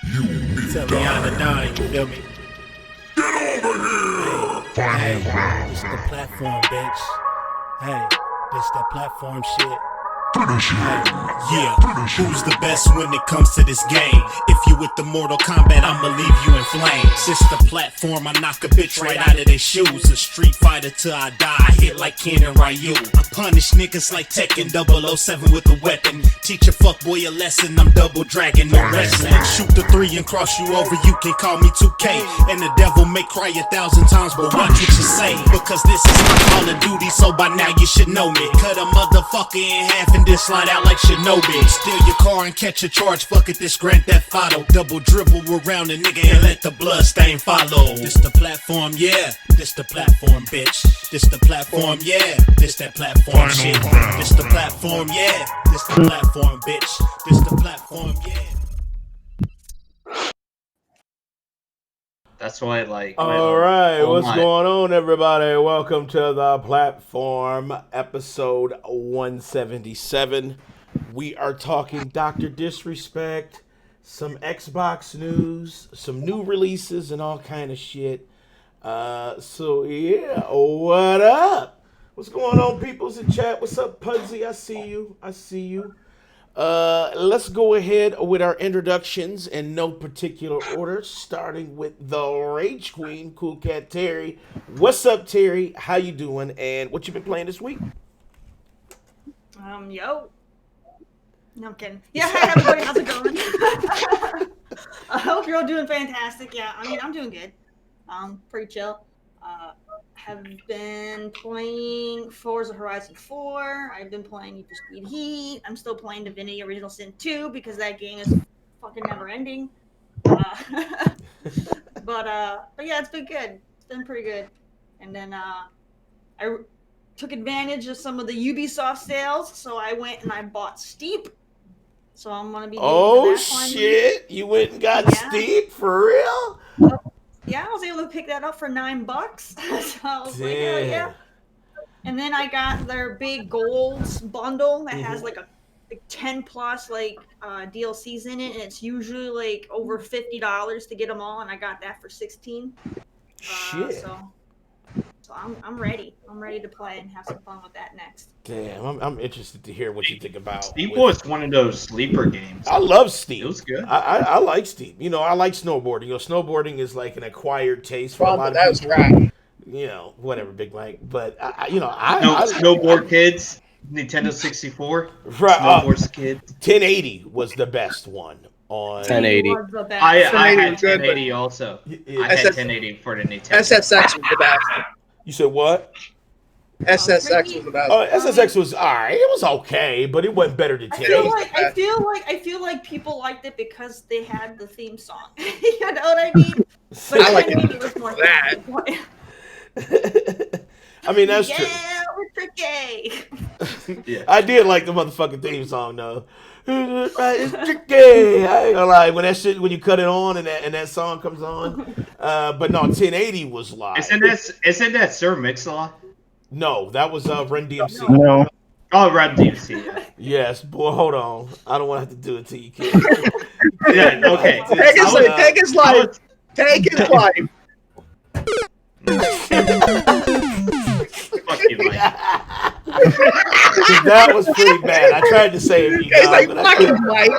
Tell Rihanna Don, you feel me? Hey, this the platform, bitch. Hey, this that platform shit. Yeah, who's the best when it comes to this game? If you with the Mortal Kombat, I'ma leave you in flames. It's the platform, I knock a bitch right out of their shoes. A street fighter till I die, I hit like Ken and Ryu. I punish niggas like Tekken 007 with a weapon. Teach a fuckboy a lesson, I'm double dragon, no wrestling. Shoot the 3 and cross you over, you can call me 2K. And the devil may cry 1,000 times, but watch what you say. Because this is my Call of Duty, so by now you should know me. Cut a motherfucker in half and then slide out like Shinobi. Steal your car and catch a charge, fuck it, this Grand Theft Auto. Double dribble around a nigga and let the blood stain follow. This the platform, yeah, this the platform, bitch. This the platform, yeah, this that platform shit. This the platform, yeah, this the platform, bitch. This the platform, yeah. That's why, like. All right, what's going on, everybody? Welcome to the platform, episode 177. We are talking Dr. Disrespect, some Xbox news, some new releases, and all kind of shit. So yeah, what up? What's going on, peoples in chat? What's up, Pudsey? I see you. Let's go ahead with our introductions in no particular order, starting with the Rage Queen, Cool Cat Terry. What's up, Terry? How you doing? And what you been playing this week? Yo. No, I'm kidding. Yeah, hi everybody, how's it going? I hope you're all doing fantastic. Yeah, I mean, I'm doing good. Pretty chill. Have been playing Forza Horizon 4. I've been playing Need for Speed Heat. I'm still playing Divinity Original Sin 2 because that game is fucking never ending. But yeah, it's been good. It's been pretty good. And then I took advantage of some of the Ubisoft sales, so I went and I bought Steep. So I'm gonna be. Oh shit! You went and got Steep for real? Yeah, I was able to pick that up for $9. So I was like, hell yeah. And then I got their big golds bundle that has like 10 plus DLCs in it, and it's usually like over $50 to get them all, and I got that for $16. Shit. So I'm ready. I'm ready to play and have some fun with that next. Damn, I'm interested to hear what you think about. Steep was one of those sleeper games. I love Steep. It was good. I like Steep. You know, I like snowboarding. You know, snowboarding is like an acquired taste for a lot of that people. Was right. You know, whatever, Big Mike. But Snowboard Kids, Nintendo 64. Right, Snowboard Kids. 1080 was the best one. On 1080. I had 1080 also. I had 1080 for the Nintendo. SSX was the best. You said what? SSX was the best. Oh, SSX was alright. It was okay, but it wasn't better than 1080. I feel like people liked it because they had the theme song. You know what I mean? But I like it was more that. I mean, that's true. Yeah, we're tricky. Yeah. I did like the motherfucking theme song though. It's tricky. I ain't gonna lie. When you cut it on and that song comes on, but no, 1080 was live. Isn't that Sir Mix-a-Lot? No, that was Run DMC. No. Oh, Run DMC. Yeah. Yes, boy. Hold on. I don't want to have to do it to you, kid. Yeah. Okay. Take his life. Take his life. Fuck you, Mike. That was pretty bad. I tried to save you. He's like, fucking Mike.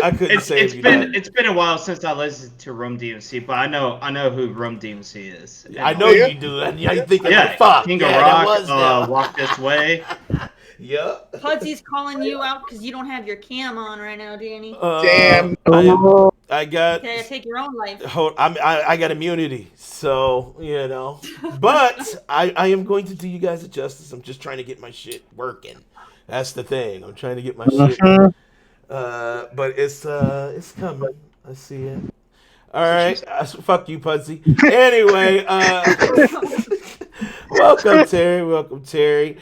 I couldn't save you. It's been a while since I listened to Rum DMC, but I know who Rum DMC is. I know you do. And you think fuck. King of Rock, Walk This Way. Yep. Pudsy's calling you out because you don't have your cam on right now, Danny. Damn. I got. Take your own life. I got immunity, so you know. But I am going to do you guys a justice. I'm just trying to get my shit working. That's the thing. I'm trying to get my shit. But it's coming. I see it. All right. Fuck you, Pudsey. Anyway, welcome Terry.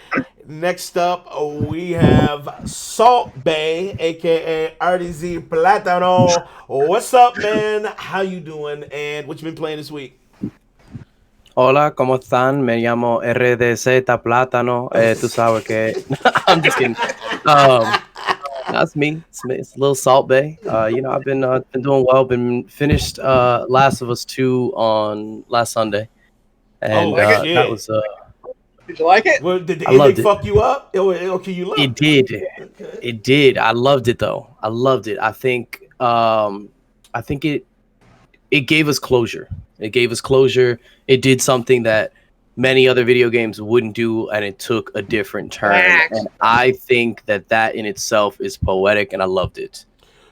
Next up, we have Salt Bay, a.k.a. RDZ Platano. What's up, man? How you doing? And what you been playing this week? Hola, ¿cómo están? Me llamo RDZ Plátano. Tú sabes que... I'm just kidding. That's me. It's a little Salt Bay. I've been doing well. Been finished Last of Us 2 on last Sunday, and like it? that Shit. was Did you like it? Well, did the I loved ending it. fuck you up? Okay, you loved It did. It did. I loved it though. I loved it. I think it gave us closure. It gave us closure. It did something that many other video games wouldn't do, and it took a different turn. Facts. And I think that in itself is poetic, and I loved it.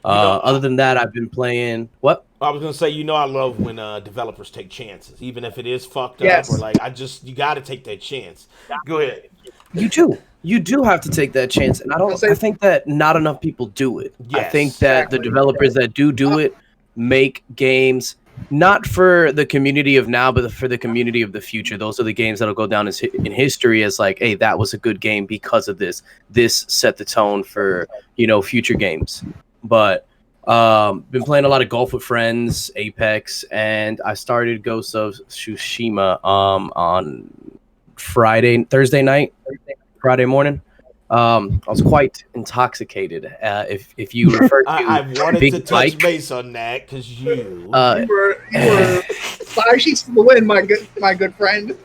Other than that, I've been playing what? I was gonna say, I love when developers take chances, even if it is fucked Yes. up, or like you got to take that chance. Go ahead. You do have to take that chance, and I think that not enough people do it. I Yes. think that the developers that do it make games not for the community of now, but for the community of the future. Those are the games that'll go down in history as like, hey, that was a good game because of this. This set the tone for future games. But been playing a lot of golf with friends, Apex, and I started Ghost of Tsushima on Thursday night, Friday morning. I was quite intoxicated. If you refer to I wanted Big to touch Mike, base on that because you. You were 5 sheets to the wind, my good friend.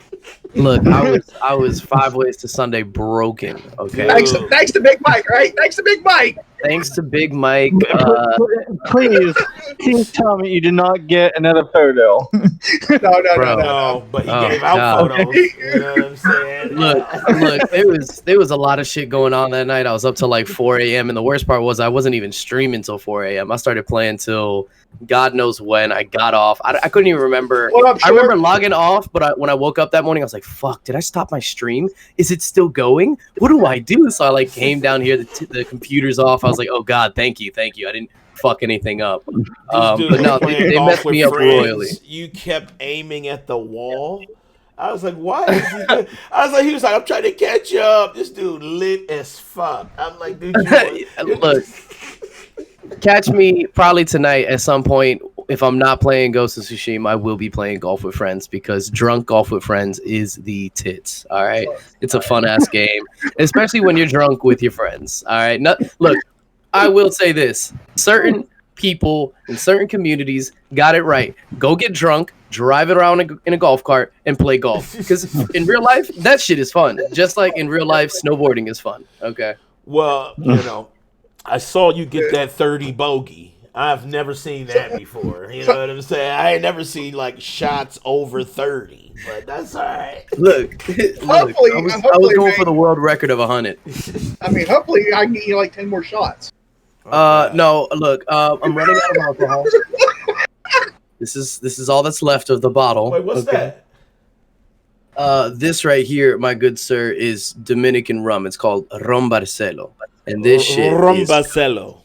look, I was 5 ways to Sunday broken. Okay, Dude. Thanks to Big Mike, right? Thanks to Big Mike. thanks to Big Mike. Please tell me you did not get another photo. No. No, but he Oh, gave out God. photos. You know what I'm saying? Look, there was a lot of shit going on that night. I was up till like 4 a.m. and the worst part was I wasn't even streaming till 4 a.m. I started playing till God knows when. I got off. I couldn't even remember. What up, I Short? remember logging off, but when I woke up that morning, I was like, "Fuck! Did I stop my stream? Is it still going? What do I do?" So I like came down here. The computer's off. I was like, "Oh God, thank you. I didn't fuck anything up." This dude But no, was playing they golf messed with me up friends. royally. You kept aiming at the wall. I was like, why is he doing? I was like, he was like, I'm trying to catch you up. This dude lit as fuck. I'm like, dude, Look, catch me probably tonight at some point. If I'm not playing Ghost of Tsushima, I will be playing golf with friends because drunk golf with friends is the tits. All right, it's a fun ass game, especially when you're drunk with your friends. All right, look, I will say this: certain people in certain communities got it right. Go get drunk, drive it around in a golf cart, and play golf. Because in real life, that shit is fun. Just like in real life, snowboarding is fun. Okay. Well, I saw you get that 30 bogey. I've never seen that before. You know what I'm saying? I ain't never seen like shots over 30, but that's all right. Look, Hopefully, I was hopefully, going man. for the world record of 100. I mean, hopefully I can get you like 10 more shots. No, look, I'm running out of alcohol. This is all that's left of the bottle. Wait, what's that? This right here, my good sir, is Dominican rum. It's called Ron Barcelo, and this shit is Rombacello.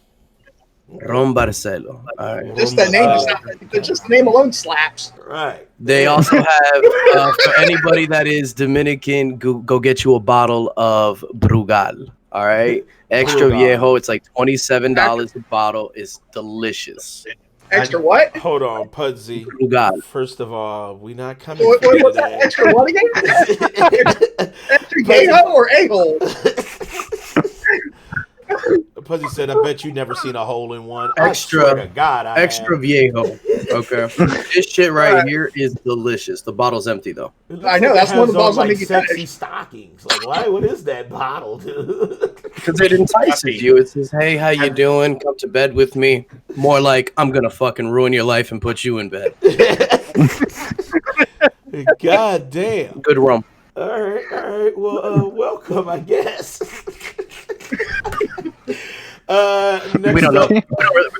Ron Barcelo. All right. Just the name, just the name alone slaps. Right. They also have for anybody that is Dominican, go get you a bottle of Brugal. All right, extra Brugal. viejo. It's like $27 a bottle. It's delicious. Extra what? Hold on, Pudsey. Brugal. First of all, we not coming What, for you what's that? today. Extra what again? Extra gay-ho or a-hole? Pudsey said, I bet you never seen a hole in one. Extra- I swear to God, I Extra have. viejo. Okay. This shit right here is delicious. The bottle's empty though. It looks I know, like that's it one of has the bottles on, that make you sexy finish. stockings. Like, why? What is that bottle, dude? Because it entices you. It says, "Hey, how you doing? Come to bed with me." More like, "I'm gonna fucking ruin your life and put you in bed." God damn. Good rum. All right. Well, welcome, I guess. Next We don't know. up,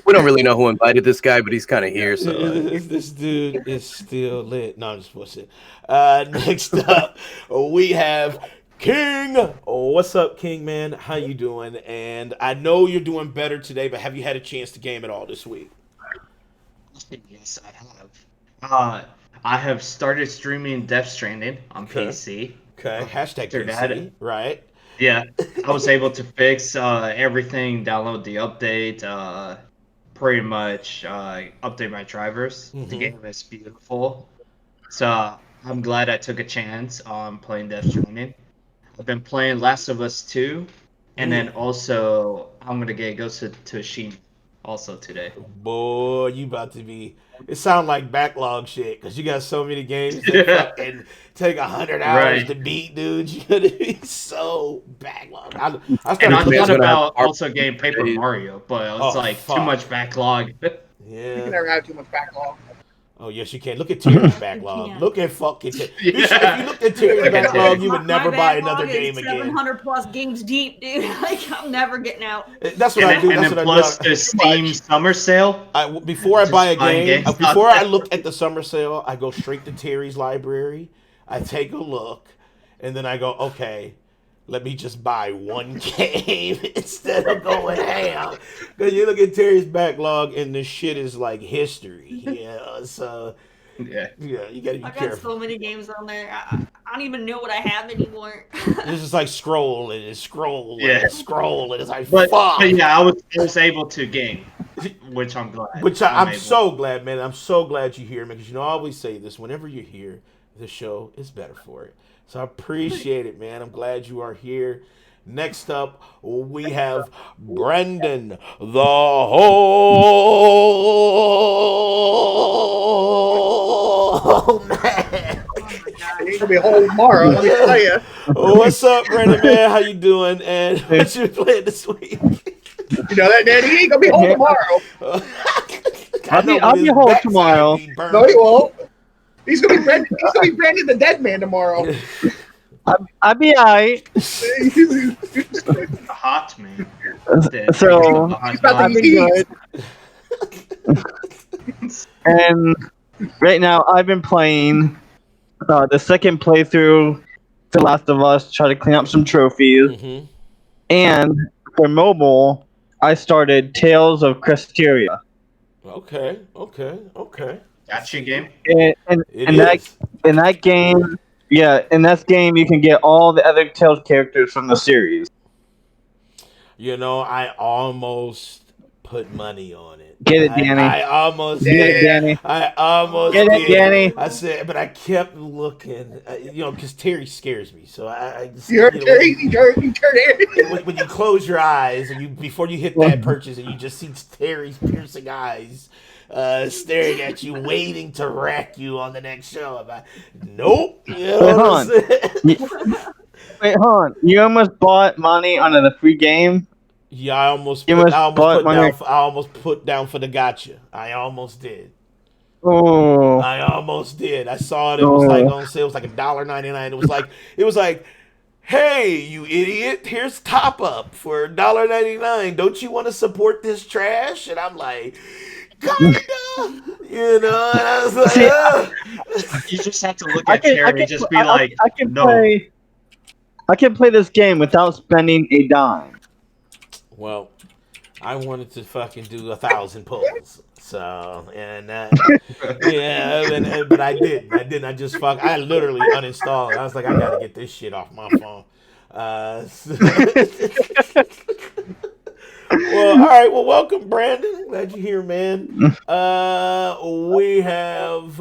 We don't really know who invited this guy, but he's kind of here. So this dude is still lit. No, I'm just bullshit. Next up, we have King. What's up, King, man? How you doing? And I know you're doing better today, but have you had a chance to game at all this week? Yes, I have. I have started streaming Death Stranding on PC. Okay. Hashtag Sure, PC, right? Yeah, I was able to fix everything, download the update, pretty much update my drivers. The game is beautiful. So I'm glad I took a chance on playing Death Stranding. I've been playing Last of Us 2, and then also I'm gonna get Ghost of Tsushima also today. Boy, you about to be. It sound like backlog shit because you got so many games that fucking take 100 hours Right. to beat, dude. You're gonna be so backlog. I And I started Man's thought playing. gonna have about our also getting Paper days. Mario, but it was Oh like too fuck. much backlog. You can Yeah. never have too much backlog. Oh yes, you can. Look at Terry's backlog. can't. Look at fucking. If you Yeah. looked at Terry's Look at backlog, Terry. you would never buy another game is again. 700 plus games deep, dude. Like I'm never getting out. That's what I do. And That's then what plus I do. the Steam summer sale. Before I Just buy a buying game, games. before I look at the summer sale, I go straight to Terry's library. I take a look, and then I go, okay, let me just buy one game instead of going ham. Because you look at Terry's backlog, and the shit is like history. Yeah, so Yeah. yeah, you gotta be I got careful. so many games on there. I don't even know what I have anymore. It's just like scroll and scroll Yeah. and scroll, and it's like But fuck. yeah, I was able to game, which I'm glad. Which I'm I'm able. so glad, man. I'm so glad you're here, man. Because I always say this: whenever you're here, the show is better for it. So I appreciate it, man. I'm glad you are here. Next up, we have Brendan, the whole man. Oh my It god. ain't gonna be a whole tomorrow. Let me tell you. What's up, Brendan, man? How you doing? And what you been playing this week? You know that, Daddy? He ain't gonna be home tomorrow. I'll be home tomorrow. No, he won't. He's gonna be Brandon the Dead Man tomorrow. I'll be alright. The hot man. So, The hot about I've dog. been good. And right now, I've been playing the second playthrough to Last of Us, try to clean up some trophies. Mm-hmm. And for mobile, I started Tales of Cresteria. Okay. Gotcha game. And It that is. in that game, yeah, in that game you can get all the other Tales characters from the series. You know, I almost put money on it. Get it, Danny. I almost Get it, did. Danny. I almost Get it, did. Danny. I said, but I kept looking. Because Terry scares me. So I just, You heard Terry? You heard Terry? when you close your eyes and before you hit that purchase and you just see Terry's piercing eyes staring at you, waiting to wreck you on the next show. I'm like, nope. You know Wait, what hold I'm saying? Wait, hold on. You almost bought money onto the free game? Yeah, I almost You put, must I almost bought put one down. of- I almost put down for the gotcha. I almost did. Oh. I almost did. I saw it. It was like on sale. It was like $1.99. It was like, hey, you idiot! Here's top up for $1.99. Don't you want to support this trash? And I'm like, kinda, you know. And I was like, See, You just have to look at Terry and just be like, I can no. play this game without spending a dime. well, I wanted to fucking do 1,000 pulls. So but I didn't. I literally uninstalled it. I was like, I gotta get this shit off my phone. Well, all right. Well, welcome, Brandon. Glad you're here, man. We have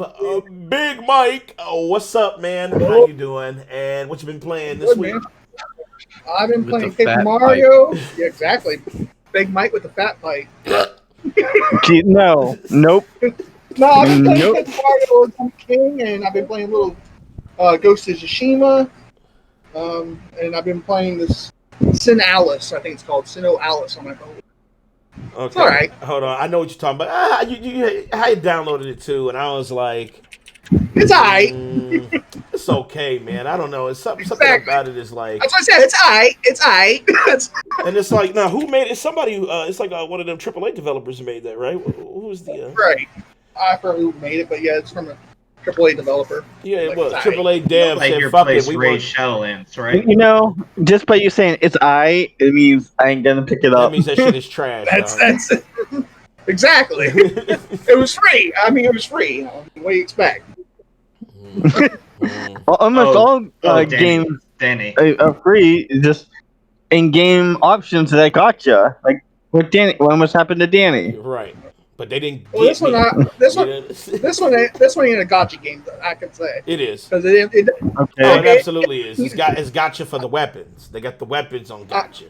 Big Mike. What's up, man? How you doing? And what you been playing this Good, week? man. I've been With playing the Paper fat Mario. Yeah, exactly. Big Mike with the fat pipe. Gee, no. Nope. No, I've been playing Nope. Paper Mario I'm King, and I've been playing a little Ghost of Tsushima. And I've been playing this Sin Alice, I think it's called. Sin Alice on my phone. Okay. All right. Hold on. I know what you're talking about. I downloaded it too, and I was like, It's alright. It's okay, man. I don't know. It's something Exactly. about it is like, That's what I said. It's alright. It's alright. and it's like, now who made it? Somebody. It's like one of them AAA developers made that, right? Who's the? Right. I forgot who made it, but yeah, it's from a AAA developer. Yeah, it Like, was it's AAA dev Like said, your "Fuck it, place we Raid want." Shadowlands, right? You know, just by you saying it's I, it means I ain't gonna pick it That up. means that shit is trash. That's it. Exactly. It was free. I mean, it was free. What do you expect? Almost all Danny. games Danny. are free. Just in-game options that gotcha. Like what almost happened to Danny. Right, but they didn't. Well, this get one, me. this You one, know? this one ain't a gotcha game. I can say It is. because Okay. Oh, it absolutely is. It's gotcha for the weapons. They got the weapons on gotcha.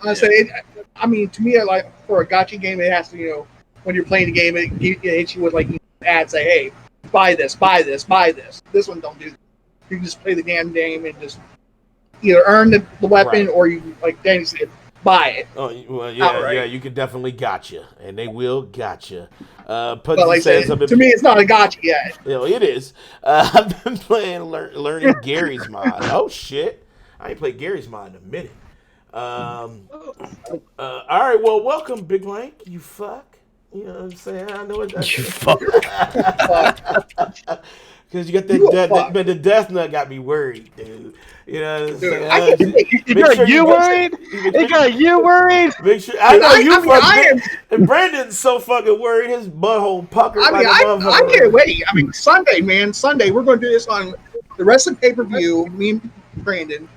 I say, I mean, to me, like for a gacha game, it has to, when you're playing the game, it hits you with like ads say, hey, buy this, buy this, buy this. This one don't do that. You can just play the damn game and just either earn the weapon or you, like Danny said, buy it. Oh well, yeah, outright. yeah. You can definitely gotcha, and they will gotcha. But like says, to me, it's not a gacha yet. It is. I've been playing learning Gary's mod. Oh shit, I ain't played Gary's mod in a minute. All right, well, welcome, Big Blank. You fuck. You know what I'm saying? I know what that You fuck. Because you got that, but the death nut got me worried, dude. You know what I'm saying? It got you worried? It got you worried? Make sure I know you fucking. And Brandon's so fucking worried. His butthole puckered like a motherfucker. I can't wait. I mean, Sunday, man. Sunday, we're going to do this on the rest of the pay-per-view. Me and Brandon,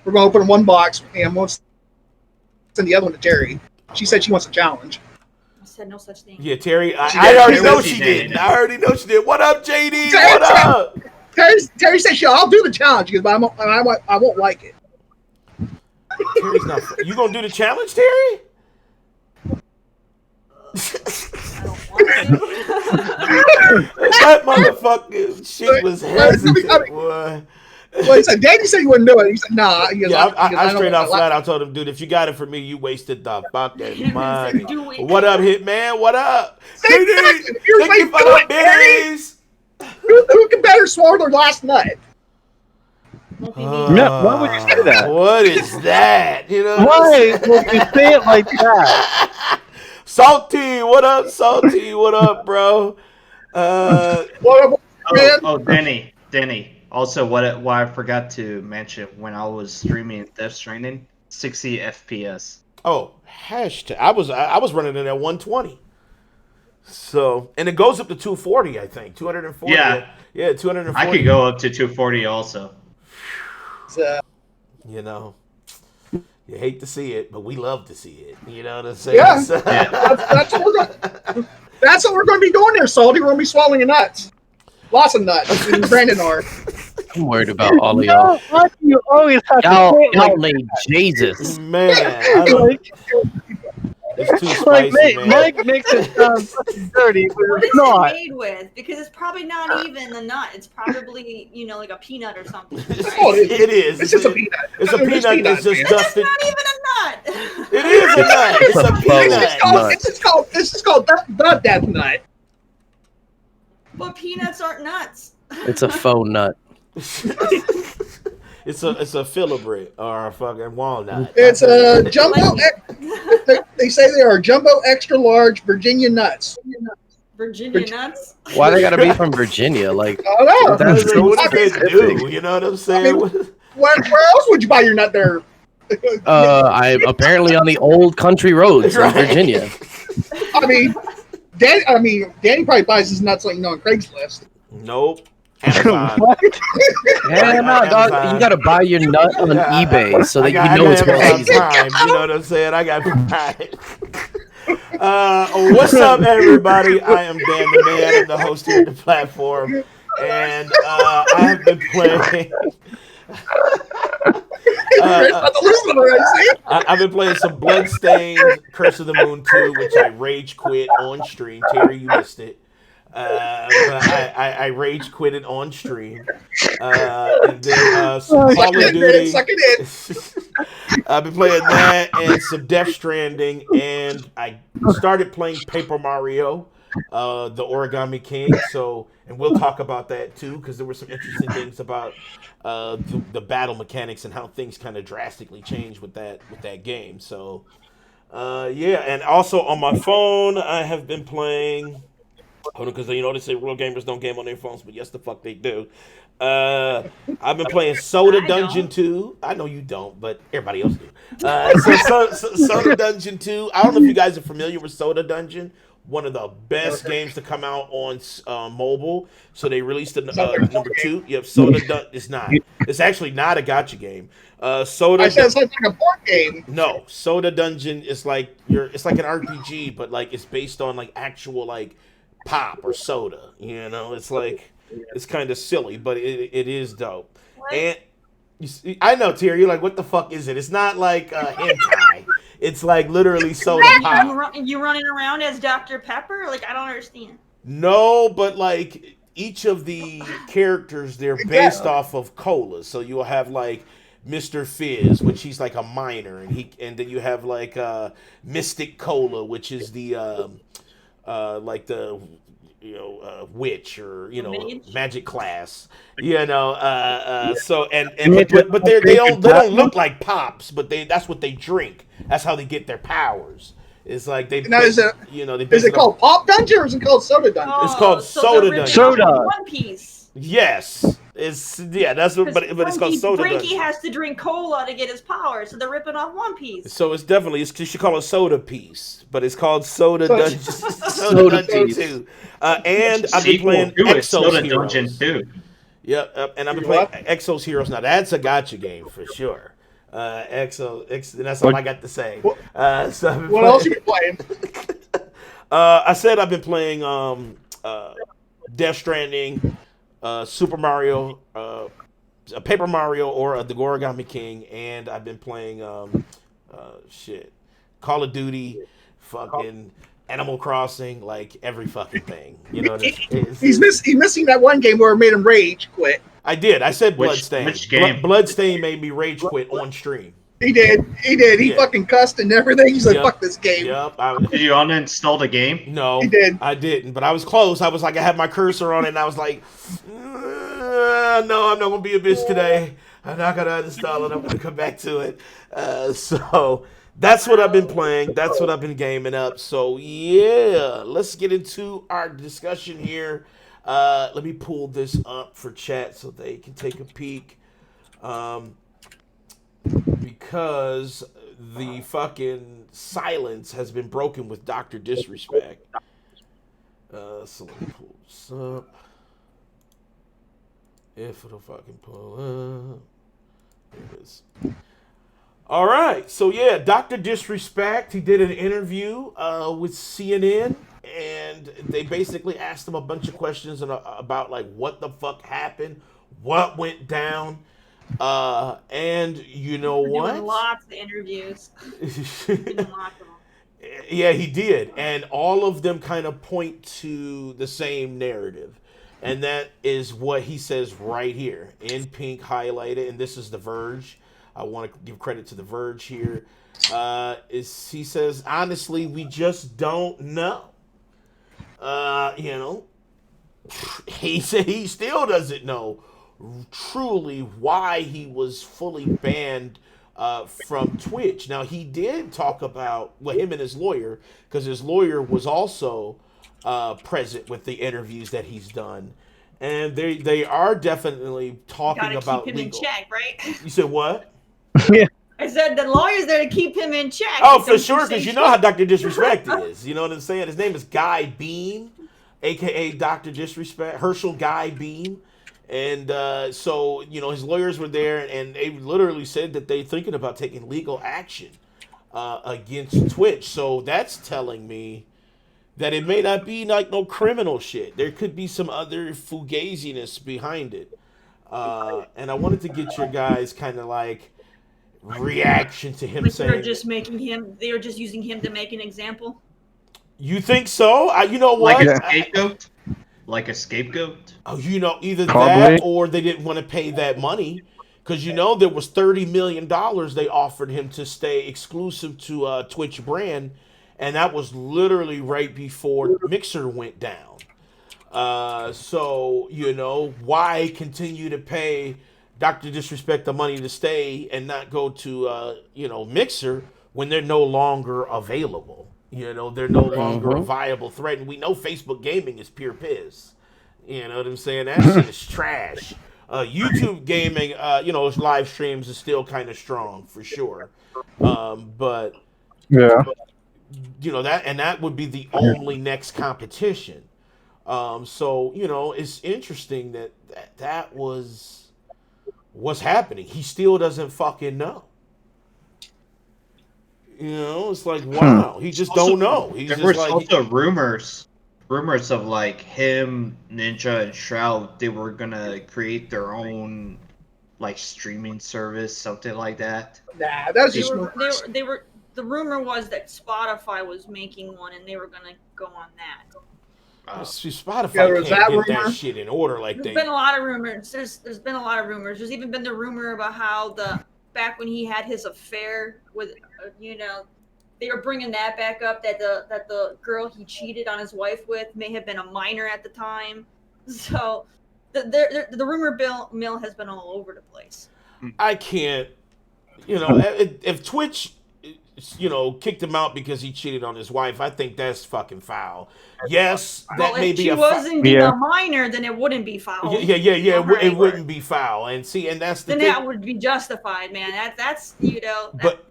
we're going to open one box, and I'm going to send the other one to Terry. She said she wants a challenge. I said no such thing. Yeah, Terry. I already know she did. I already know she did. What up, JD? What up? Terry said I'll do the challenge, but I won't like it. Terry's not. You gonna do the challenge, Terry? I don't want to. That motherfucking shit was hesitant, boy. Well, he said, Danny said you wouldn't do it. He said, nah. I straight out flat out told him, dude, if you got it for me, you wasted the fucking money. What up, Hitman? What up? JD, thank you for the biddies. Who can better swallow their last nut? Why would you say that? What is that? You know? Why would you say it like that? Salty, what up, Salty? What up, bro? What up, man? Denny. Also, what I forgot to mention when I was streaming Death Stranding, 60 FPS. Oh, hashtag! I was running it at 120. So, and it goes up to 240, I think. 240. Yeah, 240. I could go up to 240 also. You know, you hate to see it, but we love to see it. You know what I'm saying? Yeah. That's what we're going to be doing there, Salty. We're going to be swallowing your nuts. Lots of nuts. And Brandon are. I'm worried about all of y'all. Why do you always have to Y'all say it like need Jesus. Man, it's too Like, spicy, man. Mike makes it sound fucking dirty, but What is it's not. it made with? Because it's probably not even a nut. It's probably, like a peanut or something. Oh, Right? It is. It's just a peanut. It's a peanut that's just man. dusted. It's not even a nut. It is a nut. It's a peanut. It's just called the death nut. But peanuts aren't nuts. It's a faux nut. It's a filibert or a fucking walnut. It's a jumbo. They say they are jumbo extra large Virginia nuts. Virginia nuts? Why they gotta be from Virginia? Like, I don't know. That's so what they specific. do. You know what I'm saying? Where else would you buy your nut there? I'm apparently on the old country roads in Virginia. I mean, Danny probably buys his nuts like on Craigslist. Nope. Amazon. Yeah, no, dog. You gotta buy your nut on eBay so that you know it's Amazon crazy. Prime. You know what I'm saying? I got Prime. What's up, everybody? I am Dan the Man. I'm the host here at the platform, and I have been playing. I've been playing some Bloodstained Curse of the Moon 2, which I rage quit on stream. Terry, you missed it. But I rage quit it on stream. And then some Call of Duty. I've been playing that and some Death Stranding, and I started playing Paper Mario, the Origami King. So, and we'll talk about that too, because there were some interesting things about the battle mechanics and how things kind of drastically changed with that game. So, yeah, and also on my phone, I have been playing. Hold on, because they say real gamers don't game on their phones, but yes, the fuck they do. I've been playing Soda Dungeon 2. I know you don't, but everybody else do. Soda Dungeon 2. I don't know if you guys are familiar with Soda Dungeon. One of the best games to come out on mobile. So they released number 2. Yep, Soda Dungeon. It's not. It's actually not a gacha game. Soda. I said it's like a board game. No, Soda Dungeon is like it's like an RPG, but like it's based on like actual like pop or soda. You know, it's like it's kind of silly, but it is dope. What? And you see, I know, Terry, you're like, what the fuck is it? It's not like hentai. It's like literally soda pop. You running around as Dr. Pepper? Like, I don't understand. No, but like each of the characters, they're based off of colas. So you'll have like Mr. Fizz, which he's like a miner, and then you have like Mystic Cola, which is the like the witch or magic class, so but they don't look like pops, but that's what they drink. That's how they get their powers. It's like they is it called Pop Dungeon or is it called Soda Dungeon? It's called Soda Dungeon. Soda. One Piece. Yes, that's what, but it's called Soda Dungeon. Frankie has to drink cola to get his power, so they're ripping off One Piece. So it's definitely you should call it Soda Piece, but it's called Soda Dungeon. Soda Dungeon 2. And I've been playing Exos Heroes. Dungeon 2. Yep, and I've been playing Exos Heroes. Now that's a gacha game for sure. And that's all I got to say. What else you been playing? I said I've been playing Death Stranding, Super Mario, Paper Mario, or the Origami King, and I've been playing Call of Duty, fucking Animal Crossing, like every fucking thing. He's missing that one game where it made him rage quit. I did. I said Bloodstain. Which game? Bloodstain made me rage quit on stream. He did. He fucking cussed and everything. He's like, fuck this game. Yep. Did you uninstall the game? No, he did. I didn't, but I was close. I was like, I had my cursor on it, and I was like, no, I'm not going to be a bitch today. I'm not going to uninstall it. I'm going to come back to it. So that's what I've been playing. That's what I've been gaming up. So, yeah, let's get into our discussion here. Let me pull this up for chat so they can take a peek. Because the fucking silence has been broken with Dr. Disrespect. So let me pull this up. If it'll fucking pull up. There it is. All right. So, yeah, Dr. Disrespect, he did an interview with CNN. And they basically asked him a bunch of questions about like what the fuck happened, what went down, and you know what? Doing lots of interviews. Doing lots of them. Yeah, he did, and all of them kind of point to the same narrative, and that is what he says right here in pink highlighted, and this is The Verge. I want to give credit to The Verge here. He says honestly, we just don't know. He said he still doesn't know truly why he was fully banned from Twitch. Now, he did talk about him and his lawyer, because his lawyer was also present with the interviews that he's done. And they are definitely talking about keep him legal. In check, right? You said what? Yeah. I said the lawyer's there to keep him in check. Oh, for sure, because you know how Dr. Disrespect is. You know what I'm saying? His name is Guy Beam, a.k.a. Dr. Disrespect, Herschel Guy Beam. And so, his lawyers were there, and they literally said that they're thinking about taking legal action against Twitch. So that's telling me that it may not be like no criminal shit. There could be some other fugaziness behind it. And I wanted to get your guys kind of like reaction to him saying they were just using him to make an example. You think so? You know what? Like a scapegoat? Like a scapegoat? Oh, either Probably. that or they didn't want to pay that money, because there was $30 million they offered him to stay exclusive to Twitch brand, and that was literally right before Mixer went down. So why continue to pay Dr. Disrespect the money to stay and not go to Mixer when they're no longer available? They're no longer a viable threat, and we know Facebook gaming is pure piss. You know what I'm saying? That shit is trash. YouTube gaming, live streams is still kind of strong for sure. But Yeah. that would be the only next competition. So it's interesting that was what's happening. He still doesn't fucking know. It's like, wow, he just don't know. He's there just was like, also rumors of like him, Ninja, and Shroud. They were gonna create their own like streaming service, something like that. Nah, that was just the rumor was that Spotify was making one, and they were gonna go on that. See, Spotify Yeah, was can't that get that rumor? shit in order like There's they. been a lot of rumors. There's been a lot of rumors. There's even been the rumor about how back when he had his affair with, they were bringing that back up, that the girl he cheated on his wife with may have been a minor at the time. So the rumor mill has been all over the place. I can't. If Twitch, kicked him out because he cheated on his wife, I think that's fucking foul. Yes, that may if be she a was foul. indeed a minor, then it wouldn't be foul. Yeah. Right. It wouldn't be foul, and that's the Then thing. that would be justified, man. That's But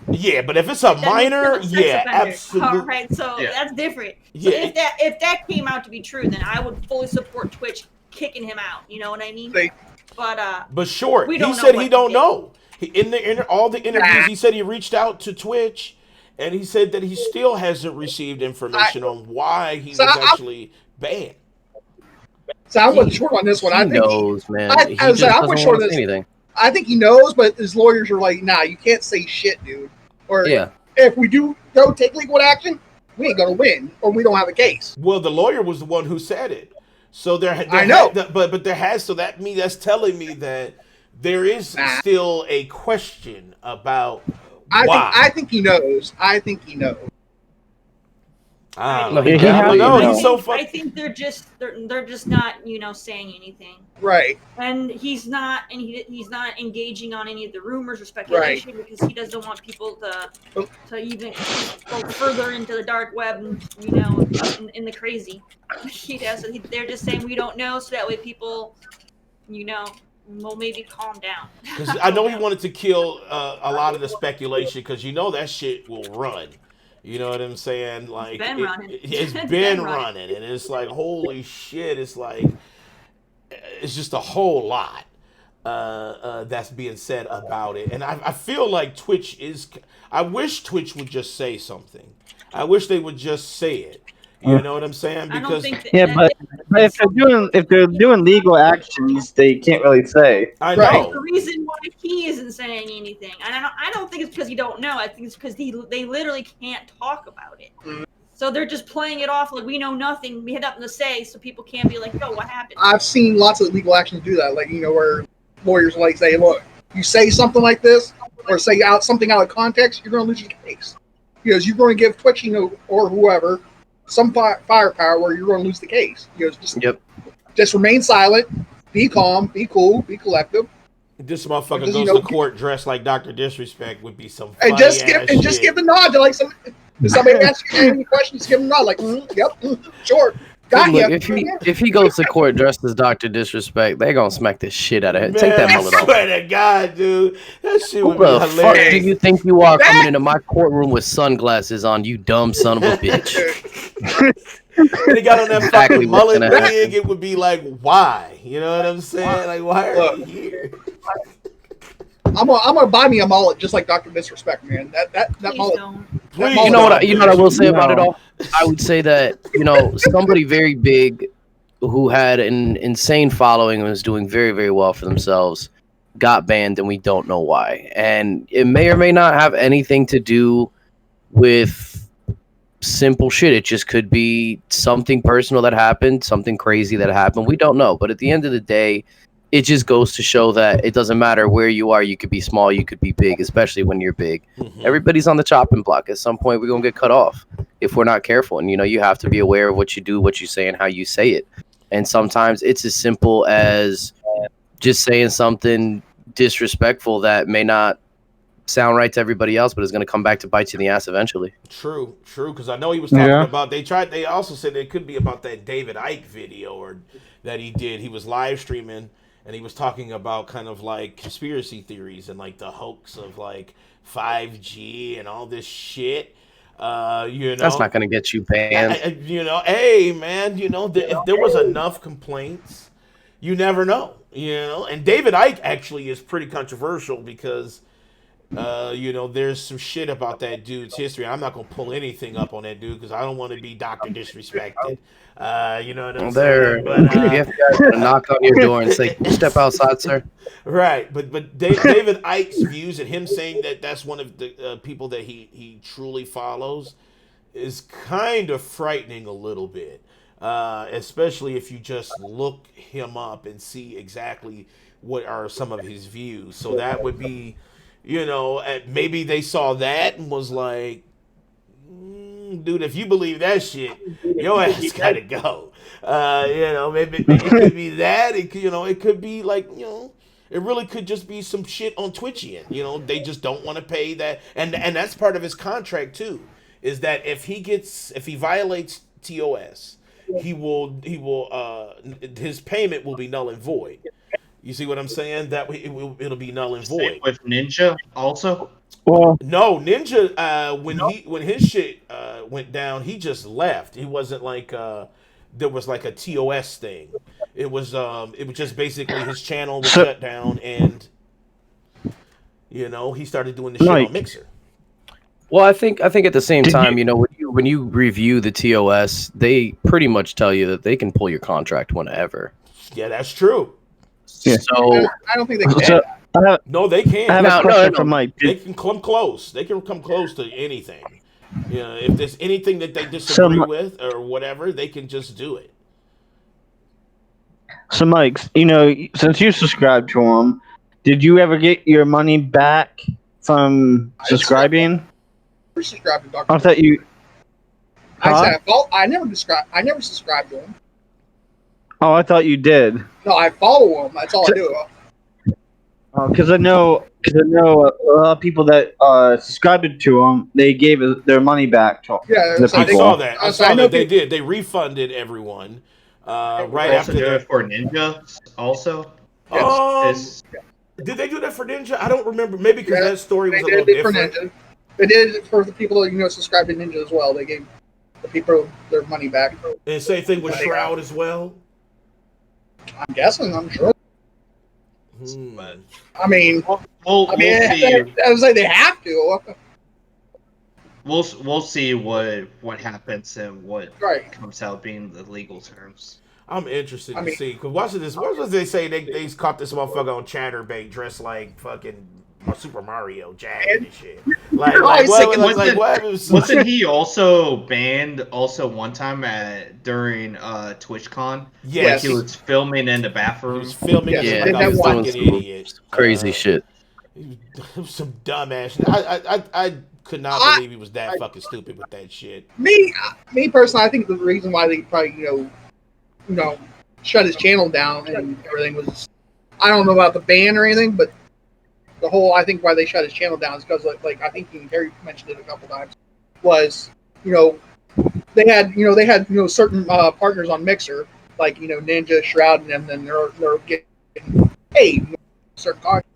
if it's a minor, yeah, absolutely. All right, so that's different. So Yeah. if that came out to be true, then I would fully support Twitch kicking him out. You know what I mean? But short, we he don't said know he what don't he did. know. In all the interviews, he said he reached out to Twitch, and he said that he still hasn't received information on why he was actually banned. So I wasn't short on this one. I He think knows, man. I He was just like, I doesn't wasn't short want on to say this. anything. I think he knows, but his lawyers are like, nah, you can't say shit, dude. Or if we do go take legal action, we ain't gonna win, or we don't have a case. Well, the lawyer was the one who said it. So I know. But there has, so that's telling me that there is still a question about why. I think he knows. I think he knows. I No, don't he know. definitely knows. He's so I fucking. think they're just not saying anything. Right. And he's not engaging on any of the rumors or speculation because he doesn't want people to even go further into the dark web and in the crazy. They're just saying we don't know, so that way people, will maybe calm down. Because I know he wanted to kill a lot of the speculation because that shit will run. You know what I'm saying? Like it's been running, and it's like holy shit! It's like it's just a whole lot that's being said about it, and I feel like Twitch is. I wish Twitch would just say something. I wish they would just say it. You know what I'm saying? Because but if they're doing legal actions, they can't really say. I know the reason why he isn't saying anything, and I don't think it's because he don't know. I think it's because they literally can't talk about it. So they're just playing it off like we know nothing. We had nothing to say, so people can't be like, "Yo, what happened?" I've seen lots of legal actions do that, like where lawyers like say, "Look, you say something like this, or say something out of context, you're going to lose your case because you're going to give Twitch, or whoever." Some firepower where you're going to lose the case. Just remain silent, be calm, be cool, be collective. This motherfucker goes to court dressed like Dr. Disrespect would be some funny just give the nod to like some. If somebody asks you any questions, give them a nod like, sure. Look, if he goes to court dressed as Dr. Disrespect, they're gonna smack the shit out of him. Take that mullet off. I swear to God, dude. That shit would Who be the hilarious. fuck do you think you are coming into my courtroom with sunglasses on, you dumb son of a bitch? And he got on that fucking mullet what's gonna wig, it would be like, why? You know what I'm saying? Like, why are you here? I'm gonna buy me a mullet just like Dr. Disrespect, man. That mullet. Please You know what I will say about it all? I would say that, somebody very big who had an insane following and was doing very, very well for themselves got banned, and we don't know why. And it may or may not have anything to do with simple shit. It just could be something personal that happened, something crazy that happened. We don't know. But at the end of the day, it just goes to show that it doesn't matter where you are. You could be small, you could be big, especially when you're big. Everybody's on the chopping block. At some point, we're going to get cut off if we're not careful. And, you have to be aware of what you do, what you say, and how you say it. And sometimes it's as simple as just saying something disrespectful that may not sound right to everybody else, but is going to come back to bite you in the ass eventually. True. Because I know he was talking about, they also said it could be about that David Icke video that he did. He was live streaming. And he was talking about kind of like conspiracy theories and like the hoax of like 5G and all this shit. That's not going to get you banned. Hey man, if there was enough complaints, you never know. And David Icke actually is pretty controversial because There's some shit about that dude's history. I'm not gonna pull anything up on that dude because I don't want to be Doctor Disrespected. You know what I'm There, saying? But the FBI's gonna knock on your door and say, "Step outside, sir." right, but David Icke's views and him saying that that's one of the people that he truly follows is kind of frightening a little bit, especially if you just look him up and see exactly what are some of his views. So that would be, maybe they saw that and was like, dude, if you believe that shit, your ass gotta go. Maybe it could be that. It could be like, it really could just be some shit on Twitchian. They just don't want to pay that, and that's part of his contract too. Is that if he violates TOS, his payment will be null and void. You see what I'm saying? That it'll be null and void. With Ninja also. Well, No, Ninja. When his shit went down, he just left. He wasn't like there was like a TOS thing. It was just basically his channel was shut down, and he started doing the shit on Mixer. Well, I think at the same time, when you review the TOS, they pretty much tell you that they can pull your contract whenever. Yeah, that's true. Yeah. So I don't think they can. No, they can't. I have a question for Mike. They can come close. They can come close to anything. If there's anything that they disagree with or whatever, they can just do it. So, Mike, since you subscribed to him, did you ever get your money back from subscribing? I subscribed to Dr. I thought you. I never subscribed to him. Oh, I thought you did. No, I follow him. That's all I do. Because I know a lot of people that subscribed to him, they gave their money back to Yeah, the I people. saw that. I saw I know that they did. They refunded everyone right after that. For Ninja also. Did they do that for Ninja? I don't remember. Maybe because that story was a They little did it for different. Ninja. They did it for the people that subscribed to Ninja as well. They gave the people their money back. And same thing with Shroud as well. I'm guessing. I'm sure. But I mean, we'll see. I was like, they have to. We'll see what happens and what Right. comes out being the legal terms. I'm interested to see. Because watch this. What was they say? They caught this motherfucker on Chatterbait dressed like fucking Super Mario, Jack and shit. Wasn't he also banned one time during TwitchCon? Yes. Like he was filming in the bathroom. He was filming Yeah, like a fucking idiot. Crazy shit. Some dumbass shit. I could not believe he was that fucking stupid with that shit. Me personally, I think the reason why they probably shut his channel down and everything was, I don't know about the ban or anything, but the whole, I think why they shut his channel down is because like I think Harry mentioned it a couple times, was they had certain partners on Mixer like Ninja, Shroud, and then they're getting paid certain contracts,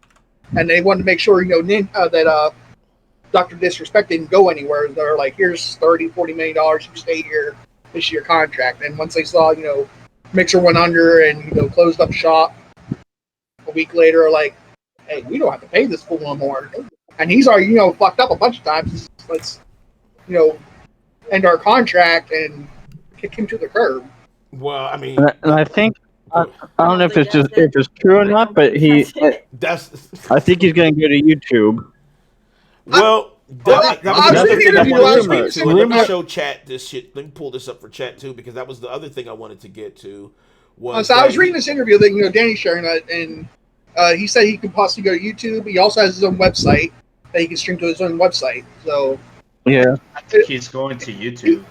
and they wanted to make sure that Dr. Disrespect didn't go anywhere. They're like, here's $30-40 million, you stay here, this is your contract. And once they saw Mixer went under and closed up shop, a week later, like, hey, we don't have to pay this fool no more. And he's already, fucked up a bunch of times. Let's, end our contract and kick him to the curb. Well, I mean, And I think I don't know if it's true or not, but I think he's going to go to YouTube. Well, that was I was another reading thing I it, wanted to I get was to. reading Let me it. show chat this shit. Let me pull this up for chat too, because that was the other thing I wanted to get to. So I was reading this interview that Danny's sharing that, and he said he could possibly go to YouTube. He also has his own website that he can stream to his own website. So Yeah. I think he's going to YouTube.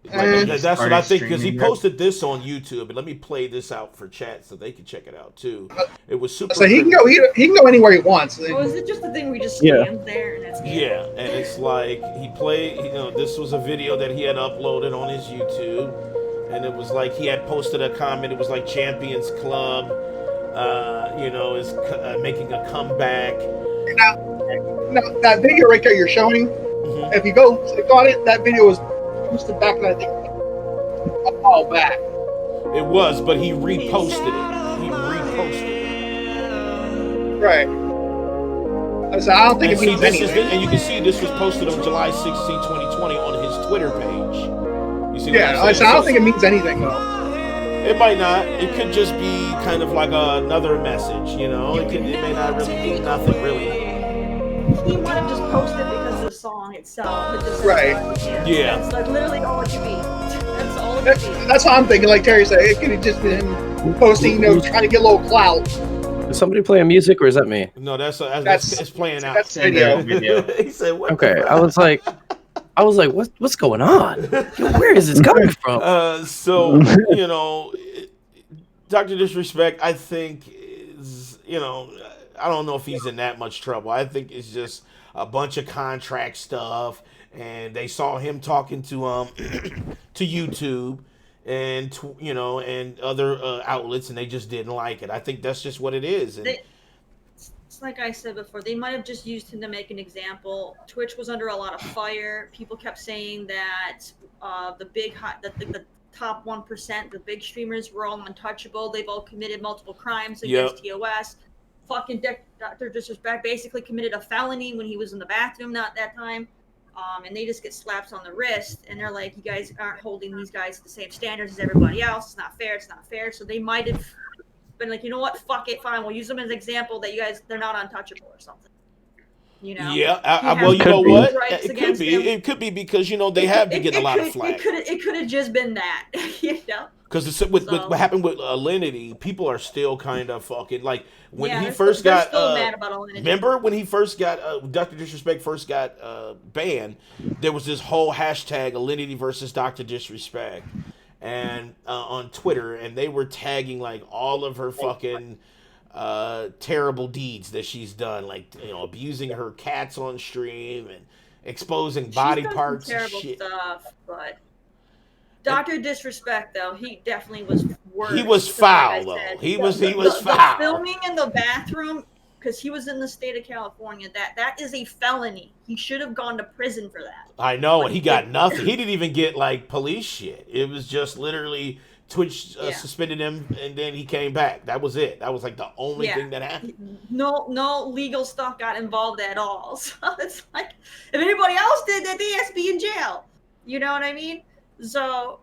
That's what I think, because he posted this on YouTube, and let me play this out for chat so they can check it out too. It was super. So he can go. He can go anywhere he wants. Oh, is it just the thing where you just Yeah. stand there and that's it? Yeah, and it's like he played. This was a video that he had uploaded on his YouTube, and it was like he had posted a comment. It was like Champions Club, is making a comeback. Now that video right there you're showing, if you go click on it, that video was posted back, I think, a while back. It was, but he reposted it. He reposted it. Right. So I don't think And it means anything. and you can see this was posted on July 16, 2020 on his Twitter page. You see what Yeah, I'm so saying? I don't think it means anything though. It might not. It could just be kind of like another message, you know? It may not really mean nothing, really. He might have just posted because of the song itself. It just Right. Yeah. That's like literally all it could be. That's all it could be. That's what I'm thinking. Like Terry said, it could have just been him posting, trying to get a little clout. Is somebody playing music or is that me? No, that's it's playing out. That's video. He said, "What?" Okay, the I was like, what's going on? Yo, where is this coming from? So Dr. Disrespect, I think is I don't know if he's in that much trouble. I think it's just a bunch of contract stuff, and they saw him talking to to YouTube and and other outlets, and they just didn't like it. I think that's just what it is. And It's like I said before, they might have just used him to make an example. Twitch was under a lot of fire. People kept saying that the top 1%, the big streamers were all untouchable. They've all committed multiple crimes against TOS. Fucking Dr. Disrespect basically committed a felony when he was in the bathroom not that time. And they just get slaps on the wrist, and they're like, you guys aren't holding these guys to the same standards as everybody else. It's not fair. It's not fair. So they might have been like, you know what? Fuck it. Fine. We'll use them as an example that they're not untouchable or something. Yeah. Well, you know what? It could be. Him. It could be because they have been getting a lot of flack. It could have just been that. Because with what happened with Alinity, people are still kind of fucking like when he first they're got. Still mad about Alinity. Remember when he first got Dr. Disrespect first got banned? There was this whole hashtag Alinity versus Dr. Disrespect, and on Twitter, and they were tagging like all of her fucking terrible deeds that she's done, like abusing her cats on stream and exposing body parts some terrible and shit. Stuff, but. Dr. Disrespect, though, he definitely was worse. He was foul, though. He was foul. The filming in the bathroom, because he was in the state of California, that is a felony. He should have gone to prison for that. I know, and he got nothing. He didn't even get like police shit. It was just literally Twitch suspended him, and then he came back. That was it. That was like the only thing that happened. No legal stuff got involved at all. So it's like, if anybody else did that, they has to be in jail. You know what I mean? So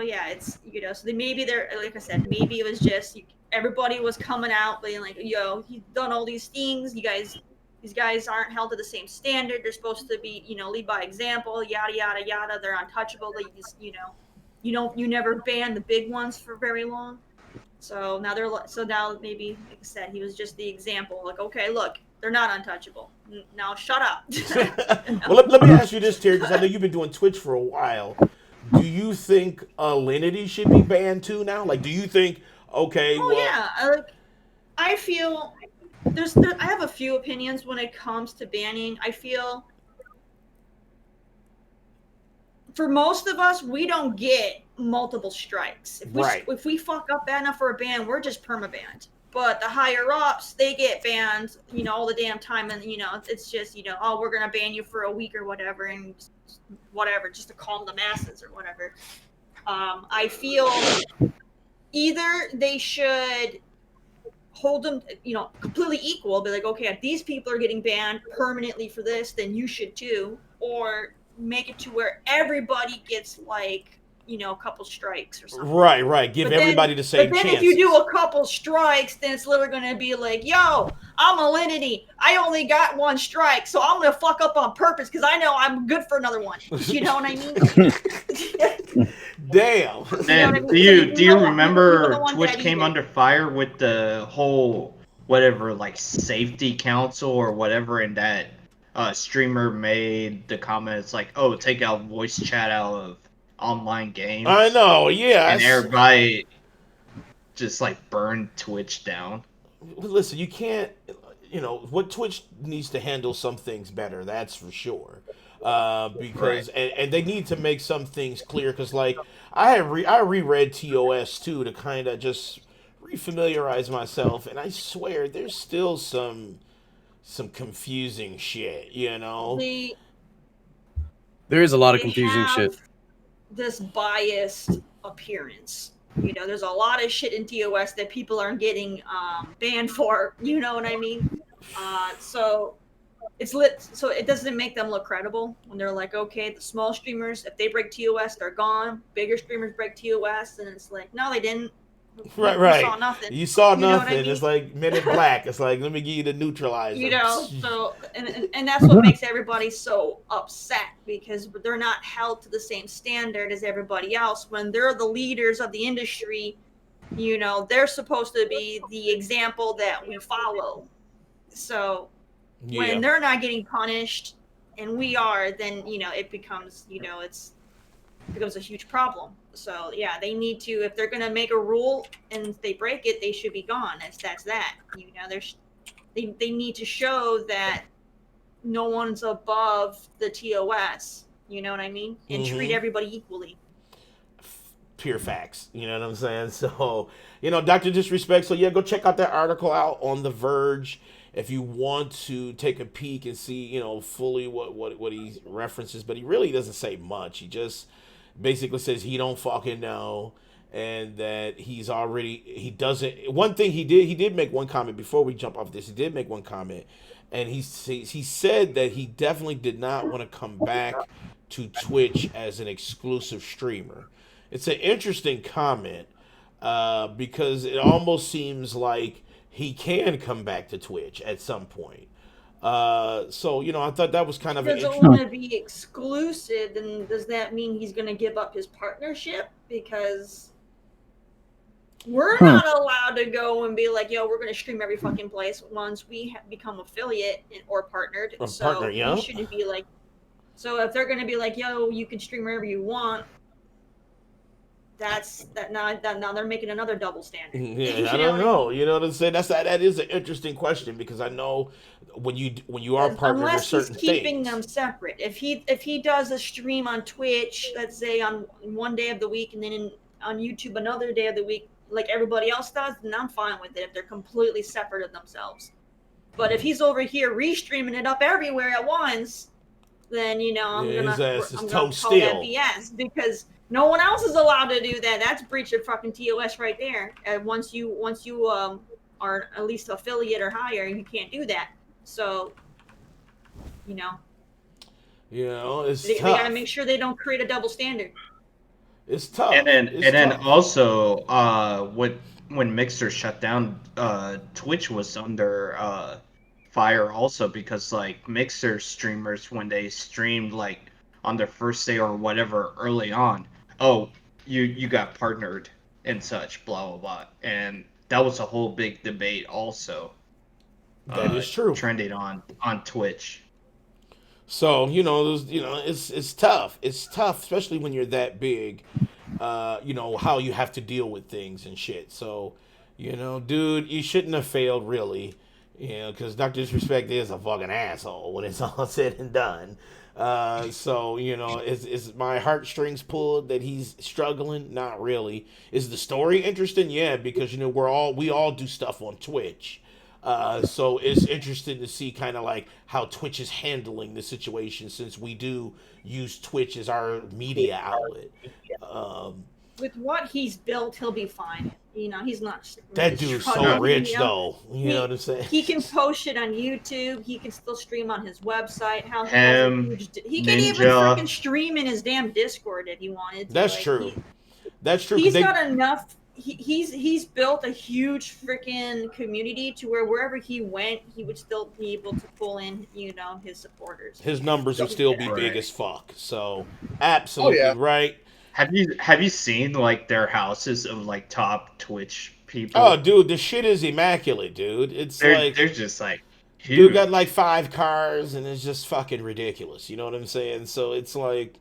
yeah, it's so maybe they're like I said, maybe it was just everybody was coming out being like, yo, he's done all these things. These guys aren't held to the same standard. They're supposed to be lead by example. Yada yada yada. They're untouchable. They just you never ban the big ones for very long. So now maybe like I said, he was just the example. Like, okay, look, they're not untouchable. Now shut up. Well, let me ask you this, Terry, because I know you've been doing Twitch for a while. Do you think Alinity should be banned too now? Like, do you think, I feel I have a few opinions when it comes to banning. I feel for most of us, we don't get multiple strikes. If we fuck up bad enough for a ban, we're just permabanned. But the higher ups, they get banned, all the damn time, and it's just, we're gonna ban you for a week or whatever, and whatever, just to calm the masses or whatever. I feel either they should hold them, completely equal, be like, okay, if these people are getting banned permanently for this, then you should too, or make it to where everybody gets like a couple strikes or something. Right. Give everybody the same chance. But then if you do a couple strikes, then it's literally going to be like, yo, I'm Alinity. I only got one strike, so I'm going to fuck up on purpose because I know I'm good for another one. You know what I mean? Damn. And do you remember Twitch came under fire with the whole whatever, like safety council or whatever, and that streamer made the comments like, oh, take out voice chat out of online games. I know, yeah. And everybody just like burned Twitch down. Listen, you can't, what Twitch needs to handle some things better, that's for sure. Because and they need to make some things clear, because like I reread TOS too to kind of just refamiliarize myself, and I swear there's still some confusing shit, There is a lot of confusing shit. This biased appearance. There's a lot of shit in TOS that people aren't getting banned for. You know what I mean? So it's lit, so it doesn't make them look credible when they're like, okay, the small streamers, if they break TOS, they're gone. Bigger streamers break TOS, and it's like, no, they didn't. Right, You right. saw nothing. You saw You know what nothing. I mean? It's like Men in Black. It's like, let me give you the neutralizer. You know, so and that's what makes everybody so upset, because they're not held to the same standard as everybody else. When they're the leaders of the industry, you know, they're supposed to be the example that we follow. So when they're not getting punished and we are, then, you know, it becomes, you know, it becomes a huge problem. So yeah, they need to, if they're going to make a rule and if they break it, they should be gone. That's that. You know, they need to show that no one's above the TOS. You know what I mean? And treat everybody equally. Pure facts. You know what I'm saying? So, you know, Dr. Disrespect. So yeah, go check out that article out on The Verge if you want to take a peek and see, you know, fully what he references. But he really doesn't say much. He just basically says he don't fucking know, and that he doesn't. One thing he did make one comment before we jump off this. He did make one comment, and he said that he definitely did not want to come back to Twitch as an exclusive streamer. It's an interesting comment because it almost seems like he can come back to Twitch at some point. So, you know, I thought that was kind of an Doesn't interesting... want to be exclusive, and does that mean he's going to give up his partnership? Because we're not allowed to go and be like, yo, we're going to stream every fucking place once we become affiliate or partnered. He shouldn't be like, so if they're going to be like, yo, you can stream wherever you want, now they're making another double standard. Yeah, I don't know. You know what I'm saying? That is an interesting question, because I know when you are partnered with certain things. Unless he's keeping them separate. If he does a stream on Twitch, let's say on one day of the week, and then on YouTube another day of the week, like everybody else does, then I'm fine with it if they're completely separate of themselves. But if he's over here restreaming it up everywhere at once, then, you know, I'm gonna call that BS, because no one else is allowed to do that. That's breach of fucking TOS right there. Once you are at least affiliate or higher, you can't do that. So, you know, they gotta make sure they don't create a double standard. It's tough. And then also, when Mixer shut down, Twitch was under fire also, because like Mixer streamers, when they streamed like on their first day or whatever early on, oh, you got partnered and such, blah blah blah, and that was a whole big debate also. That is true. Trending on Twitch. So it's tough. It's tough, especially when you're that big. How you have to deal with things and shit. So, dude, you shouldn't have failed, really. Because Dr. Disrespect is a fucking asshole when it's all said and done. Is my heartstrings pulled that he's struggling? Not really. Is the story interesting? Yeah, because we all do stuff on Twitch. So it's interesting to see kind of like how Twitch is handling the situation, since we do use Twitch as our media outlet. With what he's built, he'll be fine. He's not. That dude's so rich, though. You know what I'm saying? He can post shit on YouTube. He can still stream on his website. He can even freaking stream in his damn Discord if he wanted to. That's true. That's true. He's got enough. He's built a huge freaking community to where wherever he went, he would still be able to pull in, his supporters. His numbers will still be big as fuck. So, absolutely right. Have you seen like their houses of like top Twitch people? Oh, dude, the shit is immaculate, dude. They're just like huge. Dude got like 5 cars, and it's just fucking ridiculous. You know what I'm saying? So it's like,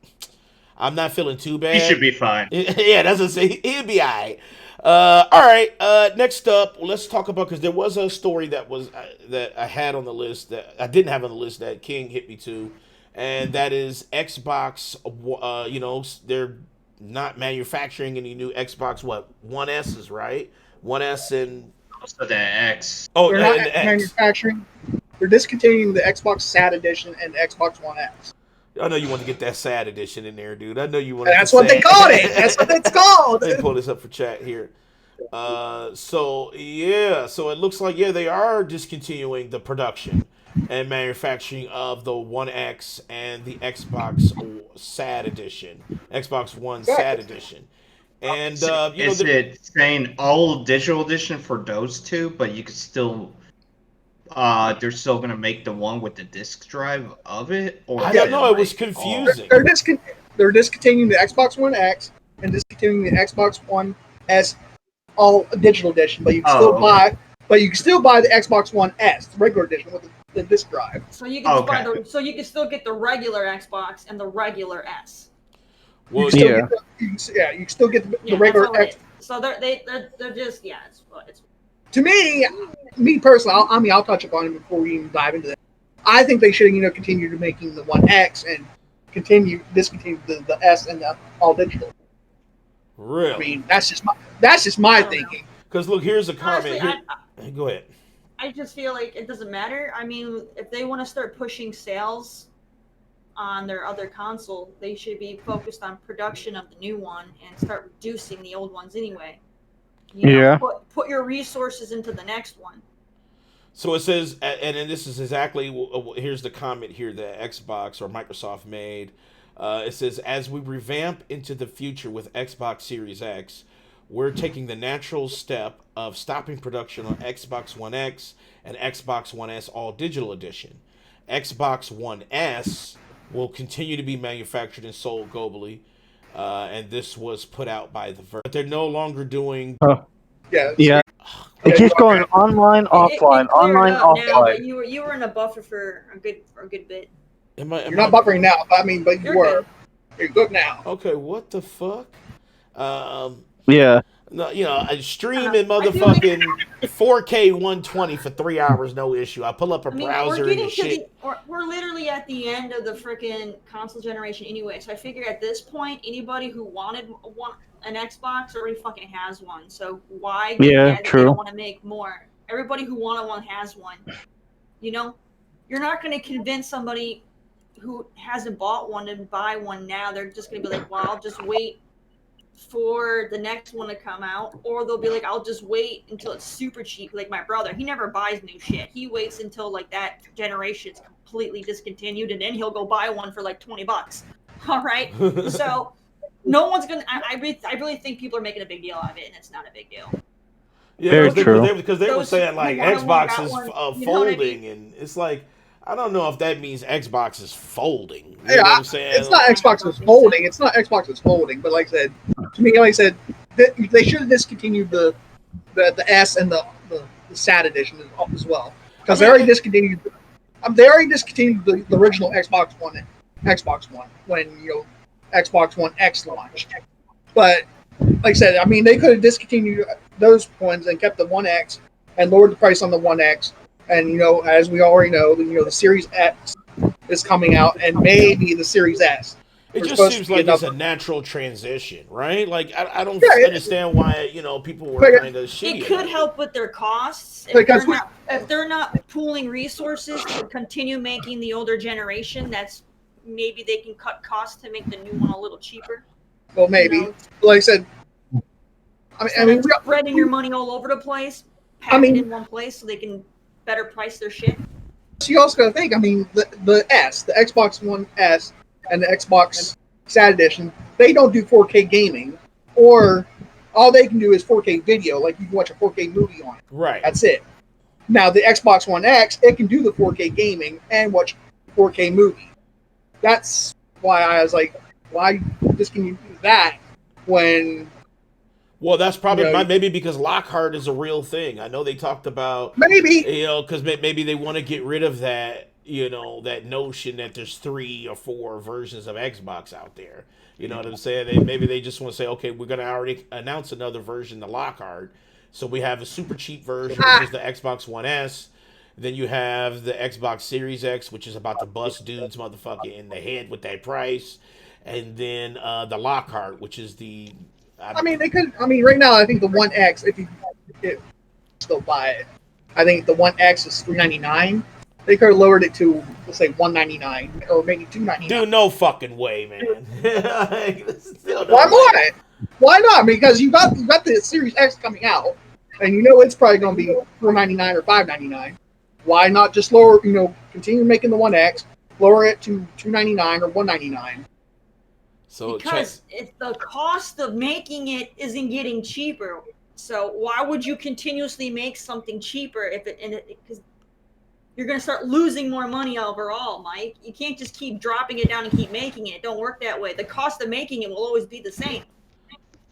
I'm not feeling too bad. He should be fine. Yeah, that's what I'm saying. He'll be alright. All right. Next up, let's talk about, because there was a story that I had on the list that I didn't have on the list that King hit me to, and that is Xbox. They're not manufacturing any new Xbox. One S's, right? One S and also the X. Oh, they're not manufacturing. They're discontinuing the Xbox SAT edition and Xbox One X. I know you want to get that sad edition in there, dude. I know you want. That's what they called it. That's what it's called. Let me pull this up for chat here. So it looks like they are discontinuing the production, and manufacturing of the One X and the Xbox SAD edition, Xbox One SAD edition. And Is it saying all digital edition for those two, but you could still they're still gonna make the one with the disc drive of it? Or I is don't know. It was like, confusing. They're discontinuing the Xbox One X and discontinuing the Xbox One S all digital edition, but you can still buy. But you can still buy the Xbox One S, the regular edition with the disc drive. So you can buy so you can still get the regular Xbox and the regular S. Well, you can still get the regular X. So they're just it's. To me personally, I'll touch upon it before we even dive into that. I think they should continue to making the One X and discontinue the S and the all digital. Really? I mean, that's just my thinking. Because look, here's a comment. Honestly, Go ahead. I just feel like it doesn't matter. I mean, if they want to start pushing sales on their other console, they should be focused on production of the new one and start reducing the old ones anyway. Put your resources into the next one. So it says, and this is exactly, here's the comment here that Xbox or Microsoft made. It says, as we revamp into the future with Xbox Series X, we're taking the natural step of stopping production on Xbox One X and Xbox One S All Digital Edition. Xbox One S will continue to be manufactured and sold globally, and this was put out by the Verge. But they're no longer doing... Yeah. It keeps going online, offline, online, offline. Now, you were in a buffer for a good bit. You're not buffering now, but you were. Good. You're good now. Okay, what the fuck? Yeah. No, I stream in motherfucking 4K 120 for 3 hours, no issue. I pull up a browser and shit. We're literally at the end of the freaking console generation anyway, so I figure at this point, anybody who wanted an Xbox already fucking has one. So why? Yeah, true. They don't want to make more. Everybody who wanted one has one. You're not going to convince somebody who hasn't bought one to buy one now. They're just going to be like, well, I'll just wait for the next one to come out, or they'll be like, I'll just wait until it's super cheap. Like my brother, he never buys new shit. He waits until like that generation's completely discontinued, and then he'll go buy one for like $20. All right, so no one's gonna. I really think people are making a big deal out of it, and it's not a big deal. Yeah, very true. Because they were saying like Xbox is folding, and it's like, I don't know if that means Xbox is folding. You know what I'm saying? It's not Xbox is folding. It's not Xbox is folding. But like I said, they should have discontinued the S and the SAT edition as well, because they already discontinued. They already discontinued the original Xbox One when Xbox One X launched. But like I said, they could have discontinued those ones and kept the One X and lowered the price on the One X. And as we already know, the Series X is coming out, and maybe the Series S. It just seems like it's a natural transition, right? Like I don't understand why people were kind of shitty. It could help with their costs if they're not pooling resources to continue making the older generation. That's maybe they can cut costs to make the new one a little cheaper. Well, maybe. Like I said, spreading your money all over the place, pack it in one place so they can better price their shit. So you also got to think, the Xbox One S and the Xbox SAT edition, they don't do 4K gaming, or all they can do is 4K video, like you can watch a 4K movie on it. Right. That's it. Now the Xbox One X, it can do the 4K gaming and watch 4K movie. That's why I was like, why discontinue that when... Well, that's probably maybe because Lockhart is a real thing. I know they talked about because maybe they want to get rid of that, that notion that there's 3 or 4 versions of Xbox out there. You know what I'm saying? Maybe they just want to say, okay, we're going to already announce another version, the Lockhart. So we have a super cheap version, which is the Xbox One S. Then you have the Xbox Series X, which is about to bust dudes motherfucker in the head with that price. And then the Lockhart, which is the... they could. Right now, I think the One X, if you still buy it, I think the One X is $399. They could have lowered it to, let's say, $199 or maybe $299. Dude, no fucking way, man. Why not? Why not? Because you got the Series X coming out, and it's probably going to be $499 or $599. Why not just lower? Continue making the One X, lower it to $299 or $199. So because if the cost of making it isn't getting cheaper, so why would you continuously make something cheaper if because you're going to start losing more money overall, Mike. You can't just keep dropping it down and keep making it. It don't work that way. The cost of making it will always be the same.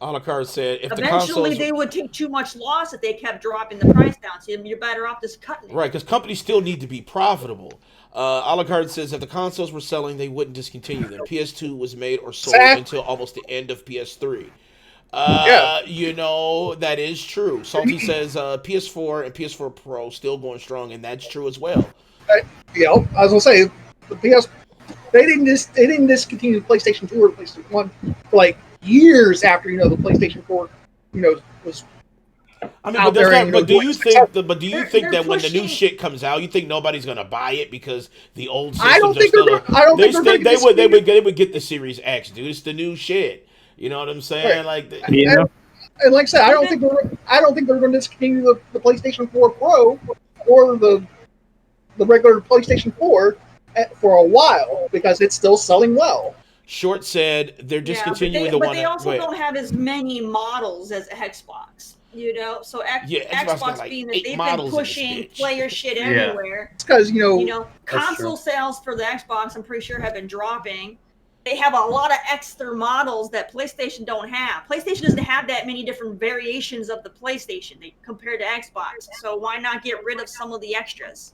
Alucard said, if eventually they would take too much loss if they kept dropping the price down. So you're better off just cutting it. Right, because companies still need to be profitable. Alucard says if the consoles were selling, they wouldn't discontinue them. PS2 was made or sold until almost the end of PS3. That is true. Salty says PS4 and PS4 Pro still going strong, and that's true as well. I was gonna say they didn't discontinue the PlayStation 2 or PlayStation 1 for like years after the PlayStation 4 was. I mean, but do you think that when the new shit comes out, you think nobody's gonna buy it because the old systems I don't think they would get the Series X, dude. It's the new shit. You know what I'm saying? Right. And like I said, I don't think they're going to discontinue the PlayStation 4 Pro or the regular PlayStation 4 for a while because it's still selling well. Short said they're discontinuing the one. But they also don't have as many models as Xbox. So Xbox being that they've been pushing player shit everywhere. It's because console sales for the Xbox, I'm pretty sure, have been dropping. They have a lot of extra models that PlayStation don't have. PlayStation doesn't have that many different variations of the PlayStation compared to Xbox. So why not get rid of some of the extras?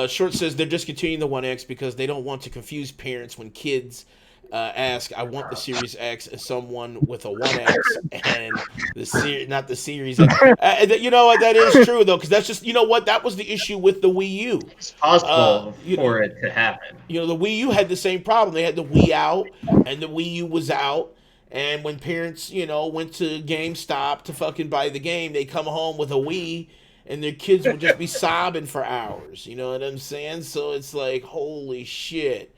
Short says they're discontinuing the One X because they don't want to confuse parents when kids ask, I want the Series X, as someone with a 1X and not the Series X. You know what? That is true, though, because that's just, that was the issue with the Wii U. It's possible for it to happen. The Wii U had the same problem. They had the Wii out, and the Wii U was out. And when parents, went to GameStop to fucking buy the game, they come home with a Wii, and their kids would just be sobbing for hours. You know what I'm saying? So it's like, holy shit.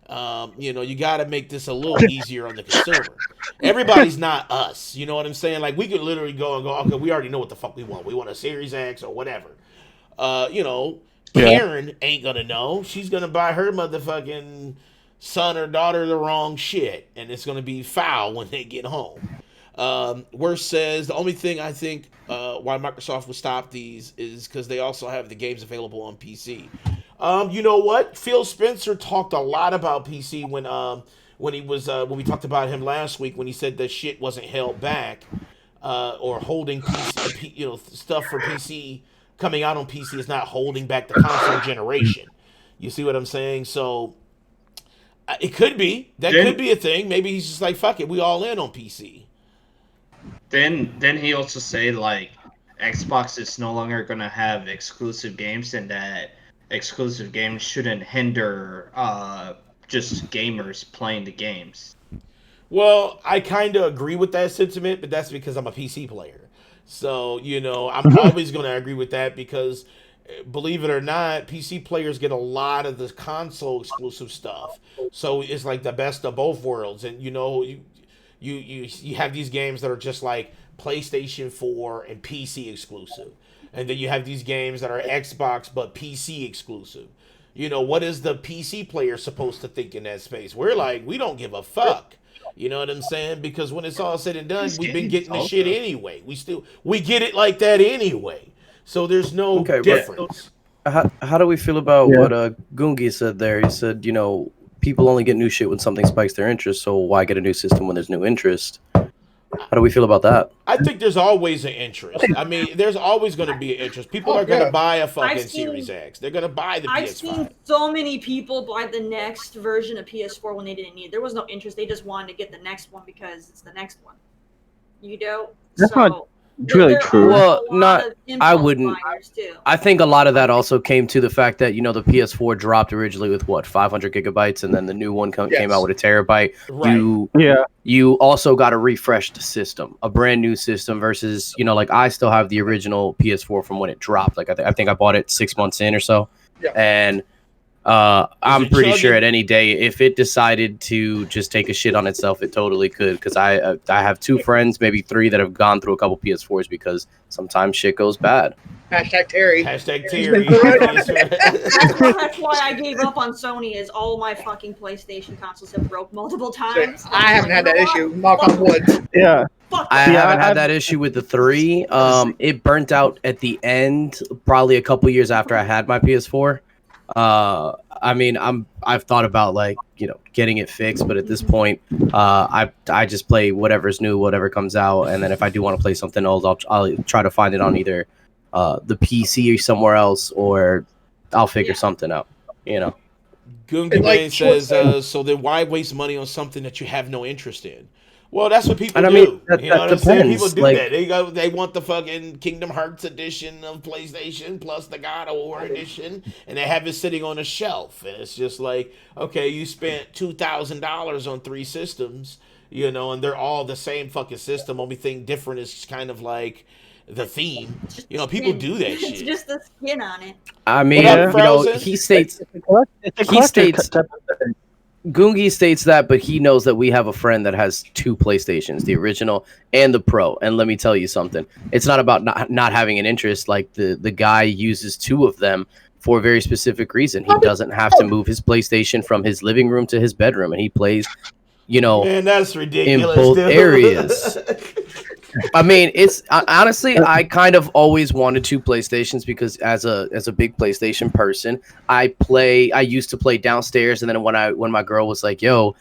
You got to make this a little easier on the consumer. Everybody's not us. You know what I'm saying? Like, we could literally go, okay, we already know what the fuck we want. We want a Series X or whatever. Karen ain't going to know. She's going to buy her motherfucking son or daughter the wrong shit. And it's going to be foul when they get home. Worst says, the only thing I think why Microsoft would stop these is because they also have the games available on PC. You know what? Phil Spencer talked a lot about PC when we talked about him last week when he said that shit wasn't held back or holding PC, stuff for PC coming out on PC is not holding back the console generation. You see what I'm saying? So it could be could be a thing. Maybe he's just like, fuck it, we all in on PC. Then he also said like Xbox is no longer gonna have exclusive games and that exclusive games shouldn't hinder just gamers playing the games. Well, I kind of agree with that sentiment, but that's because I'm a PC player. So, I'm always going to agree with that because, believe it or not, PC players get a lot of the console exclusive stuff. So it's like the best of both worlds. And, you have these games that are just like PlayStation 4 and PC exclusive. And then you have these games that are Xbox but PC exclusive. What is the PC player supposed to think in that space? We're like, we don't give a fuck. You know what I'm saying? Because when it's all said and done, we've been getting the shit anyway. We get it like that anyway. So there's no difference. How do we feel about what Gungi said there? He said, people only get new shit when something spikes their interest, so why get a new system when there's new interest? How do we feel about that? I think there's always an interest. I mean, there's always going to be an interest. People are going to buy a fucking Series X. They're going to buy the PS5. I've seen so many people buy the next version of PS4 when they didn't need it. There was no interest. They just wanted to get the next one because it's the next one. That's not really true. Well, I wouldn't. I think a lot of that also came to the fact that, the PS4 dropped originally with 500 gigabytes, and then the new one came out with a terabyte. Right. You also got a refreshed system, a brand new system versus, like I still have the original PS4 from when it dropped. Like I think I bought it 6 months in or so. Yeah. And I'm pretty sure at any day, if it decided to just take a shit on itself, it totally could. Because I have 2 friends, maybe 3, that have gone through a couple PS4s because sometimes shit goes bad. Hashtag Terry. Hashtag He's Terry. been correct. That's why I gave up on Sony. Is all my fucking PlayStation consoles have broke multiple times. I haven't had that You know issue. Knock on wood. Yeah. Fuck I that. haven't had that issue with the 3. It burnt out at the end, probably a couple years after I had my PS4. I mean, I've thought about like, you know, getting it fixed, but at this point, I just play whatever's new, whatever comes out, and then if I do want to play something old, I'll try to find it on either the PC or somewhere else, or I'll figure something out. You know. Gungi Like, Man says, so then why waste money on something that you have no interest in? Well, that's what people And I do. mean, that You know what I'm saying? depends, People do like- that. They want the fucking Kingdom Hearts edition of PlayStation plus the God of War edition, and they have it sitting on a shelf. And it's just like, okay, you spent $2,000 on 3 systems, you know, and they're all the same fucking system. Only thing different is kind of like the theme. You know, people do that It's shit. just the skin on it. I mean, What up, you know, Frozen? he states It's a collector states- type of thing. Gungi states that, but he knows that we have a friend that has 2 PlayStations, the original and the Pro. And let me tell you something. It's not about not having an interest. Like the guy uses 2 of them for a very specific reason. He doesn't have to move his PlayStation from his living room to his bedroom, and he plays, you know, Man, that's ridiculous. both dude. areas. I mean, it's honestly, I kind of always wanted 2 PlayStations because as a big PlayStation person, I used to play downstairs, and then when my girl was like, "Yo,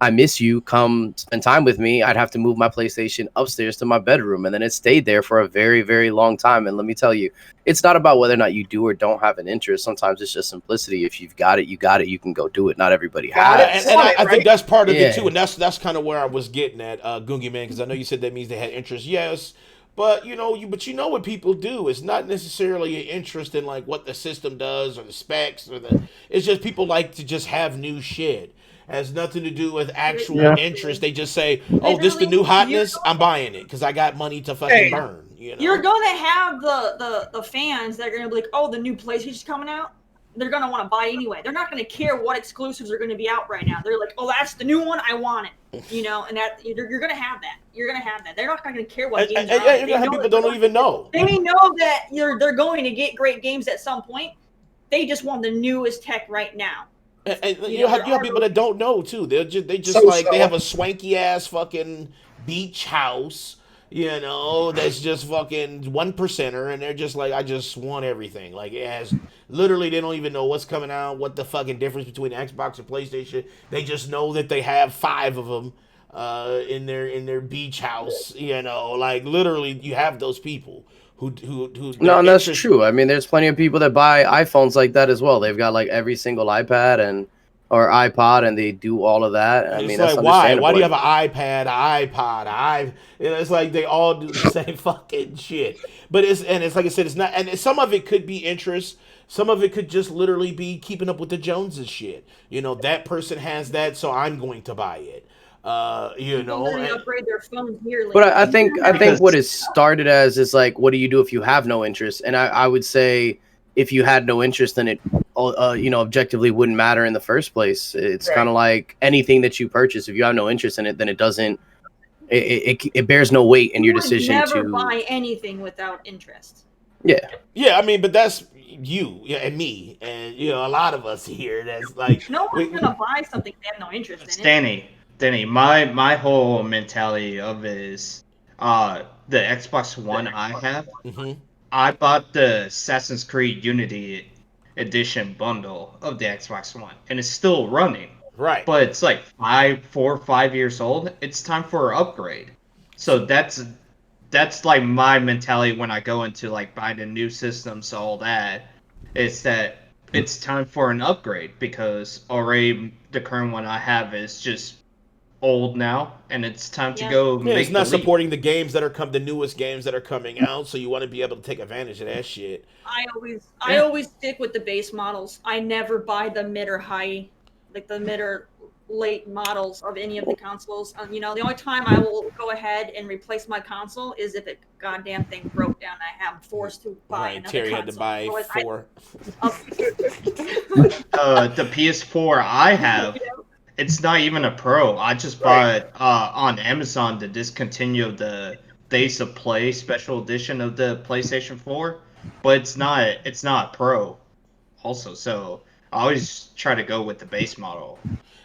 I miss you, come spend time with me," I'd have to move my PlayStation upstairs to my bedroom, and then it stayed there for a very, very long time. And let me tell you, it's not about whether or not you do or don't have an interest. Sometimes it's just simplicity. If you've got it, you got it. You can go do it. Not everybody Got has. it. And I think that's part of Yeah. it too, and that's kind of where I was getting at, Gungi Man, because I know you said that means they had interest. Yes, but you know what people do. It's not necessarily an interest in like what the system does or the specs or the. It's just people like to just have new shit. It has nothing to do with actual interest. They just say, "Oh, this the new hotness. I'm buying it because I got money to fucking Hey. burn." You know? You're gonna have the fans that are gonna be like, oh, the new PlayStation's coming out. They're gonna want to buy anyway. They're not gonna care what exclusives are gonna be out right now. They're like, oh, that's the new one. I want it. You know, and that you're gonna have that. You're gonna have that. They're not gonna care what games. And are you're out. gonna They have know people that don't even know. They know that they're going to get great games at some point. They just want the newest tech right now. And You you know, have there are people that don't know too. They just So like they have a swanky ass fucking beach house, you know, that's just fucking 1%er, and they're just like, I just want everything. Like it has literally, they don't even know what's coming out, what the fucking difference between Xbox and PlayStation. They just know that they have 5 of them in their beach house, you know, like literally you have those people. Who No, and that's true. I mean, there's plenty of people that buy iPhones like that as well. They've got like every single iPad or iPod, and they do all of that. I It's mean, that's like, why? Why do you have understandable. an iPad, an iPod, you know, it's like they all do the same fucking shit. But it's like I said, it's not. And some of it could be interest. Some of it could just literally be keeping up with the Joneses shit. You know, that person has that, so I'm going to buy it. You know, They're gonna and- upgrade their phones yearly. But I think Because- what it started as is like, what do you do if you have no interest? And I would say if you had no interest, then it, you know, objectively wouldn't matter in the first place. It's Right. kind of like anything that you purchase. If you have no interest in it, then it doesn't. It bears no weight in your would decision never to. buy anything without interest. Yeah. yeah, I mean, but that's you, yeah, and me, and you know, a lot of us here. That's like, No one's we- gonna buy something they have no interest in. Danny, my whole mentality of it is, the Xbox One I have, Mhm. I bought the Assassin's Creed Unity Edition bundle of the Xbox One, and it's still running. Right. But it's like 4 or 5 years old. It's time for an upgrade. So that's like my mentality when I go into like buying a new system, so all that. It's that it's time for an upgrade because already the current one I have is just old now, and it's time to Yeah. go Yeah, make it's not the leap. supporting the games that are the newest games that are coming out, so you want to be able to take advantage of that shit. I always stick with the base models. I never buy the mid or high, like the mid or late models of any of the consoles. You know, the only time I will go ahead and replace my console is if a goddamn thing broke down. I'm forced to buy Right, another Terry console. had to buy Otherwise, I- 4. The PS4 I have, it's not even a Pro. I just bought it on Amazon to discontinue the Days of Play special edition of the PlayStation 4, but it's not Pro also. So I always try to go with the base model.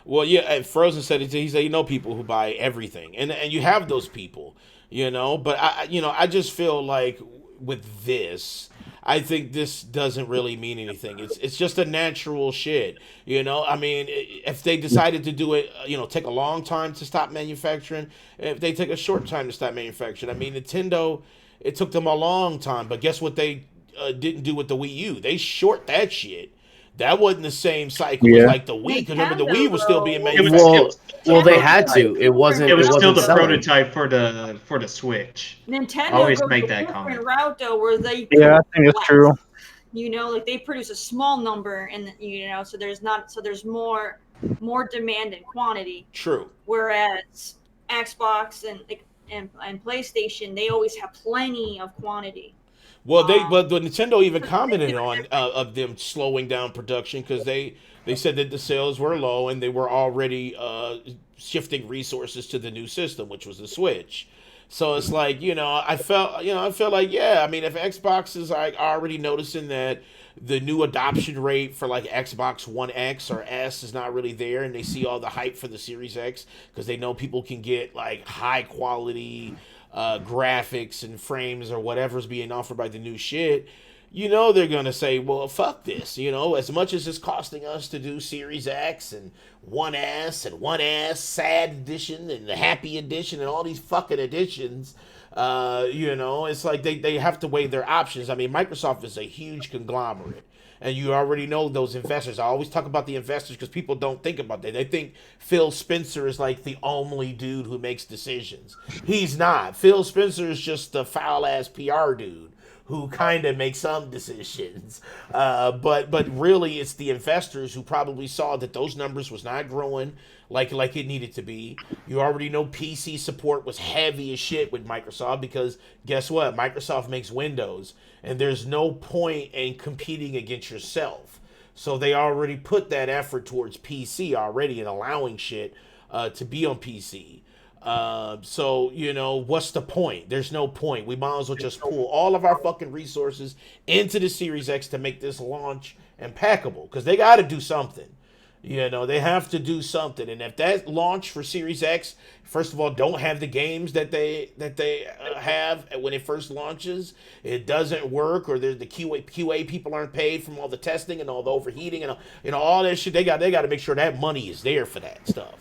Well, yeah, and Frozen said it. He said, you know, people who buy everything, and you have those people, you know. But I just feel like with this, I think this doesn't really mean anything. It's just a natural shit, you know. I mean, if they decided to do it, take a long time to stop manufacturing, if they take a short time to stop manufacturing, I mean, Nintendo, it took them a long time, but guess what they didn't do with the Wii U? They short that shit. That wasn't the same cycle as Yeah. like the Wii. Because remember, the Wii was still being It was- manufactured. Well, they had to. It wasn't. It was still wasn't the selling. prototype for the Switch. Nintendo always goes make a that different comment. route though, where they Yeah, I think it's less. true. Like they produce a small number, and so there's more demand and quantity. True. Whereas Xbox and PlayStation, they always have plenty of quantity. Well, but the Nintendo even commented on of them slowing down production because they said that the sales were low and they were already shifting resources to the new system, which was the Switch. So it's like, I felt like, yeah, I mean, if Xbox is like already noticing that the new adoption rate for like Xbox One X or S is not really there, and they see all the hype for the Series X because they know people can get like high quality graphics and frames or whatever's being offered by the new shit, they're gonna say, well, fuck this. As much as it's costing us to do Series X and One S and One S Sad Edition and the Happy Edition and all these fucking editions, it's like they have to weigh their options. I mean, Microsoft is a huge conglomerate. And you already know those investors. I always talk about the investors because people don't think about that. They think Phil Spencer is like the only dude who makes decisions. He's not. Phil Spencer is just the foul-ass PR dude who kind of makes some decisions. But really, it's the investors who probably saw that those numbers was not growing like it needed to be. You already know PC support was heavy as shit with Microsoft because guess what? Microsoft makes Windows, and there's no point in competing against yourself. So they already put that effort towards PC already and allowing shit to be on PC. So, what's the point? There's no point. We might as well just pull all of our fucking resources into the Series X to make this launch impeccable because they got to do something. They have to do something. And if that launch for Series X, first of all, don't have the games that they have when it first launches, it doesn't work, or the QA people aren't paid from all the testing and all the overheating and all that shit. They got to make sure that money is there for that stuff.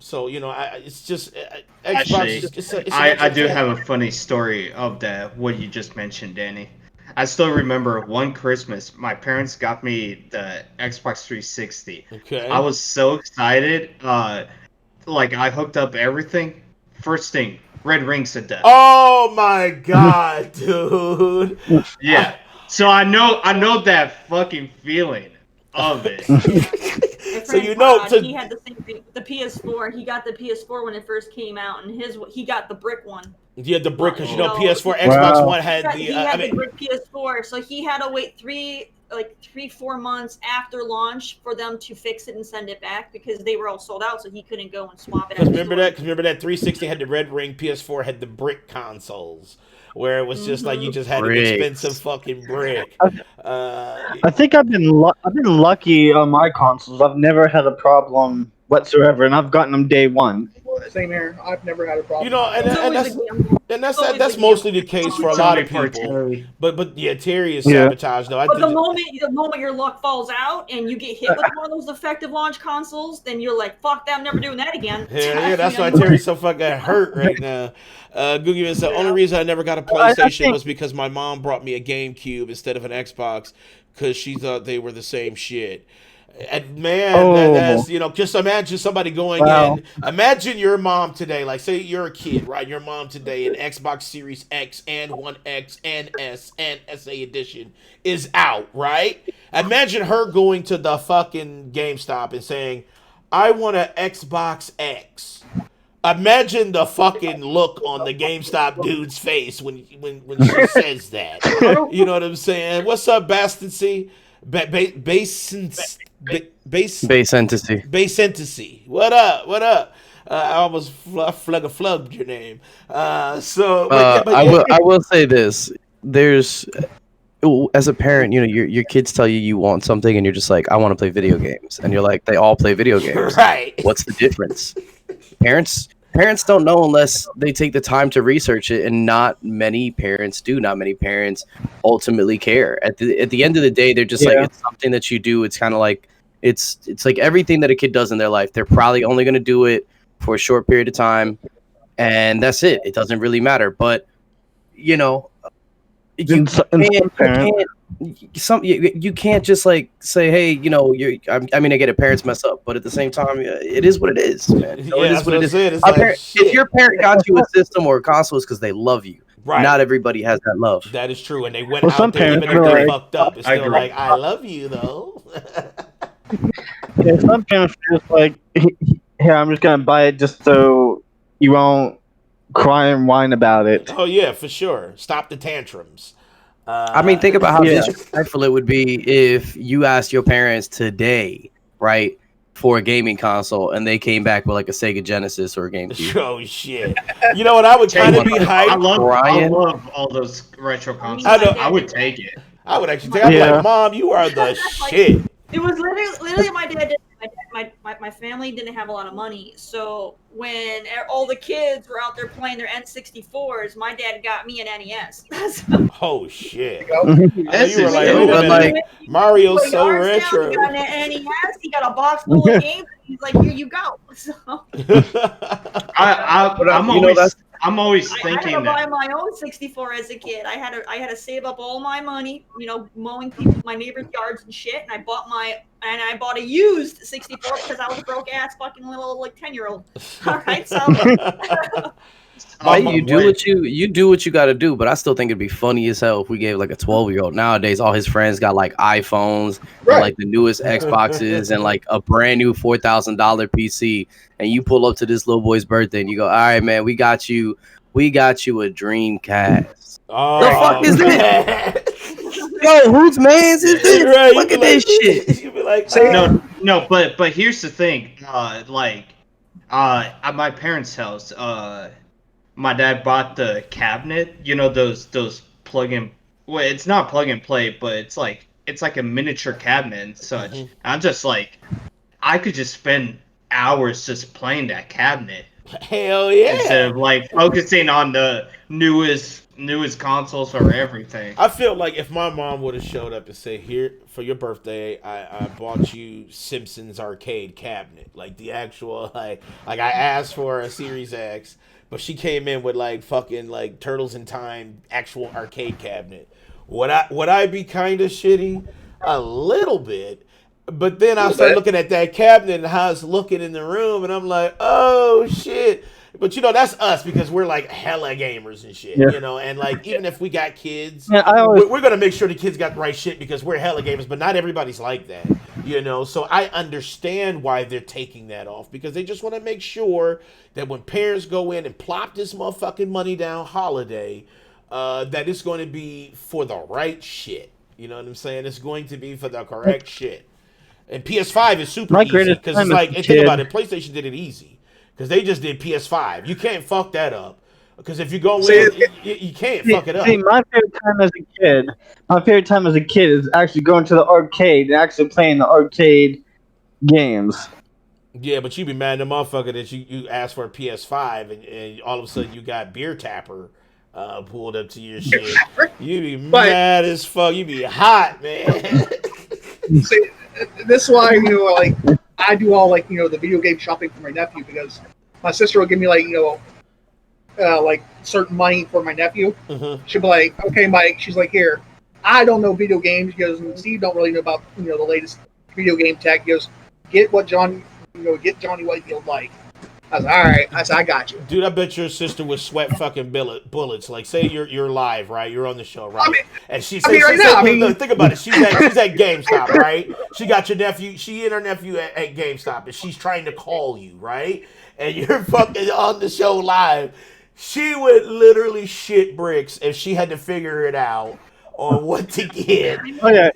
It's just Xbox. Actually, I do have a funny story of that. What you just mentioned, Danny. I still remember one Christmas, my parents got me the Xbox 360. Okay. I was so excited. Like I hooked up everything. First thing, red rings of death. Oh my god, dude. Yeah. So I know that fucking feeling of it. So he had the same thing. The PS4. He got the PS4 when it first came out, and he got the brick one. Yeah, the brick, because PS4, Wow. Xbox One had the brick PS4, so he had to wait 3-4 months after launch for them to fix it and send it back because they were all sold out, so he couldn't go and swap it. Because remember that 360 had the red ring, PS4 had the brick consoles, where it was just like you just had an expensive fucking brick. I think I've been lucky on my consoles. I've never had a problem whatsoever, and I've gotten them day one. Same here. I've never had a problem. That's mostly the case for a lot of people. But yeah, Terry is sabotaged though. But the moment your luck falls out and you get hit with one of those defective launch consoles, then you're like, "Fuck that! I'm never doing that again." Yeah, that's why Terry's so fucking hurt right now. Googie said the only reason I never got a PlayStation was because my mom brought me a GameCube instead of an Xbox because she thought they were the same shit. And man, that's just imagine somebody going in. Imagine your mom today, like say you're a kid, right? Your mom today, an Xbox Series X and One X and S and SA edition is out, right? Imagine her going to the fucking GameStop and saying, "I want an Xbox X." Imagine the fucking look on the GameStop dude's face when she says that. You know what I'm saying? What's up, Bastardsy? Base Entity. What up? I almost flubbed your name. So, I will say this: there's as a parent, you know, your kids tell you want something, and you're just like, I want to play video games, and you're like, they all play video games. Right. What's the difference? Parents don't know unless they take the time to research it, and not many parents do. Not many parents ultimately care. At the end of the day, they're just like, it's something that you do. It's kind of like it's like everything that a kid does in their life. They're probably only going to do it for a short period of time, and that's it. It doesn't really matter. But you know, you can't just like say, hey, you know, I mean, I get it, parents mess up, but at the same time, it is what it is, man. You know, it is what it is. If your parent got you a system or a console, it's because they love you. Right. Not everybody has that love. That is true, and they went out there even if they fucked up. It's still like, I love you though. Yeah, some parents are just like, here, I'm just gonna buy it just so you won't cry and whine about it. Oh yeah, for sure. Stop the tantrums. I mean, think about how disrespectful it would be if you asked your parents today, right, for a gaming console, and they came back with like a Sega Genesis or a GameCube. Oh shit! You know what? I would kind of be hyped. I love all those retro consoles. I would take it. I would actually take it. I'd be like, Mom, you are the shit. It was literally my dad. My family didn't have a lot of money, so when all the kids were out there playing their N64s, my dad got me an NES. Oh shit! You were like, Mario's so retro. He got an NES. He got a box full of games. He's like, here you go. So. I'm always thinking I had to buy my own 64 as a kid. I had to save up all my money, you know, mowing my neighbors' yards and shit. And I bought a used 64 because I was a broke ass fucking little like 10-year-old. All right, so. You do what you got to do, but I still think it'd be funny as hell if we gave like a 12-year-old. Nowadays, all his friends got like iPhones, and, like the newest Xboxes, and like a brand new $4,000 PC. And you pull up to this little boy's birthday, and you go, "All right, man, we got you a Dreamcast." Oh, the fuck is that? Yo, whose man's is this? Right, look at this shit. You be like, no, but here's the thing. At my parents' house, my dad bought the cabinet. You know those plug-in. Well, it's not plug and play, but it's like a miniature cabinet and such. Mm-hmm. I'm just like, I could just spend hours just playing that cabinet. Hell yeah! Instead of like focusing on the newest consoles or everything. I feel like if my mom would have showed up and said, "Here for your birthday, I bought you Simpsons arcade cabinet," like the actual like I asked for a Series X. But she came in with like fucking like Turtles in Time actual arcade cabinet. Would I be kind of shitty? A little bit. But then I start looking at that cabinet and how it's looking in the room, and I'm like, oh shit. But you know, that's us because we're like hella gamers and shit, you know, and like even if we got kids, we're gonna make sure the kids got the right shit because we're hella gamers, but not everybody's like that, you know. So I understand why they're taking that off because they just want to make sure that when parents go in and plop this motherfucking money down holiday, that it's going to be for the right shit. You know what I'm saying? It's going to be for the correct shit. And PS5 is super easy because it's like, and think about it, PlayStation did it easy because they just did PS5. You can't fuck that up because if you go in, you can't fuck it up. See, my favorite time as a kid is actually going to the arcade and actually playing the arcade games. Yeah, but you be mad at the motherfucker that you asked for a PS5 and all of a sudden you got Beer Tapper pulled up to your shit. You be mad as fuck. You be hot, man. See, this is why, you know, like I do all like, you know, the video game shopping for my nephew because my sister will give me like, you know, like certain money for my nephew. Mm-hmm. She'll be like, okay, Mike. She's like, here, I don't know video games. She goes, and Steve don't really know about, you know, the latest video game tech. He goes, get Johnny Whitefield like. I was like, all right. I said, I got you. Dude, I bet your sister would sweat fucking bullets. Like, say you're live, right? You're on the show, right? And she said, look, think about it. She's at GameStop, right? She got your nephew. She and her nephew at GameStop, and she's trying to call you, right? And you're fucking on the show live. She would literally shit bricks if she had to figure it out on what to get. Oh yeah,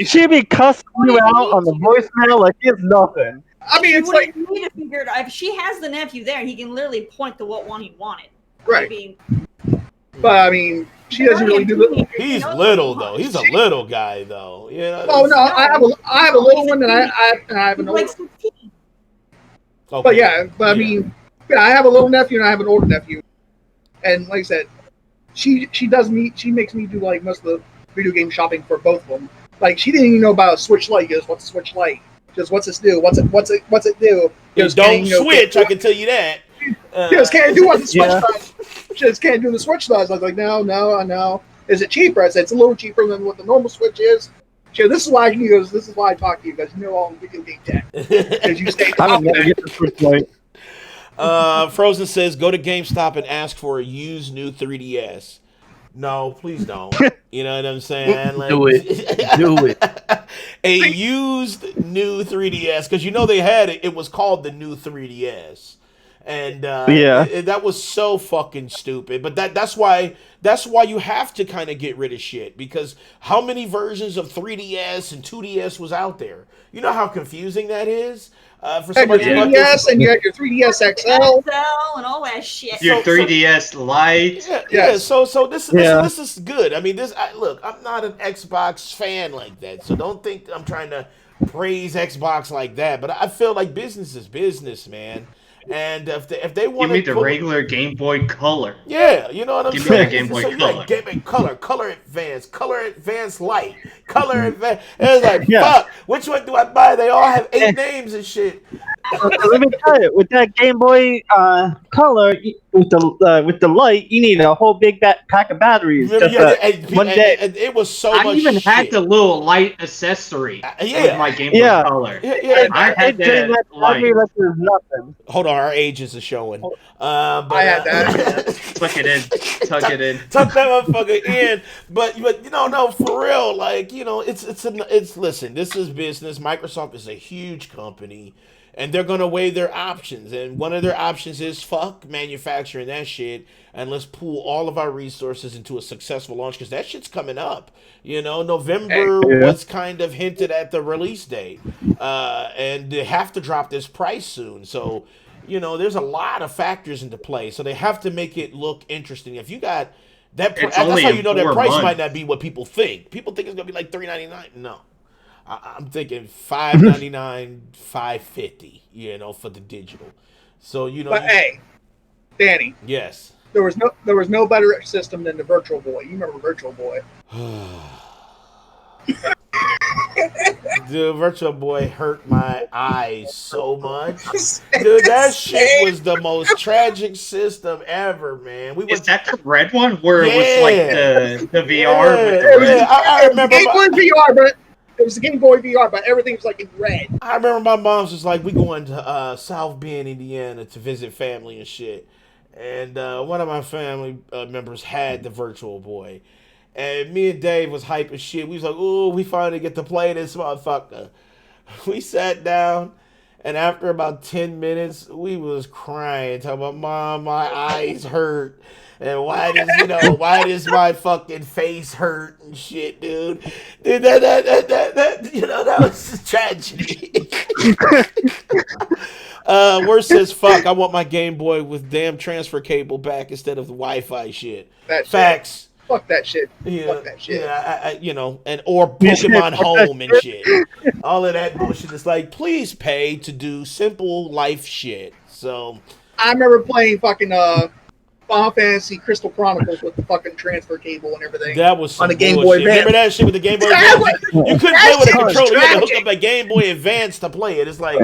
she'd be cussing you out on the voicemail like it's nothing. I mean, it's like you need to figure it out. If she has the nephew there, he can literally point to what one he wanted. right. I mean, But I mean, she doesn't really do the. He's little though. He's a little guy though. You know. Oh no, I have a little one, and I have an he's older. like 16. Okay. But yeah, I mean, yeah, I have a little nephew and I have an older nephew, and like I said, she makes me do like most of the video game shopping for both of them. Like she didn't even know about a Switch Lite. She goes, "What's a Switch Lite? Just what's this do? What's it do?" Just don't switch. I can tell you that. Just can't do what the Switch does. Just can't do the Switch does. I was like, no. Is it cheaper? I said it's a little cheaper than what the normal Switch is. She goes, this is why he goes. This is why I talk to you guys. You know all video game tech because you stay top of that. Frozen says, go to GameStop and ask for a used new 3DS. No, please don't. You know what I'm saying? Like, Do it. A used new 3DS, because you know they had it. It was called the new 3DS. And that was so fucking stupid. But that's why you have to kind of get rid of shit, because how many versions of 3DS and 2DS was out there? You know how confusing that is for somebody. Your 3DS and you had your 3DS XL and all that shit. Your 3DS Lite. Yeah. So this is good. I mean, look, I'm not an Xbox fan like that, so don't think I'm trying to praise Xbox like that. But I feel like business is business, man. And if they want to give me the regular Game Boy Color. Yeah, you know what I'm saying. Give me the Game Boy Color. Game Boy Color, Color Advance Light, Color Advance. It's like fuck. Which one do I buy? They all have 8 names and shit. Let me tell you, with that Game Boy Color, with the light, you need a whole big pack of batteries. One day. And it was so I much even shit. had the little light accessory with my Game Boy Color. I had that light. Like there's nothing. Hold on, our ages are showing. But, I had that. Tuck it in. Tuck that motherfucker in. But no, for real, like, it's listen, this is business. Microsoft is a huge company, and they're gonna weigh their options. And one of their options is fuck manufacturing that shit, and let's pool all of our resources into a successful launch, because that shit's coming up. November was kind of hinted at the release date, and they have to drop this price soon. So, there's a lot of factors into play. So they have to make it look interesting. If you got that, that's how you know that price might not be what people think. People think it's gonna be like $399. No. I'm thinking $599, $550, for the digital. So But hey, Danny. Yes. There was no better system than the Virtual Boy. You remember Virtual Boy? The Virtual Boy hurt my eyes so much. Dude, that shit was the most tragic system ever, man. Is that the red one where it was like the VR with the red? I remember Game Boy VR, but it was the Game Boy VR, but everything was like in red. I remember my mom's was like, we going to South Bend, Indiana to visit family and shit. And one of my family members had the Virtual Boy. And me and Dave was hype as shit. We was like, ooh, we finally get to play this motherfucker. We sat down, and after about 10 minutes, we was crying, talking about, Mom, my eyes hurt. And why does my fucking face hurt and shit, dude? Dude, that was a tragedy. Worse says, fuck, I want my Game Boy with damn transfer cable back instead of the Wi-Fi shit. Facts. Fuck that shit. Yeah, Fuck that shit. Yeah, or Pokemon Home and shit. All of that bullshit. It's like, please pay to do simple life shit. So I remember playing fucking Final Fantasy Crystal Chronicles with the fucking transfer cable and everything. That was some on the Game bullshit. Boy Advance. Remember that shit with the Game Boy Advance? You couldn't play with a controller. You had to hook up a Game Boy Advance to play it. It's like,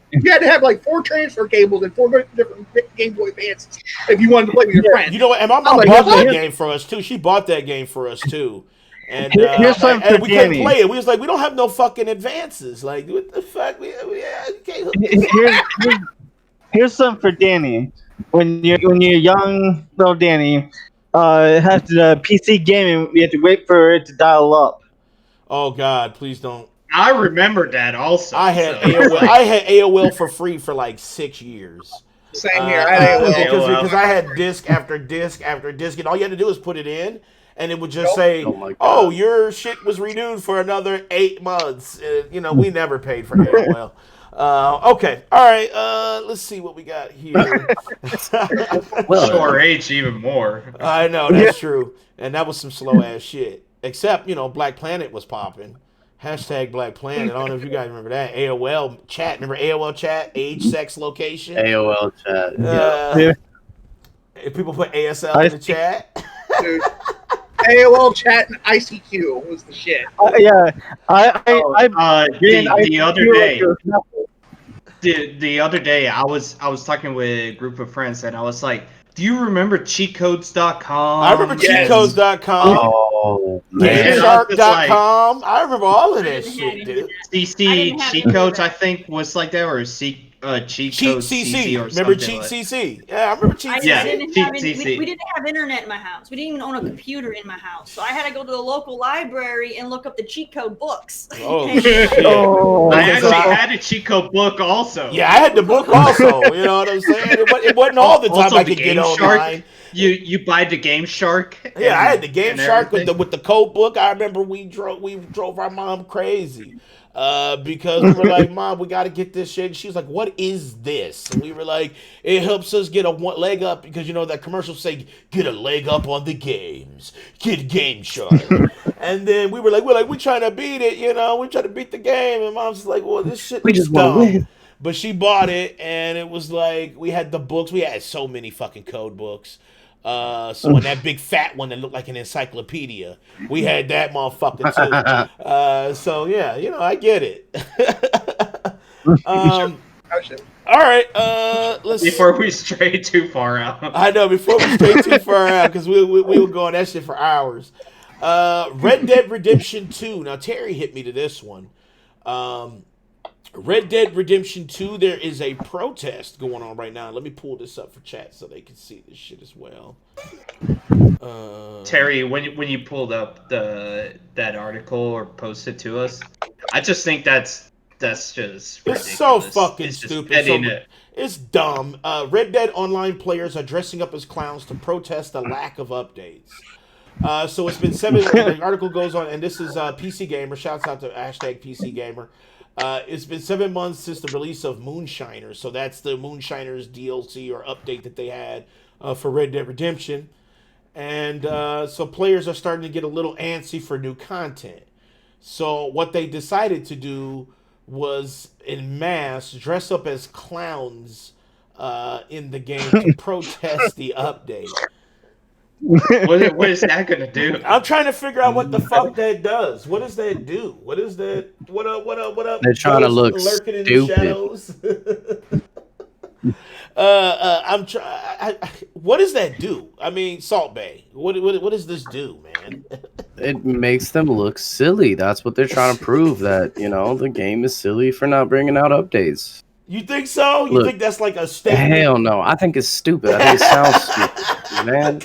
you had to have like 4 transfer cables and 4 different Game Boy Advances if you wanted to play with your friends. You know what? And my mom bought that game for us too. She bought that game for us too. And we couldn't play it. We was like, we don't have no fucking advances. Like, what the fuck? We can't hook this up. Here's something for Danny. When you're young, little Danny, have the PC gaming, you have to wait for it to dial up. Oh God, please don't. I remember that also. I had AOL for free for like 6 years. Same here. I had AOL. Because I had disc after disc after disc, and all you had to do was put it in, and it would just say, Oh my God. "Oh, your shit was renewed for another 8 months." We never paid for AOL. Okay, all right. Let's see what we got here. Well, Sure, age even more. I know that's true, and that was some slow ass shit. Except Black Planet was popping. Hashtag Black Planet. I don't know if you guys remember that. AOL chat. Remember AOL chat? Age, sex, location. AOL chat. Yeah. If people put ASL in the chat. Dude. AOL chat and ICQ was the shit. Yeah. The other day. The other day, I was talking with a group of friends, and I was like, "Do you remember cheatcodes.com?" I remember cheatcodes.com. Oh, man. GameShark.com. I remember all of that shit, dude. CC cheat codes, I think, was like that, or cheat Cheat codes CC. CC or Remember something Cheat like. CC? Yeah, I remember Cheat CC. Yeah. We didn't have internet in my house. We didn't even own a computer in my house. So I had to go to the local library and look up the cheat code books. Oh, shit. I actually had a cheat code book also. Yeah, I had the book also. You know what I'm saying? It wasn't all the time Also, I the could get Game Shark. online. You buy the Game Shark. Yeah, I had the Game Shark with everything. the code book. I remember we drove our mom crazy because we were like, "Mom, we got to get this shit." And she was like, "What is this?" And we were like, "It helps us get a one leg up because that commercial say get a leg up on the games, get Game Shark." And then we were like, "We trying to beat it, we trying to beat the game." And Mom's like, "Well, this shit We looks just want dumb." to win. But she bought it, and it was like we had the books. We had so many fucking code books. So in that big fat one that looked like an encyclopedia, we had that motherfucker too. So yeah, I get it. All right, let's. Before we stray too far out. I know before we stray too far out because we will go on that shit for hours. Red Dead Redemption 2. Now Terry hit me to this one. Red Dead Redemption 2, there is a protest going on right now. Let me pull this up for chat so they can see this shit as well. Terry, when you pulled up that article or posted to us, I just think that's just ridiculous. It's so fucking It's just stupid. petting it. It's dumb. Red Dead Online players are dressing up as clowns to protest the lack of updates. So it's been 7. The article goes on, and this is PC Gamer. Shouts out to hashtag PC Gamer. It's been 7 months since the release of Moonshiners. So that's the Moonshiners DLC or update that they had for Red Dead Redemption. And so players are starting to get a little antsy for new content. So what they decided to do was, in mass, dress up as clowns in the game to protest the update. What is that gonna do? I'm trying to figure out what the fuck that does. What does that do? What is that? What up? They're trying to look lurking in stupid. the shadows. What does that do? I mean, Salt Bay. What does this do, man? It makes them look silly. That's what they're trying to prove, that the game is silly for not bringing out updates. You think so? You Look, think that's like a statement? Hell no. I think it's stupid. I think it sounds stupid, man.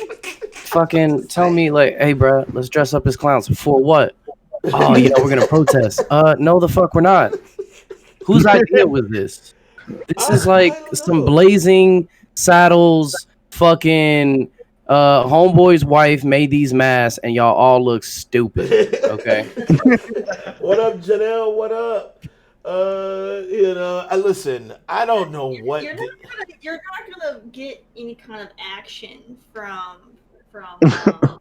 Fucking tell me, like, hey, bro, let's dress up as clowns. For what? Oh, we're gonna protest. No, the fuck we're not. Whose idea was this? This is like some Blazing Saddles fucking homeboy's wife made these masks, and y'all all look stupid. Okay. What up, Janelle? What up? Listen, I don't know what. You're not gonna get any kind of action from them.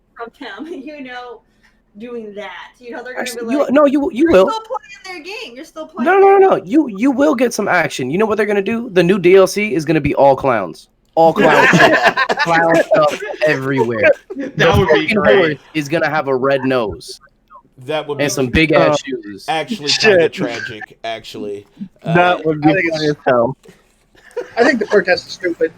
Doing that. They're gonna be like, you you're will. still playing their game. You're still playing. No. You will get some action. You know what they're gonna do? The new DLC is gonna be all clowns. All clown shit. Clown stuff everywhere. That would be great. Is gonna have a red nose. That would be And some big ass shoes. actually kind of tragic. Actually, That would be funny as hell. I think the protest is stupid,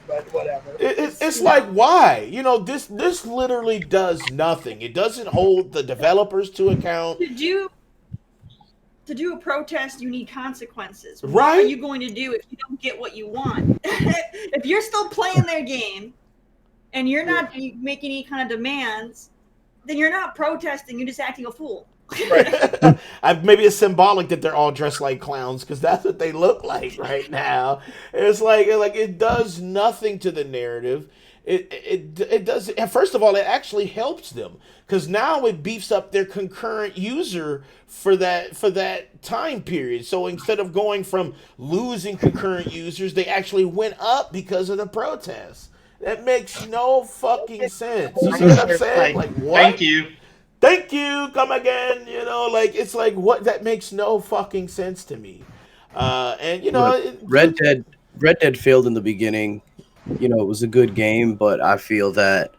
but whatever. It's like, why? This literally does nothing. It doesn't hold the developers to account. To do a protest, you need consequences. Right? What are you going to do if you don't get what you want? If you're still playing their game and you're not making any kind of demands, then you're not protesting. You're just acting a fool. Maybe it's symbolic that they're all dressed like clowns because that's what they look like right now. It's like it does nothing to the narrative. It does. And first of all, it actually helps them because now it beefs up their concurrent user for that time period. So instead of going from losing concurrent users, they actually went up because of the protests. That makes no fucking sense. You see what I'm saying? Like what? Thank you, come again. It's like what? That makes no fucking sense to me. And Red Dead failed in the beginning. It was a good game, but I feel that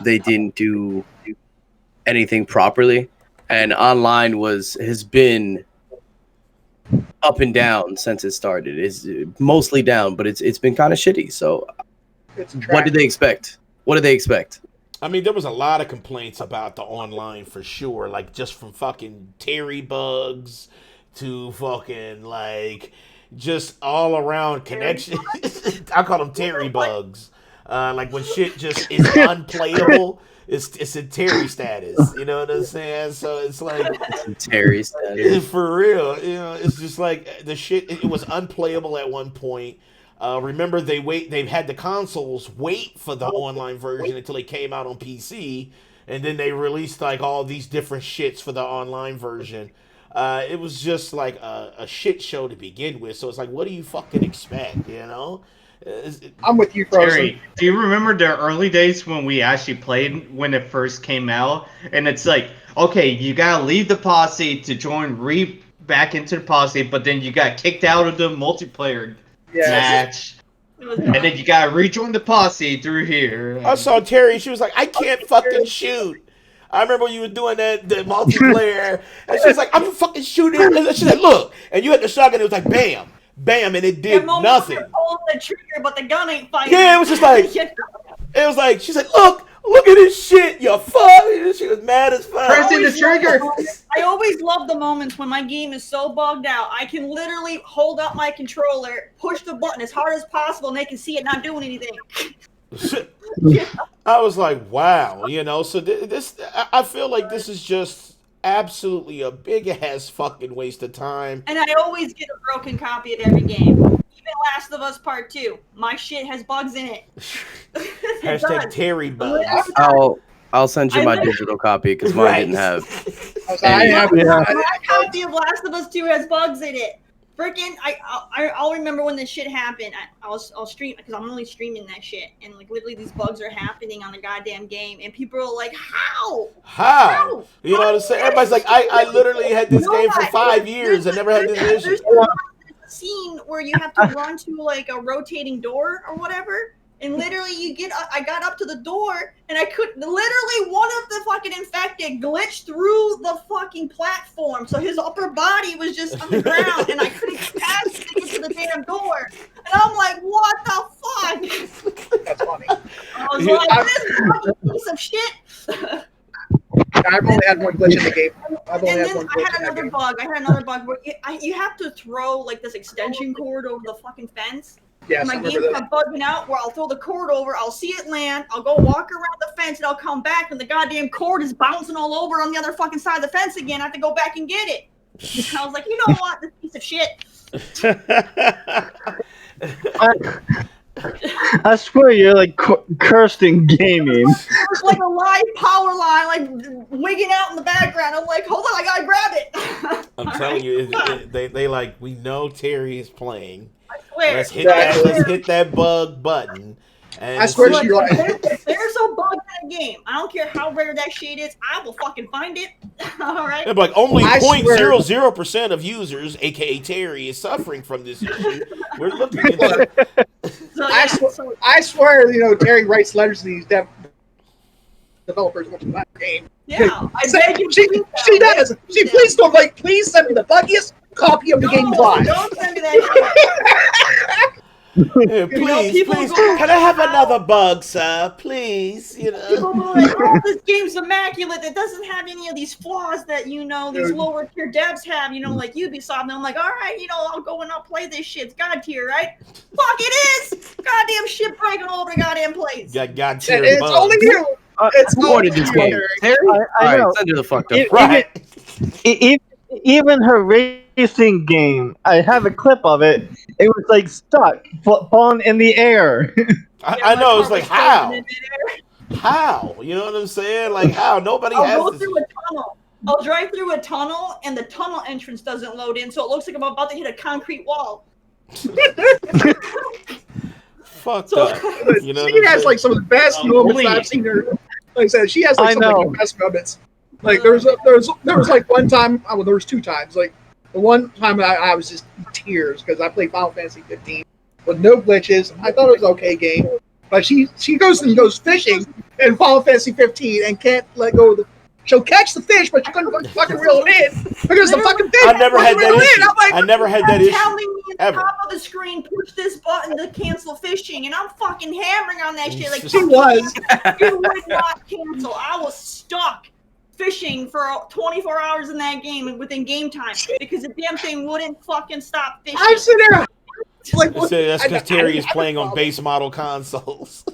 they didn't do anything properly, and online has been up and down since it started. It's mostly down, but it's been kind of shitty. So, what did they expect? I mean, there was a lot of complaints about the online for sure, like just from fucking Terry bugs to fucking just all around connection. I call them Terry bugs. Like when shit just is unplayable, it's in Terry status. You know what I'm saying? So it's like Terry status for real. It's just like the shit. It was unplayable at one point. Remember, they've had the consoles wait for the online version until it came out on PC, and then they released all these different shits for the online version. It was just like a shit show to begin with. So it's like, what do you fucking expect? I'm with you, Frozen. Terry, do you remember the early days when we actually played when it first came out? And it's like, okay, you gotta leave the posse to join back into the posse, but then you got kicked out of the multiplayer match. And then you gotta rejoin the posse through here. I saw Terry, she was like, I can't fucking shoot. I remember when you were doing the multiplayer, and she was like, I'm fucking shooting. And she said, look, and you had the shotgun, it was like, bam, bam, and it did nothing. You're pulling the trigger, but the gun ain't fighting. Yeah, it was just like, it was like, she said, look at this shit, you fuck. She was mad as fuck. Pressing the trigger. I always love the moments when my game is so bugged out, I can literally hold up my controller, push the button as hard as possible, and they can see it not doing anything. I was like, wow, so this, I feel like this is just absolutely a big ass fucking waste of time. And I always get a broken copy of every game. Even Last of Us Part 2. My shit has bugs in it. Hashtag Terry bugs. I'll send you my digital copy because mine didn't have. My copy of Last of Us 2 has bugs in it. Freaking, I'll remember when this shit happened. I'll stream because I'm only streaming that shit, and literally these bugs are happening on the goddamn game, and people are like, how? You know what I'm saying? Everybody's like, I literally had this game for 5 years and never had this issue. There's a scene where you have to run to a rotating door or whatever. And literally, I got up to the door, and I could literally one of the fucking infected glitched through the fucking platform, so his upper body was just on the ground, and I couldn't get past to get to the damn door. And I'm like, what the fuck? That's funny. I was like, this fucking piece of shit. I've only had one glitch in the game. I had another bug where you have to throw this extension cord over the fucking fence. Yes, my game kept bugging out where I'll throw the cord over, I'll see it land, I'll go walk around the fence, and I'll come back, and the goddamn cord is bouncing all over on the other fucking side of the fence again. I have to go back and get it. And I was like, you know what, this piece of shit. I swear you're cursed in gaming. It was like a live power line, wigging out in the background. I'm like, hold on, I gotta grab it. I'm telling you, they we know Terry is playing. I swear. Let's hit that bug button. And I swear you're like, if there's a bug in a game, I don't care how rare that shit is, I will fucking find it. All right. But only 0.00% of users, aka Terry, is suffering from this issue. We're looking at it. I swear, Terry writes letters to these developers watching that game. Yeah, she does. Please send me the buggiest copy of the game live. Don't send me that shit. Yeah, please, can I have another bug, sir? Please, People go like, oh, this game's immaculate. It doesn't have any of these flaws that these lower tier devs have. Like Ubisoft. And I'm like, all right, I'll go and I'll play this shit. It's God tier, right? Fuck, it is. Goddamn shit breaking all over the goddamn place. God tier. It's only you. Who ordered this game? Terry? I know. Send her the fuck up. Right. Even her racing game, I have a clip of it. It was like stuck, falling in the air. I my know. It's car like was frozen in how? midair. How? You know what I'm saying? Like how? Nobody I'll has go this. through a tunnel. I'll drive through a tunnel, and the tunnel entrance doesn't load in, so it looks like I'm about to hit a concrete wall. Fucked So- up. You know what She I'm has saying? like some of the best moments that I've seen her. Like I said, she has like I some of know. the best moments. Like there was like one time. Well, there was 2 times. Like the one time I was just in tears because I played Final Fantasy 15 with no glitches. I thought it was an okay game, but she goes fishing in Final Fantasy 15 and can't let go of the. She'll catch the fish, but she couldn't fucking reel it in because the fucking fish. I never had that issue. I'm like, I never had that You're issue. telling me at the Ever. top of the screen, push this button to cancel fishing, and I'm fucking hammering on that shit. Like, she was. you would not cancel. I was stuck fishing for 24 hours in that game and within game time because the damn thing wouldn't fucking stop fishing. I'm sitting there. Like, They say that's because Terry is I have a playing on problem. base model consoles.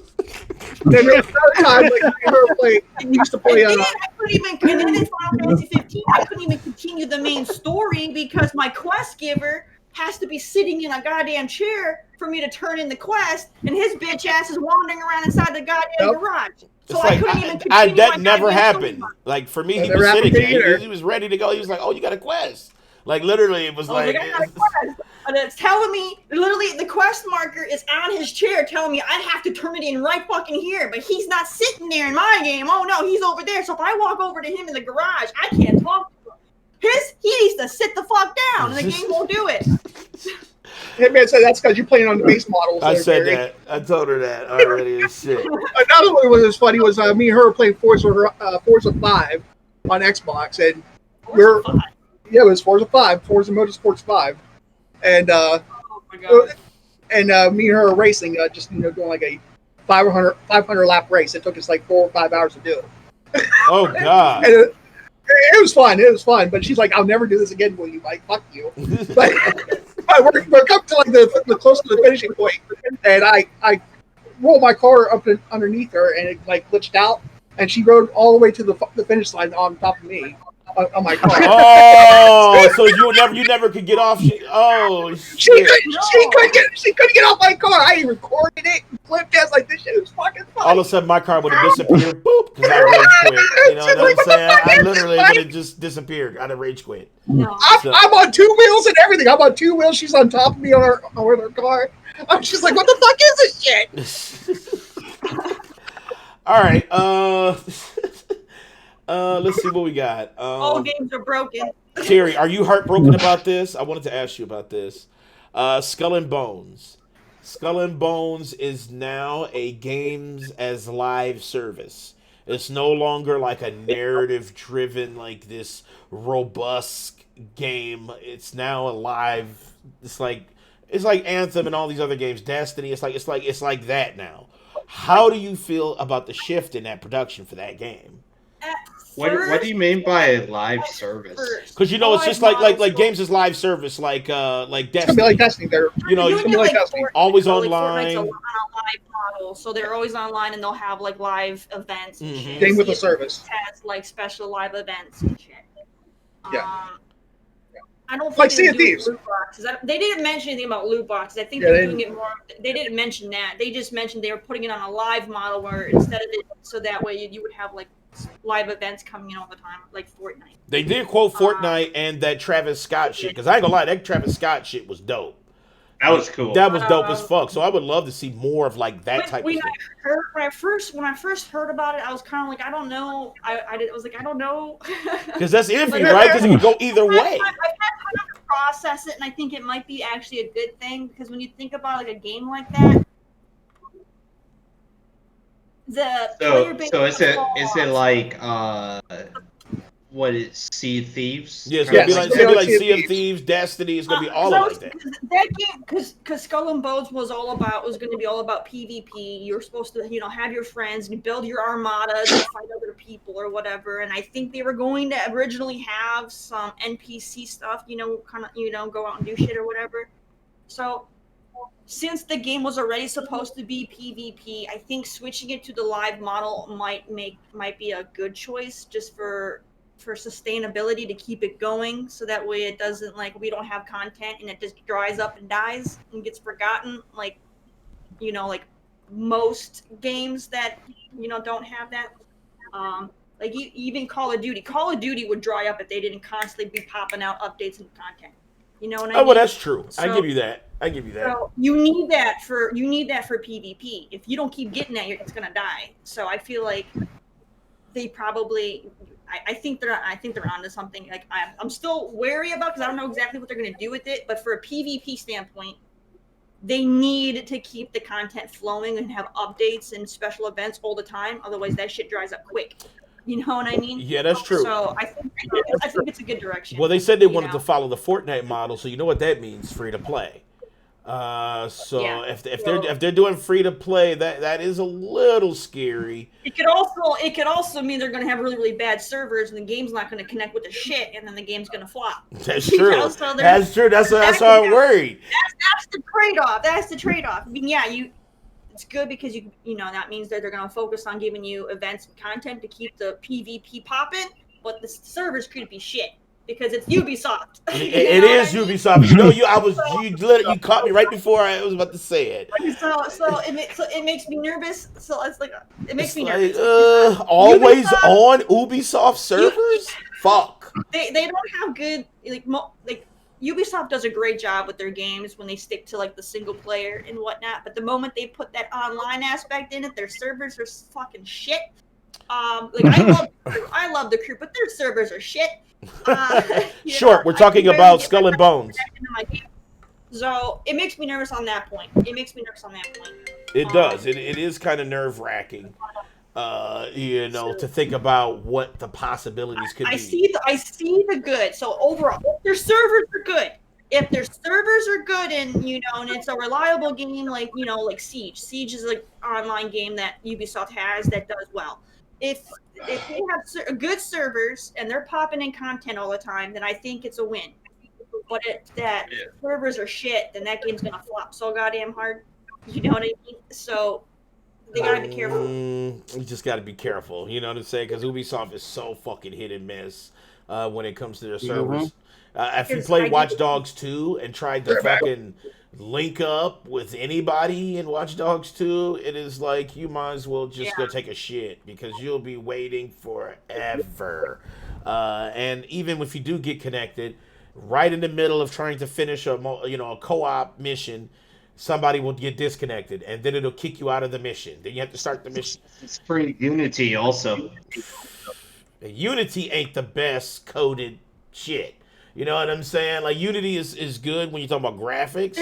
Then there was another time like me and her played. We used to play And on. then I couldn't even, and then in Final Fantasy 15, I couldn't even continue the main story because my quest giver has to be sitting in a goddamn chair for me to turn in the quest, and his bitch ass is wandering around inside the goddamn Nope. garage. So It's I like couldn't even continue that my never goddamn happened. story. Like for me, That he never was happened sitting to me there. either. He was ready to go. He was like, "Oh, you got a quest." Like literally, it was I was like, like, I got a quest. And it's telling me, literally, the quest marker is on his chair telling me I have to turn it in right fucking here. But he's not sitting there in my game. Oh, no, he's over there. So if I walk over to him in the garage, I can't talk to him. He needs to sit the fuck down, and the game won't do it. Hitman said that's because you're playing on the base models. I there, said Terry. that. I told her that already. And shit. Another one was funny was me and her were playing Forza 5 on Xbox, and we're it was Forza 5, Forza Motorsports 5, and Oh my god. me and her were racing, just doing like a 500 lap race. It took us like 4 or 5 hours to do. Oh God. And it was fun. It was fun. But she's like, "I'll never do this again, will you?" Like, fuck you. But we're coming to like the close to the finishing point, and I rolled my car up underneath her, and it like glitched out, and she rode all the way to the finish line on top of me on my car. Oh, so you never could get off. She She couldn't get off my car. I recorded it, clipped it. Like, this shit was fucking fun. all of a sudden my car would have disappeared. Boop, because I rage quit. You know what I'm saying? I literally would have just disappeared. I'd have rage quit. No. I'm on 2 wheels and everything. I'm on 2 wheels. She's on top of me on her car. She's like, "What the fuck is this shit?" All right. Let's see what we got. All games are broken. Terry, are you heartbroken about this? I wanted to ask you about this. Skull and Bones. Skull and Bones is now a games as live service. It's no longer like a narrative driven, like this robust game. It's now a live. It's like Anthem and all these other games. Destiny. It's like that now. How do you feel about the shift in that production for that game? What do you mean by live service? Because it's just like games as live service, like It's gonna be Destiny. like Destiny. They're You know, it's gonna be like Destiny. always Fortnite's online. on a live model, so they're always online, and they'll have like live events and shit. Game with a CS service. has like special live events and shit. Yeah. I don't think Like they're Sea of doing Thieves. loot boxes. They didn't mention anything about loot boxes. I think Yeah, they're they doing it more. They didn't mention that. They just mentioned they were putting it on a live model where instead of it, so that way you would have like live events coming in all the time, like Fortnite. They did quote Fortnite and that Travis Scott shit. Because I ain't gonna lie, that Travis Scott shit was dope. That was cool. That was dope as fuck. So I would love to see more of like that type of When stuff. I first heard about it, I was kind of like, I don't know. I was like, I don't know. Because that's iffy, Like, right? Because it can go either way. I've had time to process it, and I think it might be actually a good thing because when you think about like a game like that, the player base So is it falls. like what is Sea of Thieves? Yeah, it's Yes. gonna be like Sea of Thieves, Destiny. It's gonna be all of like that. That game, because Skull and Bones was going to be all about PvP. You're supposed to, have your friends and build your armadas and fight other people or whatever. And I think they were going to originally have some NPC stuff, go out and do shit or whatever. So since the game was already supposed to be PvP, I think switching it to the live model might be a good choice just for for sustainability to keep it going, so that way it doesn't like we don't have content and it just dries up and dies and gets forgotten, like like most games that don't have that. Like even Call of Duty would dry up if they didn't constantly be popping out updates and content. You know what I mean? Oh, well, that's true. So, I give you that. So you need that for PvP. If you don't keep getting that, it's gonna die. So I feel like they probably, I think they're onto something. Like I'm still wary about, because I don't know exactly what they're gonna do with it. But for a PvP standpoint, they need to keep the content flowing and have updates and special events all the time. Otherwise, that shit dries up quick. You know what I mean? Yeah, that's true. So I think it's a good direction. Well, they said they wanted to follow the Fortnite model, so you know what that means, free to play. If they're doing free to play, that is a little scary. It could also mean they're going to have really, really bad servers, and the game's not going to connect with the shit, and then the game's going to flop. That's true. That's true. That's why I'm worried. That's the trade-off. I mean, yeah, it's good because that means that they're going to focus on giving you events and content to keep the PvP popping, but the servers could be shit because it's Ubisoft. It is Ubisoft. You caught me right before I was about to say it. So it makes me nervous. So it makes me nervous. Always Ubisoft, on Ubisoft servers. Fuck. They don't have good like Ubisoft does a great job with their games when they stick to like the single player and whatnot. But the moment they put that online aspect in it, their servers are fucking shit. I love the crew, but their servers are shit. Sure, we're talking about Skull and Bones. So it makes me nervous on that point. It does. It is kind of nerve wracking. To think about what the possibilities could be. I see the good. So overall, if their servers are good, and and it's a reliable game like Siege. Siege is like an online game that Ubisoft has that does well. If they have good servers and they're popping in content all the time, then I think it's a win. But servers are shit, then that game's gonna flop so goddamn hard. You know what I mean? So they gotta be careful. You just gotta be careful. You know what I'm saying? Because Ubisoft is so fucking hit and miss when it comes to their servers. If you play Watch Dogs 2 and tried to fucking link up with anybody in Watch Dogs 2, it is like you might as well just go take a shit because you'll be waiting forever. And even if you do get connected, right in the middle of trying to finish a co-op mission, somebody will get disconnected, and then it'll kick you out of the mission. Then you have to start the mission. It's for Unity also. Unity ain't the best coded shit. You know what I'm saying? Like Unity is good when you talk about graphics.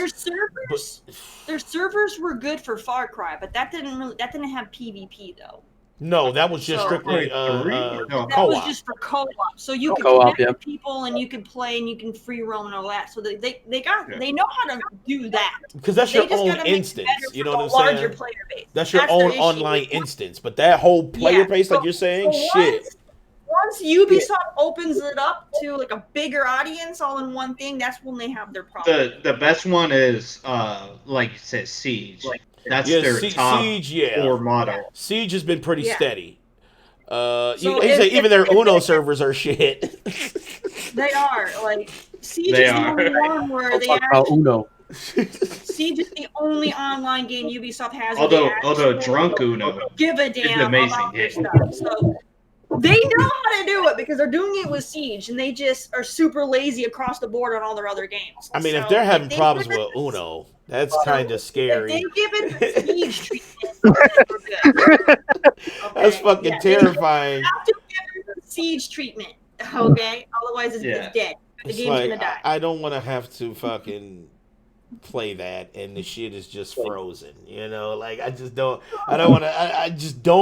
Their servers were good for Far Cry, but that didn't have PvP though. No, that was just strictly co-op. That was just for co-op. So you could connect with people and you could play and you can free roam and all that. So they know how to do that. Because that's your own instance. You know what I'm saying? Larger player base. That's your own online instance. But that whole player base, like you're saying, shit. Once Ubisoft opens it up to like a bigger audience all in one thing, that's when they have their problem. The best one is like you said, Siege. That's their top Siege, core model. Siege has been pretty steady. Even their Uno servers are shit. They are. Like Siege is the only one where they Uno. Siege is the only online game Ubisoft has. Although drunk Uno give a damn amazing about their stuff. So they know how to do it because they're doing it with Siege, and they just are super lazy across the board on all their other games. I mean, if they're having problems with Uno, that's kind of scary. If they give it the Siege treatment, that's fucking terrifying. You have to give it the Siege treatment, okay? Otherwise, it's dead. The game's gonna die. I don't want to have to fucking play that and the shit is just frozen, like I just don't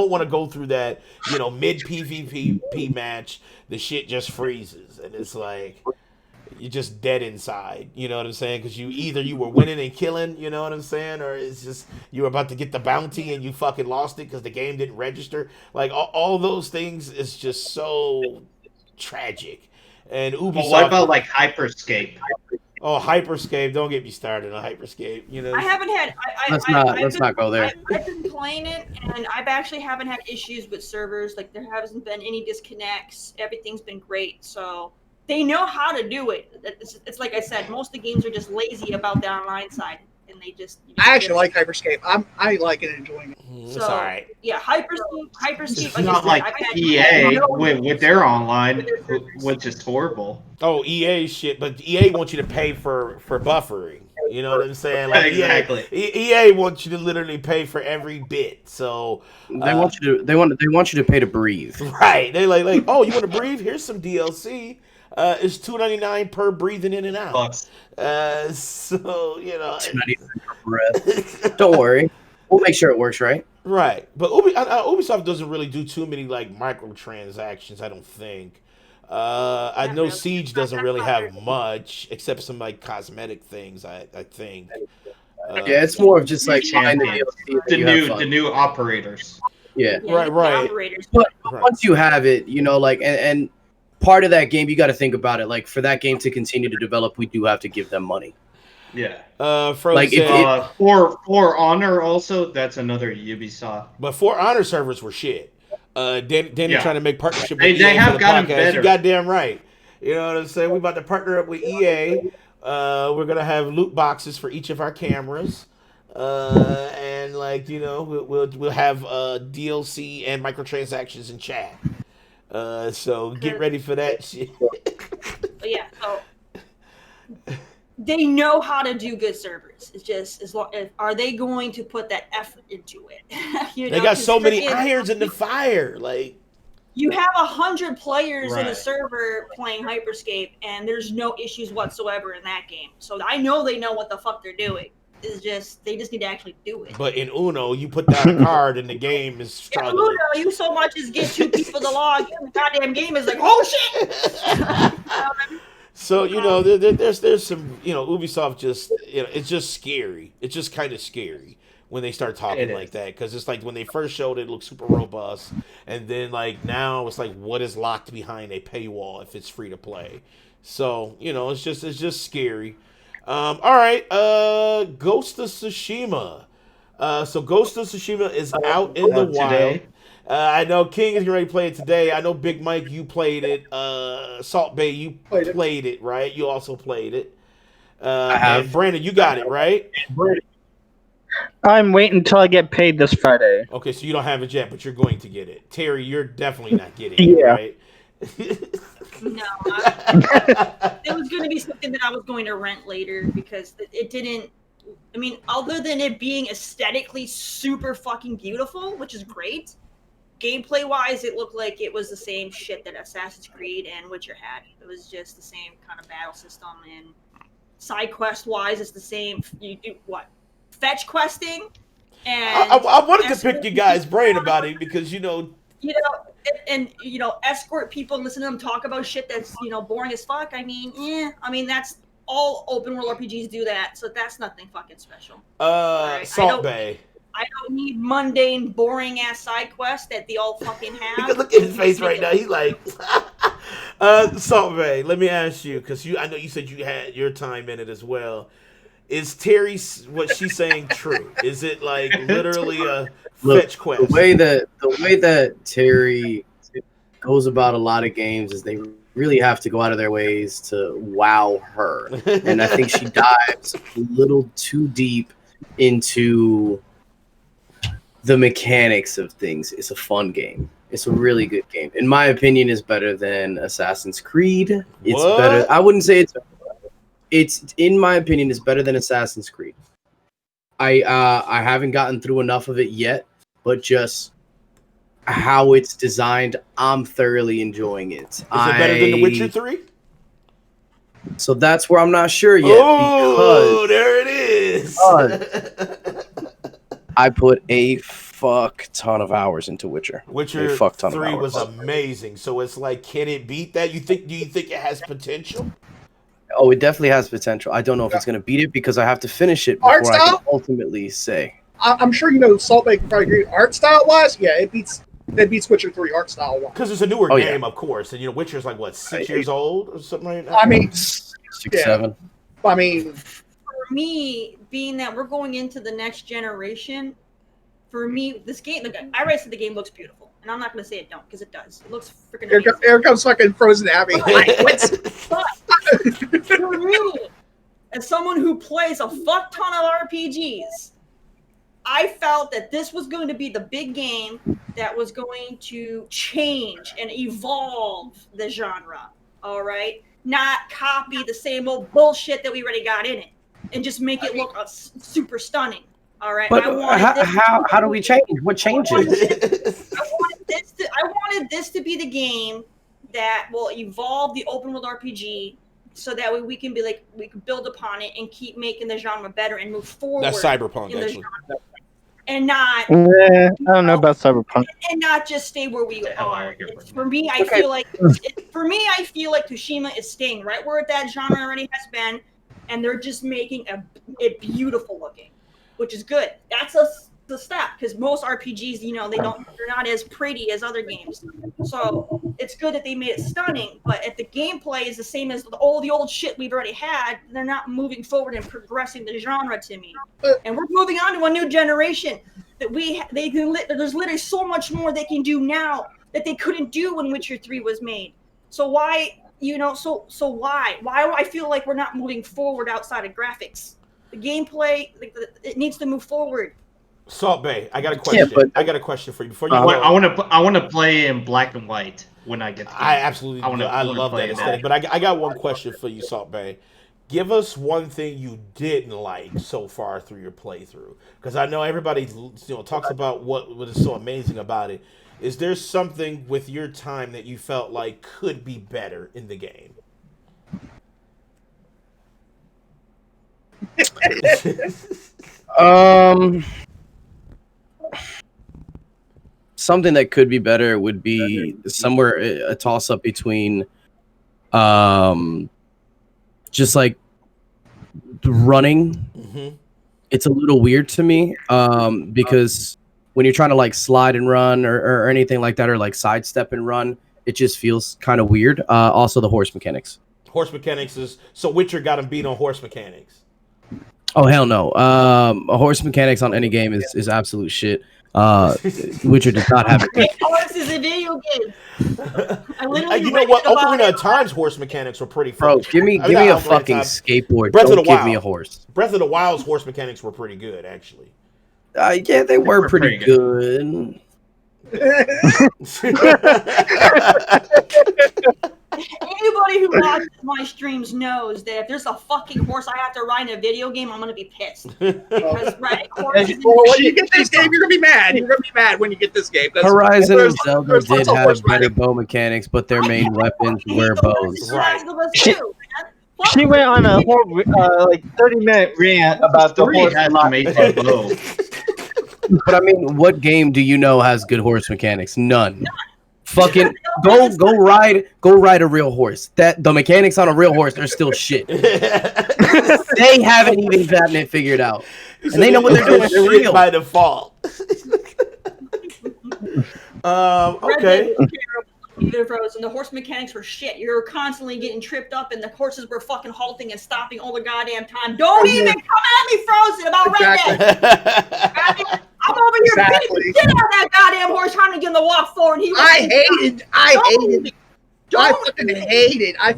want to go through that, mid PvP match, the shit just freezes and it's like you're just dead inside, you know what I'm saying? Because you were winning and killing, you know what I'm saying, or it's just you were about to get the bounty and you fucking lost it because the game didn't register. Like all those things is just so tragic. And Ubisoft. What about like Hyperscape? Oh, Hyperscape! Don't get me started on Hyperscape. You know, I haven't had. Let's not go there. I've been playing it, and I've actually haven't had issues with servers. Like there hasn't been any disconnects. Everything's been great. So they know how to do it. It's like I said, most of the games are just lazy about the online side, and they just. I actually like Hyperscape. I like it and enjoying it. it's So, all right. Yeah, Hyperscape. It's Like not I like said, I've had EA no with their online, with their servers. which is horrible. Oh, EA shit, but EA wants you to pay for buffering. You know what I'm saying? Like Exactly. EA wants you to literally pay for every bit. So They want you to pay to breathe. right, they like oh, you want to breathe? Here's some DLC. It's $2.99 per breathing in and out. Bucks. So you know, It's not even for breath. Don't worry, we'll make sure it works right. right. But Ubisoft doesn't really do too many like microtransactions. I don't think. I Not know really. Siege doesn't really have much except some like cosmetic things. I think. Yeah, it's more of just like Champions. buying the DLC. The new operators. Yeah. Yeah, Right, the right. Operators. But Right. once you have it, you know, like, and part of that game, you got to think about it. Like, for that game to continue to develop, we do have to give them money. Yeah. Frozen Like, if said, For Honor also, that's another Ubisoft. but For Honor servers were shit. Danny Yeah. trying to make partnership They with EA have for the gotten podcast. better. You goddamn right. You know what I'm saying? We about to partner up with EA. We're gonna have loot boxes for each of our cameras, and like you know, we'll have DLC and microtransactions in chat. So get ready for that shit. But yeah, so they know how to do good servers. It's just are they going to put that effort into it? You They know, got 'cause so many frickin- irons in the fire. Like You have 100 players in a Right. server playing Hyperscape, and there's no issues whatsoever in that game. So I know they know what the fuck they're doing. It's just they just need to actually do it. but in Uno, you put down a card and the game is Yeah, struggling. Uno, you so much as get 2 people to log in, the goddamn game is like, oh shit! So you know, there's some Ubisoft just it's just scary. It's just kind of scary when they start talking It like is. that because it's like when they first showed it looked super robust, and then like now it's like what is locked behind a paywall if it's free to play. So it's just scary. All right, Ghost of Tsushima. So Ghost of Tsushima is out in the wild. Today. I know King is ready to play it today. I know Big Mike, you played it. Salt Bay, you played it, right? You also played it. I have. And Brandon, you got it, right? I'm waiting until I get paid this Friday. Okay, so you don't have it yet, but you're going to get it. Terry, you're definitely not getting it, Yeah. right? No, it was going to be something that I was going to rent later because it didn't. I mean, other than it being aesthetically super fucking beautiful, which is great, gameplay wise, it looked like it was the same shit that Assassin's Creed and Witcher had. It was just the same kind of battle system, and side quest wise, it's the same. You do what? Fetch questing, and I wanted to pick you guys' brain about it because escort people and listen to them talk about shit that's boring as fuck. I mean that's all open world RPGs do that, so that's nothing fucking special. Right, Salt Bay. I don't need mundane, boring ass side quests that they all fucking have. Look at his face right now. He's like, Salt Bay. Let me ask you, because I know you said you had your time in it as well. Is Terry what she's saying true? Is it like literally a fetch quest? The way that Terry goes about a lot of games is they really have to go out of their ways to wow her, and I think she dives a little too deep into the mechanics of things. It's a fun game. It's a really good game. In my opinion, it's better than Assassin's Creed. It's What? better. I wouldn't say it's in my opinion, it's better than Assassin's Creed. I haven't gotten through enough of it yet, but just how it's designed, I'm thoroughly enjoying it. Is it better than The Witcher 3? So that's where I'm not sure yet Oh, there it is. I put a fuck ton of hours into Witcher. Witcher A fuck ton of 3 hours. was amazing. So it's like, can it beat that? Do you think it has potential? Oh, it definitely has potential. I don't know if it's going to beat it because I have to finish it Art before I style? can ultimately say. I'm sure Salt Bay can probably agree. Art style wise, yeah, it beats Witcher 3 art style wise. Because it's a newer Oh, yeah. game, of course. And Witcher's like, what, 6 years old or something like that? I mean, 6, Yeah. 7. I mean, for me, being that we're going into the next generation, for me, this game, I already said the game looks beautiful, and I'm not going to say it don't, because it does. It looks freaking amazing. Here comes fucking Frozen Abby. But for me, as someone who plays a fuck ton of RPGs, I felt that this was going to be the big game that was going to change and evolve the genre. All right, not copy the same old bullshit that we already got in it, and just make it look super stunning. All right, But how do we change? What changes? I wanted this to be the game that will evolve the open world RPG, so that way we can build upon it and keep making the genre better and move forward. That's Cyberpunk, actually. And not, I don't know about Cyberpunk. and not just stay where we are. For me, I feel like Tsushima is staying right where that genre already has been, and they're just making it beautiful looking, which is good. That's the step, because most RPGs, they're not as pretty as other games. So it's good that they made it stunning, but if the gameplay is the same as all the old shit we've already had, they're not moving forward and progressing the genre to me. And we're moving on to a new generation that there's literally so much more they can do now that they couldn't do when Witcher 3 was made. So why, why I feel like we're not moving forward outside of graphics? The gameplay, it needs to move forward. Salt Bay, I got a question. Yeah, I got a question for you. Before you I want to play in black and white when I get the game. I love that aesthetic. But I got one question for you, Salt Bay. Give us one thing you didn't like so far through your playthrough, because I know everybody talks about what is so amazing about it. Is there something with your time that you felt like could be better in the game? Something that could be better would be somewhere a toss up between just like running. Mm-hmm. It's a little weird to me because when you're trying to like slide and run or anything like that, or like sidestep and run, it just feels kind of weird. Also the horse mechanics. Horse mechanics so Witcher got him beat on horse mechanics. Oh hell no! Horse mechanics on any game is absolute shit. Witcher does not have it. Horse is a video game. You know what? Ocarina of Time's horse mechanics were pretty fun. Bro, give me a fucking skateboard. Don't give me a horse. Breath of the Wild's horse mechanics were pretty good, actually. Yeah, they were pretty good. Anybody who watches my streams knows that if there's a fucking horse I have to ride in a video game, I'm gonna be pissed. Because when you get this game, you're gonna be mad. You're gonna be mad when you get this game. Horizon and Zelda did have better bow mechanics, but their main weapons were bows. Right. She went on a whole 30-minute rant about the horse. bow. But I mean, what game do you know has good horse mechanics? None. Fucking go ride a real horse. That the mechanics on a real horse are still shit. They haven't even gotten it figured out, and they know what they're doing. They're real by default. Okay. And the horse mechanics were shit. You're constantly getting tripped up, and the horses were fucking halting and stopping all the goddamn time. Don't even come at me, Frozen, about Red Dead. I'm over here beating the shit out of that goddamn horse trying to get him to walk forward. I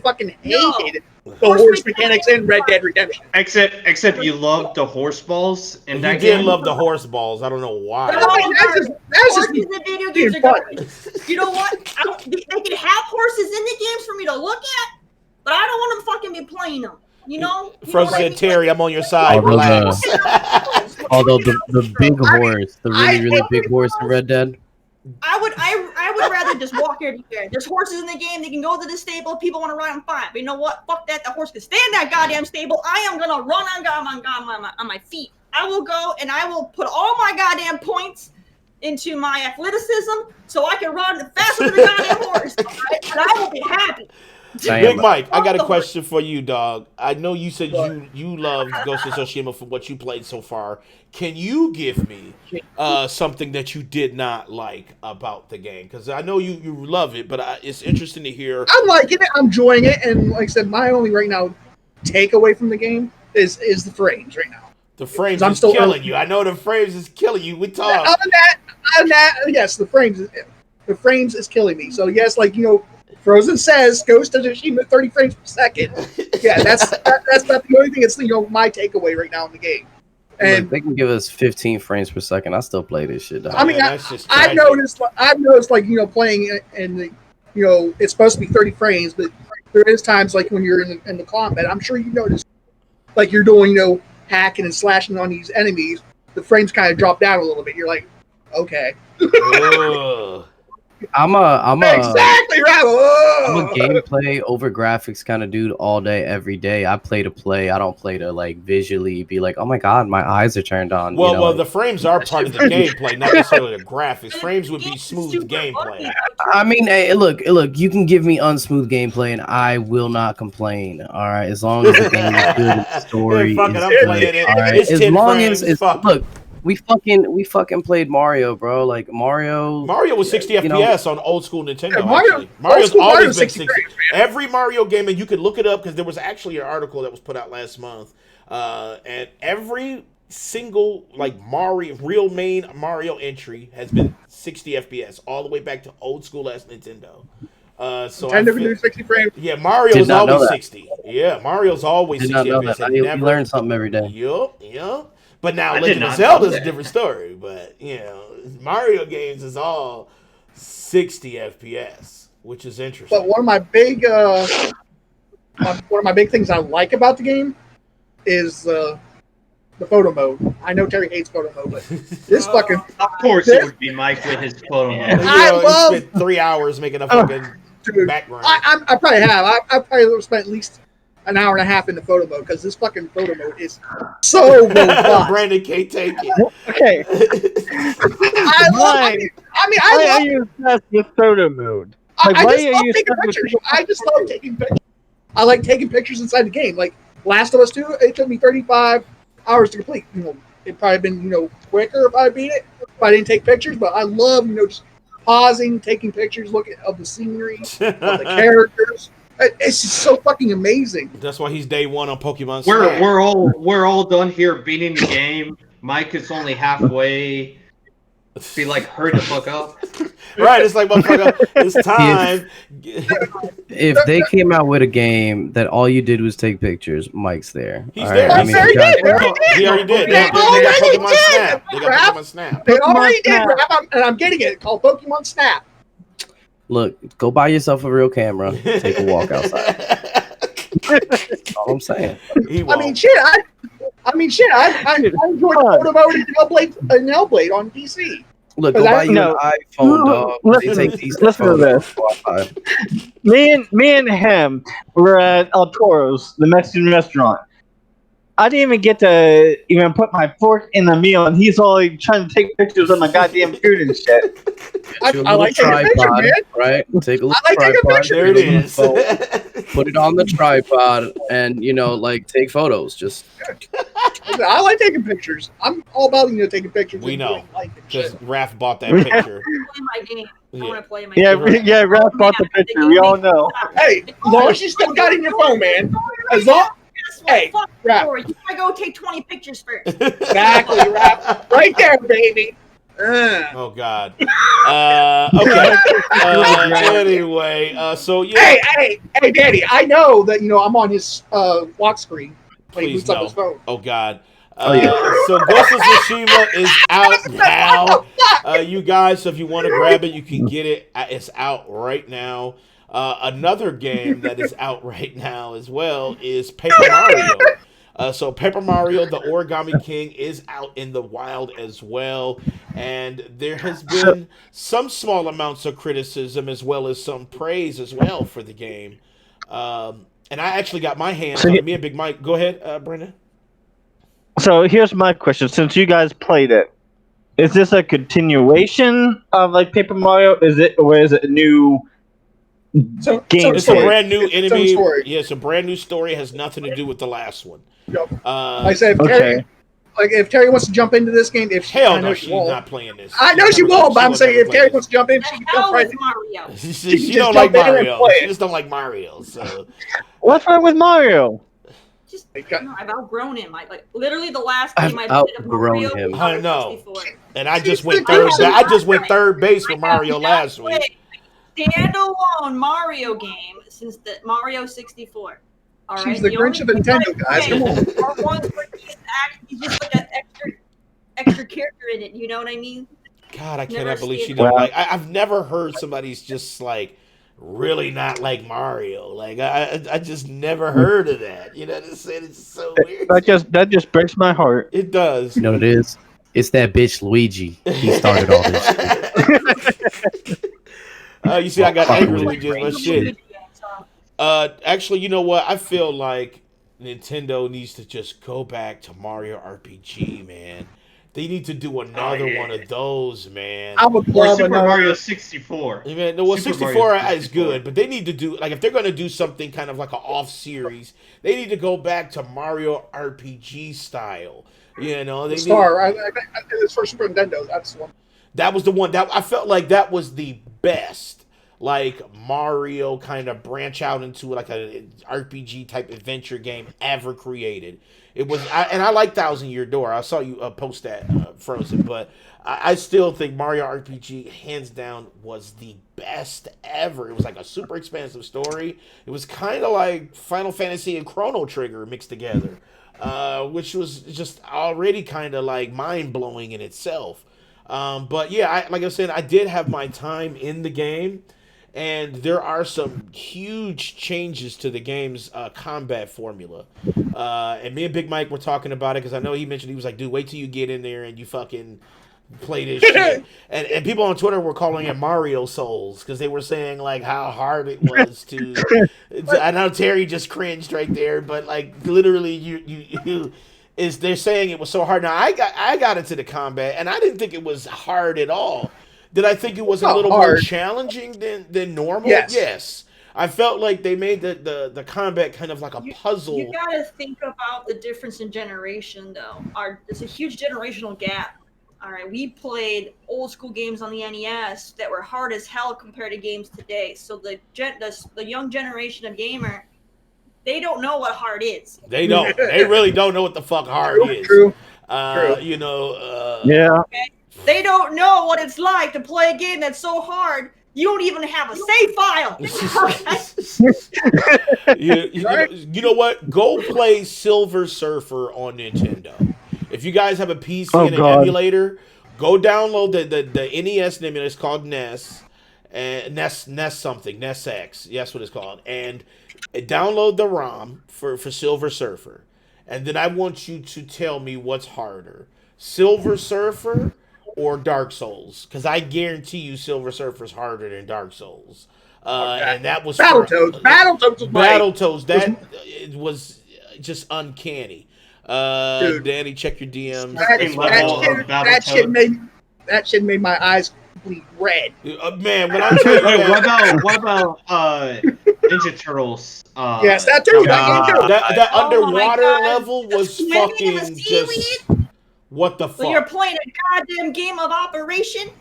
fucking hated the horse mechanics in Red Dead Redemption. Except you loved the horse balls in that You game. did love the horse balls. I don't know why. That's just video games are garbage. You know what? They can have horses in the games for me to look at, but I don't want to fucking be playing them. Frozen said, Terry, I'm on your side. Relax. Although the big horse, the really big horse in Red Dead. I would rather just walk everywhere. There's horses in the game. They can go to the stable. People want to ride them, fine. But you know what? Fuck that. The horse can stay in that goddamn stable. I am gonna run on my feet. I will go and I will put all my goddamn points into my athleticism so I can run faster than the goddamn horse. Right? And I will be happy. Big Mike, I got a question for you, dog. I know you said you loved Ghost of Tsushima from what you played so far. Can you give me something that you did not like about the game? Because I know you love it, but it's interesting to hear. I'm liking it. I'm enjoying it. And like I said, my only right now takeaway from the game is the frames right now. The frames I'm is still killing you. I know the frames is killing you. We talk. Other than that, yes, the frames is killing me. So yes, like Frozen says, Ghost of Tsushima 30 frames per second. Yeah, that's not the only thing. It's my takeaway right now in the game. And Look, they can give us 15 frames per second. I still play this shit. Dog. I mean, I've noticed playing it, and it's supposed to be 30 frames, but there is times like when you're in the combat. I'm sure you notice, like you're doing hacking and slashing on these enemies, the frames kind of drop down a little bit. You're like, okay. I'm exactly right. I'm a gameplay over graphics kind of dude all day, every day. I play to play. I don't play to like visually be like, oh my god, my eyes are turned on. Well, the frames are part of the gameplay, not necessarily the graphics. Frames would be smooth gameplay. I mean, hey, look, you can give me unsmooth gameplay and I will not complain. All right, as long as the game is good, and the story is good. All right, as long as it's look. We fucking played Mario, bro. Like Mario was 60 FPS on old school Nintendo. Yeah, Mario's always been 60. Every Mario game, and you can look it up because there was actually an article that was put out last month, and every single real main Mario entry has been 60 FPS all the way back to old school ass Nintendo. So Nintendo can do 60 frames. Yeah, Mario's always 60. Yeah, Mario's always 60 FPS. You learn something every day. Yup. But now Legend of Zelda is a different story. But Mario games is all 60 FPS, which is interesting. But one of my big things I like about the game is the photo mode. I know Terry hates photo mode, but this fucking of course it would be Mike with his photo mode. I spent 3 hours making a fucking background. I probably have. I probably spent at least an hour and a half in the photo mode because this fucking photo mode is so robust. Brandon can't take it. Okay. I use this photo mode. I just love taking pictures. I like taking pictures inside the game. Like Last of Us 2, it took me 35 hours to complete. It'd probably been quicker if I beat it if I didn't take pictures. But I love just pausing, taking pictures, looking of the scenery, of the characters. It's just so fucking amazing. That's why he's day one on Pokemon Snap. We're all done here beating the game. Mike is only halfway. Be like, hurry the fuck up. Right, it's like, motherfucker, it's time. If they came out with a game that all you did was take pictures, Mike's there. He's there. Right? He already did. They got Pokemon Snap. They already did, and I'm getting it. It's called Pokemon Snap. Look, go buy yourself a real camera. Take a walk outside. That's all I'm saying. I mean, shit. I enjoyed photo mode and Hellblade on PC. Look, go buy you an iPhone, dog. Listen to this. Me and him were at El Toro's, the Mexican restaurant. I didn't even get to put my fork in the meal, and he's all trying to take pictures of my goddamn food and shit. I like taking a picture, man. Right? Take a little tripod. There it is. Put it on the tripod, and take photos. Just. I like taking pictures. I'm all about taking pictures. We know because Raph bought that picture. I want to play my game. Yeah. Raph bought the picture. We all know. Hey, as long as you still got it in your phone, man. As long. Hey, Raph. You gotta go take 20 pictures first. Exactly, Raph. Right there, baby. Oh God. Okay. Anyway, so yeah. Hey, Daddy. I know that I'm on his lock screen. Please no. His phone. Oh God. So Ghost of Tsushima is out now. You guys, so if you want to grab it, you can get it. It's out right now. Another game that is out right now as well is Paper Mario. So Paper Mario, the Origami King, is out in the wild as well. And there has been some small amounts of criticism as well as some praise as well for the game. And I actually got my hands on it. Me and Big Mike. Go ahead, Brenda. So here's my question. Since you guys played it, is this a continuation of Paper Mario? Is it a new game? It's a brand new enemy. Yeah, it's a brand new story. It has nothing to do with the last one. Yep. I say if Terry wants to jump into this game, hell no, she's not playing this. I know she won't, but I'm saying if Terry wants to jump in, she can jump right in. Mario. She don't like Mario. She just don't like Mario. So what's wrong with Mario? No, I've outgrown him. Like literally the last I've game I played of outgrown Mario him. was I on know. 64. And I just She's went the third. person- I just went third base for Mario have last not week. played a standalone Mario game since the Mario 64. All right. She's the Grinch of Nintendo, guys. Come on. Are ones where he's just like an extra character in it. You know what I mean? God, I Never cannot believe seen she it. don't Well- like. I've never heard somebody's just like really not like Mario. Like I just never heard of that. You know what I'm saying? It's so weird. That just breaks my heart. It does. You know what it is? It's that bitch Luigi. He started all this shit. You see, I got Fuck angry Luigi. with my shit. Actually, you know what? I feel like Nintendo needs to just go back to Mario RPG, man. They need to do another one of those, man. I would Or love Super another. Mario 64. I mean, well, Super 64 Mario is good, but they need to do, like, if they're going to do something kind of like an off series, they need to go back to Mario RPG style. You know, they Star. need, It's for Super Nintendo. That's the one. that was the one that I felt like that was the best, like Mario kind of branch out into like a RPG type adventure game ever created. It was, and I like Thousand Year Door. I saw you post that, Frozen, but I still think Mario RPG, hands down, was the best ever. It was like a super expansive story. It was kind of like Final Fantasy and Chrono Trigger mixed together, which was just already kind of like mind blowing in itself. But yeah, like I said, I did have my time in the game. And there are some huge changes to the game's combat formula. And me and Big Mike were talking about it because I know he mentioned, he was like, dude, wait till you get in there and you fucking play this shit. And people on Twitter were calling it Mario Souls because they were saying like how hard it was to. I know Terry just cringed right there, but like literally you they're saying it was so hard. Now I got into the combat and I didn't think it was hard at all. Did I think it was a little more challenging than normal? Yes. I felt like they made the combat kind of like a puzzle. You gotta think about the difference in generation, though. There's a huge generational gap. All right, we played old school games on the NES that were hard as hell compared to games today. So the young generation of gamer, they don't know what hard is. They don't. They really don't know what the fuck hard is. True. You know. Yeah. Okay? They don't know what it's like to play a game that's so hard you don't even have a save file. You know what? Go play Silver Surfer on Nintendo. If you guys have a PC and an emulator, go download the NES emulator. It's called NES. And NES something. NES X. That's what it's called. And download the ROM for Silver Surfer. And then I want you to tell me what's harder. Silver Surfer or Dark Souls, because I guarantee you Silver Surfer's harder than Dark Souls. And that was Battletoads. Battletoads. That it was just uncanny. Danny, check your DMs. That shit made my eyes bleed red. Man, when I tell you what about Ninja Turtles? Yes, that too. That underwater level was fucking just. What the fuck? So you're playing a goddamn game of Operation?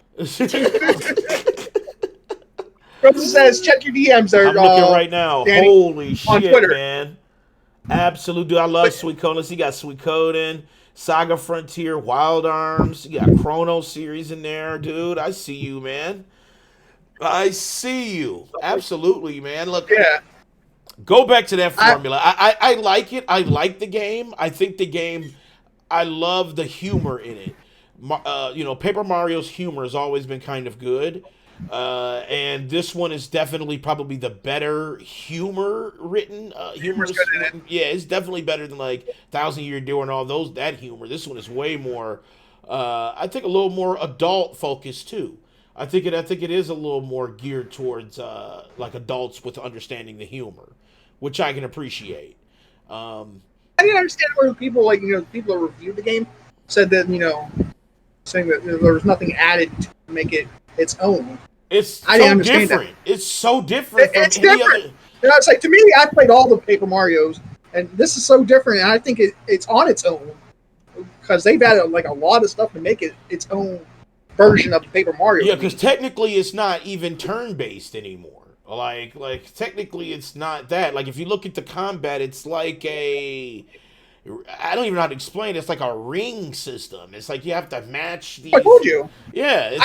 Brother says, check your DMs there. I'm looking right now. Danny, Holy shit, Twitter. man. Absolute dude. I love Suikoden. You got Suikoden, Saga Frontier, Wild Arms. You got Chrono series in there, dude. I see you, man. I see you. Absolutely, man. Look. Yeah. Go back to that formula. I like it. I like the game. I think the game... I love the humor in it. Paper Mario's humor has always been kind of good. And this one is definitely probably the better humor written. Humorous. Yeah, it's definitely better than like Thousand Year Door and all that humor. This one is way more, I think a little more adult focused too. I think it is a little more geared towards like adults with understanding the humor, which I can appreciate. I didn't understand where people people who reviewed the game said that saying that there was nothing added to make it its own. It's I so didn't understand different. that. It's so different from It's any different. other. It's like, to me, I played all the Paper Marios, and this is so different. And I think it's on its own because they've added like a lot of stuff to make it its own version of the Paper Mario. Yeah, because technically it's not even turn-based anymore. Like technically, it's not that. Like if you look at the combat, it's like I don't even know how to explain it. It's like a ring system. It's like you have to match these. I told you. Yeah.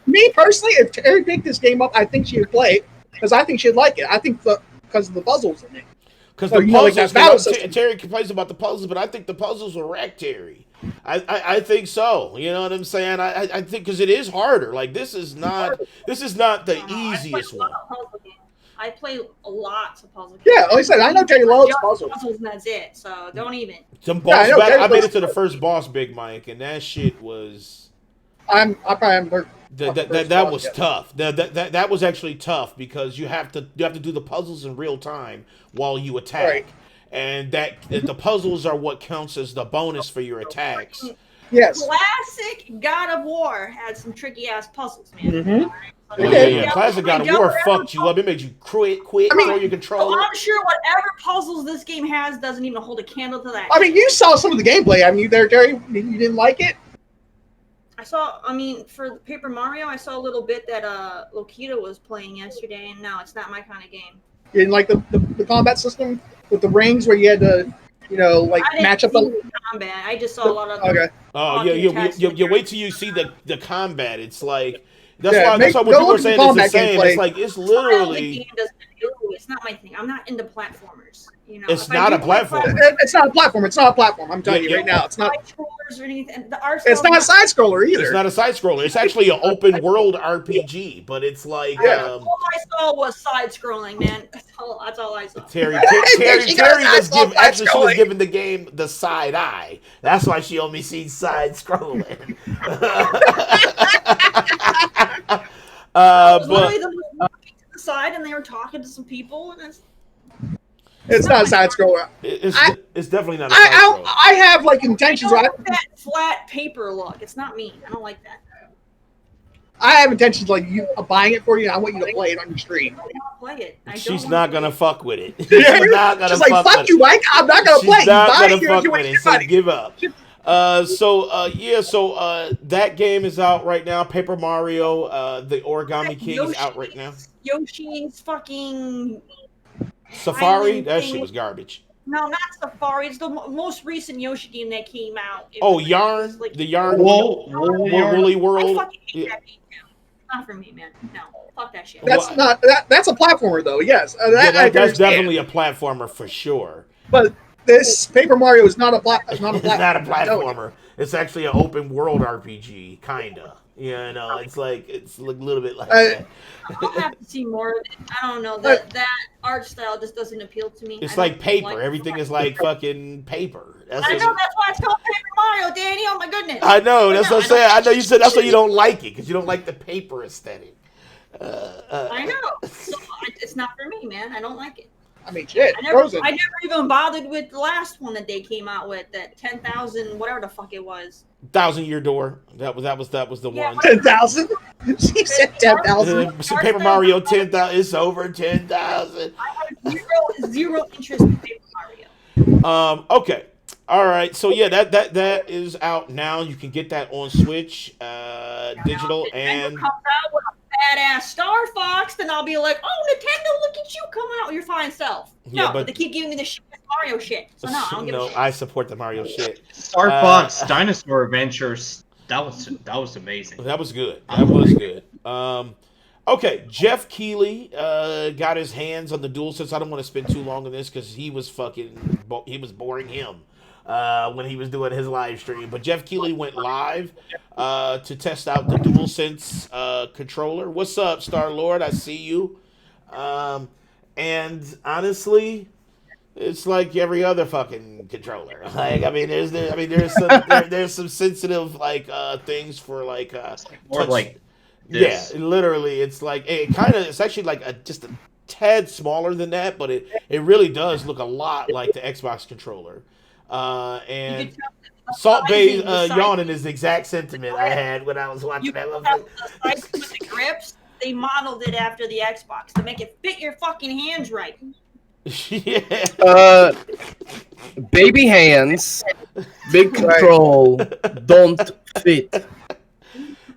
Me personally, if Terry picked this game up, I think she would play it because I think she'd like it. I think because of the puzzles in it. Because the puzzles, Terry complains about the puzzles, but I think the puzzles will wreck Terry. I think so. You know what I'm saying? I think because it is harder. Like this is not the easiest one. I play lots of puzzle games. Yeah, like I said, I know Terry loves puzzles. And that's it. So don't even. Some boss battle. I made it to the first boss, Big Mike, and that shit was. I probably haven't heard. That was tough. That was actually tough because you have to do the puzzles in real time while you attack, right. And the puzzles are what counts as the bonus for your attacks. Yes. Classic God of War had some tricky ass puzzles, man. Mm-hmm. Yeah. Classic God of War fucked you up. It made you quit, throw your controller. So I'm sure whatever puzzles this game has doesn't even hold a candle to that. I mean, you saw some of the gameplay. I mean, you there, Terry? You didn't like it? For Paper Mario, I saw a little bit that Lokita was playing yesterday, and no, it's not my kind of game. You didn't like the combat system with the rings where you had to, match up the combat. I just saw a lot of. Okay. Oh yeah. Wait till you see the combat. It's like that's why when people are saying it's the same. It's like it's literally. It's not my thing. I'm not into platformers. You know, it's not a platform. It's not a platform. It's not a platform. I'm telling you right now. It's not. Or anything. The art it's not a side scroller either. It's not a side scroller. It's actually an open world RPG, but it's like. All I saw was side scrolling, man. That's all I saw. Terry she was giving the game the side eye. That's why she only sees side scrolling. Literally the side, and they were talking to some people, and it's not a side scroller. It's definitely not a side scroller. I have intentions. I don't like that flat paper look. It's not me. I don't like that. I have intentions you buying it for you. And I want you to play it on your stream. Play it. She's not gonna fuck with it. She's not gonna. She's like, fuck you, Mike. I'm not gonna play. She's not gonna fuck with it. So give up. So that game is out right now. Paper Mario, the Origami King is out right now. Yoshi's fucking Safari, that shit was garbage. No, not Safari. It's the most recent Yoshi game that came out. Yarn, the Yarn, Woolly World. I fucking hate that game now. Not for me, man. No, fuck that shit. That's not that's a platformer though. Yes, that's definitely a platformer for sure. But this Paper Mario is not a platformer. It's not a platformer. It's actually an open world RPG, kinda. Yeah, no, it's a little bit like that. I'll have to see more of it. I don't know. That art style just doesn't appeal to me. It's like paper. Everything is like fucking paper. I know, that's why it's called Paper Mario, Danny. Oh my goodness. I know, that's what I'm saying. I know you said that's why you don't like it, because you don't like the paper aesthetic. I know. So it's not for me, man. I don't like it. I mean, shit. I never even bothered with the last one that they came out with, that 10,000, whatever the fuck it was. 1,000-Year Door. That was the one. 10,000. She said 10,000. Paper Mario 10,000. It's over 10,000. I have zero interest in Paper Mario. Okay. All right. So yeah, that is out now. You can get that on Switch, digital, and. Comes out with a badass Star Fox, then I'll be like, oh, Nintendo, look at you coming out with your fine self. No, but they keep giving me the Mario shit. So no, I don't give a shit. I support the Mario shit. Star Fox Dinosaur Adventures. That was amazing. That was good. That was good. Okay, Jeff Keighley got his hands on the DualSense. I don't want to spend too long on this because he was boring him when he was doing his live stream. But Jeff Keighley went live to test out the DualSense controller. What's up, Star Lord? I see you. And honestly, it's like every other fucking controller. Like, I mean, there's some sensitive things for more touch. like this. Yeah, literally, it's like it's actually like just a tad smaller than that, but it really does look a lot like the Xbox controller. And Salt Bay yawning is the exact sentiment I had when I was watching that. With the grips, they modeled it after the Xbox to make it fit your fucking hands right. Yeah. Baby hands, big control, don't fit.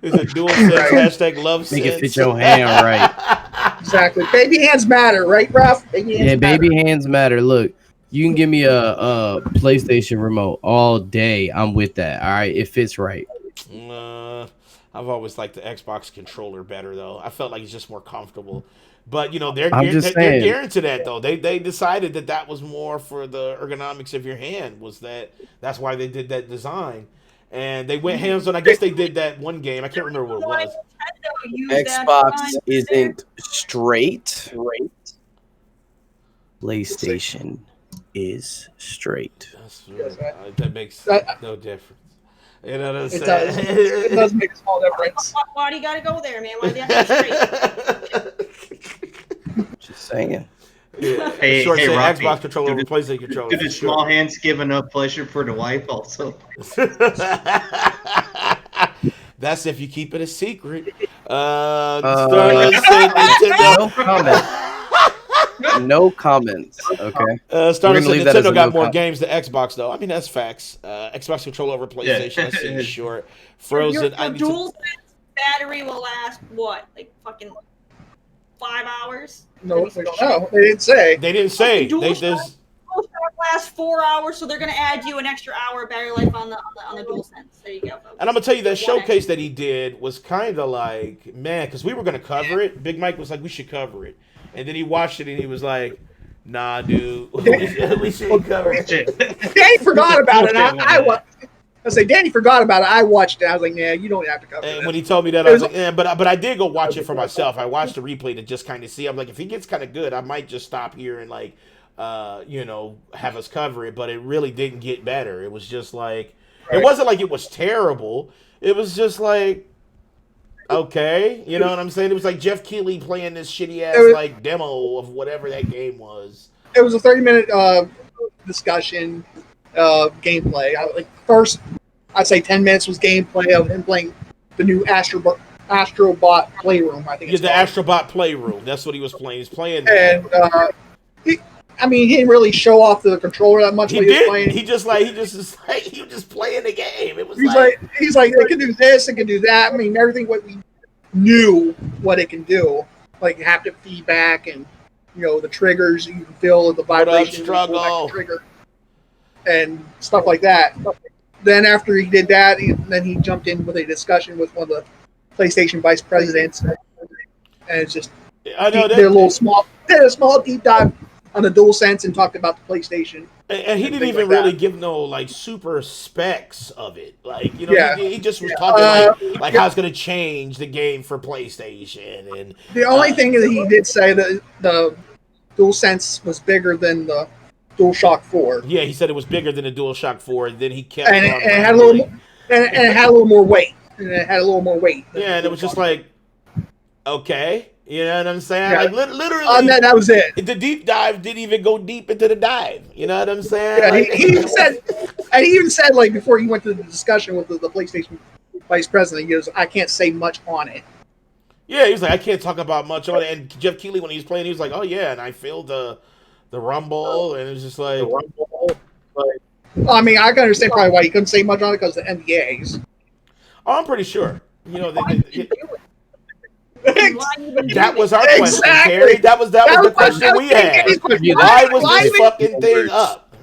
Is it dual sense? Hashtag love sense. Make it fit your hand right. Exactly. Baby hands matter, right, Ralph? Baby hands matter. Baby hands matter. Look, you can give me a PlayStation remote all day. I'm with that. All right, it fits right. I've always liked the Xbox controller better, though. I felt like it's just more comfortable. But, they're gearing to that, though. They decided that was more for the ergonomics of your hand. That's why they did that design. And they went hands on. I guess they did that one game. I can't remember what it was. Xbox isn't straight. PlayStation is straight. That makes no difference. You know what I'm saying? It does make a small difference. Why do you gotta go there, man? Why do you have to be straight? Just saying. Yeah. Hey, Rocky, Xbox controller over PlayStation controller. Do the small hands give enough pleasure for the wife also? That's if you keep it a secret. No comments. Okay. Starting said Nintendo got more games than Xbox, though. I mean, that's facts. Xbox controller over PlayStation. Yeah. I see you short. Frozen. Your dual battery will last what? Like fucking 5 hours? No, we don't know. They didn't say. They didn't say. DualShock lasts 4 hours, so they're gonna add you an extra hour of battery life on the DualSense. There you go, folks. And I'm gonna tell you that showcase that he did was kind of like, man, because we were gonna cover it. Big Mike was like, we should cover it, and then he watched it and he was like, nah, dude, we shouldn't cover it. Danny forgot about it. Danny forgot about it. I watched it. I was like, yeah, you don't have to cover it. And when he told me that, I was like, yeah, but I did go watch it for myself. I watched the replay to just kind of see. I'm like, if he gets kind of good, I might just stop here and like, have us cover it. But it really didn't get better. It was just like, It wasn't like it was terrible. It was just like, okay, you know what I'm saying? It was like Jeff Keighley playing this shitty ass demo of whatever that game was. It was a 30-minute discussion. Gameplay. First, I'd say 10 minutes was gameplay of him playing the new Astrobot Playroom. I think. Yeah, the Astrobot Playroom. That's what he was playing. He's playing that. And he didn't really show off the controller that much. He did. He was just playing the game. It was he's like it can do this, it can do that. I mean, everything what we knew what it can do, like haptic feedback and the triggers you can feel the vibration. Struggle. Trigger. And stuff like that. Then after he did that, then he jumped in with a discussion with one of the PlayStation vice presidents, and it's just did a small deep dive on the DualSense and talked about the PlayStation. And he didn't even really give no super specs of it. He just was talking like how it's going to change the game for PlayStation. And the only thing that he did say that the DualSense was bigger than the DualShock 4. Yeah, he said it was bigger than the DualShock 4, and then he kept and it had a little more weight. Yeah, and it was just like, okay, you know what I'm saying? Yeah. Like literally, that was it. The deep dive didn't even go deep into the dive. You know what I'm saying? Yeah, he even said before he went to the discussion with the PlayStation vice president, he goes, "I can't say much on it." Yeah, he was like, "I can't talk about much on it." And Jeff Keighley, when he was playing, he was like, "Oh yeah," and I feel the rumble, and it was just like. I mean, I can understand probably why he couldn't say much on it because of the NDAs. Oh, I'm pretty sure. That was our question, Terry. That was the question we had. Why was this fucking thing up?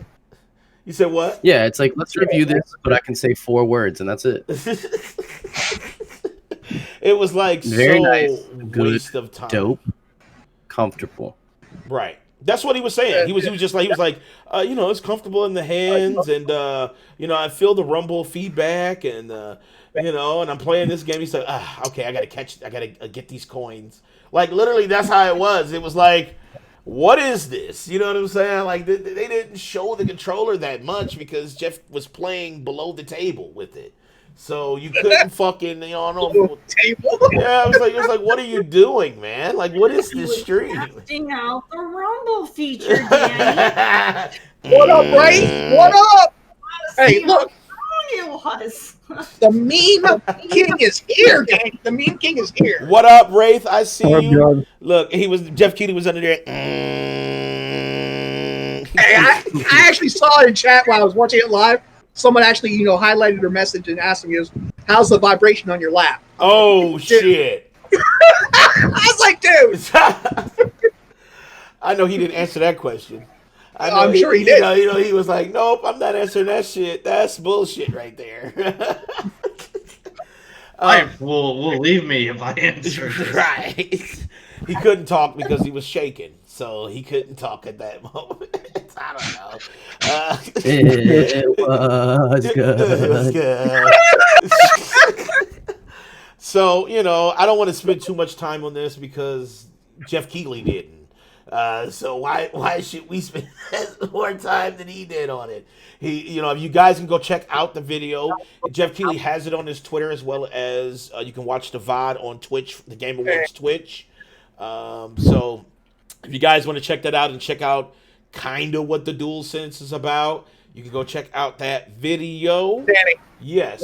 You said what? Yeah, it's like, let's review this, but I can say 4 words, and that's it. It was like very nice, good, waste of time. Dope, comfortable. Right. That's what he was saying. He was like, it's comfortable in the hands, and I feel the rumble feedback, and and I'm playing this game. He's like, okay, I gotta get these coins. Like literally, that's how it was. It was like, what is this? You know what I'm saying? Like they didn't show the controller that much because Jeff was playing below the table with it. So you couldn't fucking, I don't know. Yeah, it was like, what are you doing, man? Like, what is this stream? Testing out the rumble feature, Danny. What up, Ray? What up? Hey, look. It was. The meme king is here, Danny. The meme king is here. What up, Wraith? I see you. God. Look, Jeff Keighley was under there. Hey, I actually saw it in chat while I was watching it live. Someone actually, highlighted her message and asked me, "How's the vibration on your lap?" Oh shit! I was like, dude. I know he didn't answer that question. I know I'm sure he did. You know, he was like, "Nope, I'm not answering that shit. That's bullshit right there." will leave me if I answer this. Right. He couldn't talk because he was shaking, so he couldn't talk at that moment. I don't know. It was It was good. good. So, you know, I don't want to spend too much time on this because Jeff Keighley didn't. So why should we spend more time than he did on it? You know, if you guys can go check out the video, Jeff Keighley has it on his Twitter as well as you can watch the VOD on Twitch, the Game Awards Twitch. So if you guys want to check that out and check out kind of what the DualSense is about, you can go check out that video. Danny. Yes.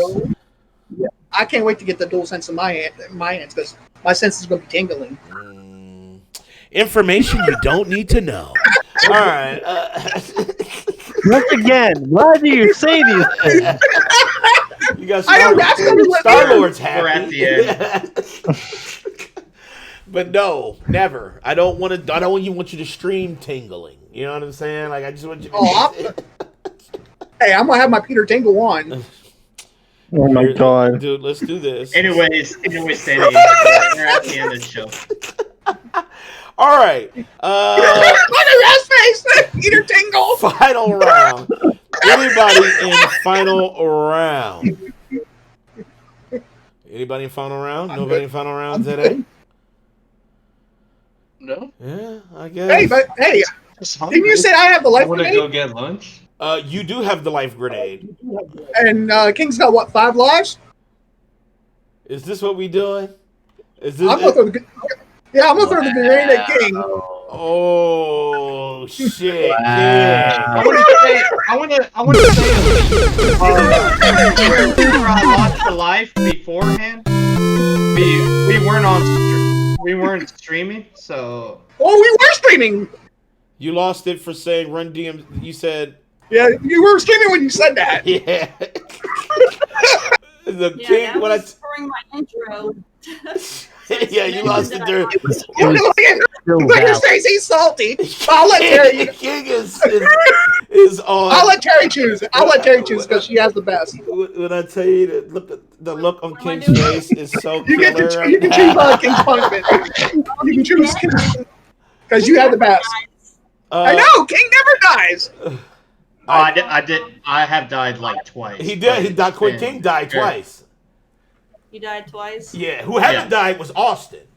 I can't wait to get the DualSense in my hands because my sense is going to be tingling. Information you don't need to know. All right. Once again, why do you say these things? You got Star-Lord's happy. We're at the end. But no, never. I don't even want you to stream tingling. You know what I'm saying? Like I just want you to Hey, I'm gonna have my Peter Tingle on. Oh my god. Dude, let's do this. Anyways, Danny, we're at the end of the show. All right. Peter Tingle. Final round. Anybody in final round? Anybody in final round? Nobody in final round today? No. Yeah, I guess. Hey, didn't you say I have the life Want to grenade? go get lunch? You do have the life grenade. And King's got what, 5 lives? Is this what we doing? Is I'm this? gonna throw I'm gonna throw the grenade at King. Oh shit! Wow. Yeah. I want to say, whenever I lost the life beforehand, we weren't streaming, so. Oh, we were streaming. You lost it for saying run DM. You said. Yeah, you were streaming when you said that. Yeah. The Yeah, king. that When was during my intro. Yeah, you lost it during. Look at Stacey's salty. I'll let Terry. King is on. I'll let Terry choose. I'll let Terry choose because she has the best. When I tell you that the look on King's face is so You killer. get to you can choose King's punishment. You can choose because you have the best. I know King never dies. I have died like twice. He did. He died. King died twice. You died twice? Yeah, who hasn't died was Austin.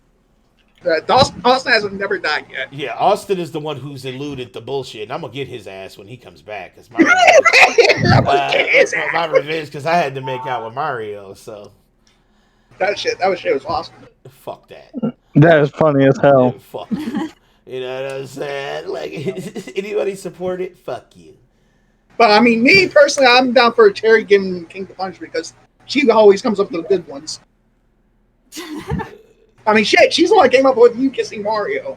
Austin hasn't never died yet. Yeah, Austin is the one who's eluded the bullshit, and I'm gonna get his ass when he comes back. Cause my revenge, because I had to make out with Mario. So that shit was awesome. Fuck that. That is funny as hell. Yeah, fuck you. You know what I'm saying? Like anybody support it? Fuck you. But I mean, me personally, I'm down for Terry giving King the punishment because she always comes up with the good ones. I mean, shit, she's the one that came up with you kissing Mario,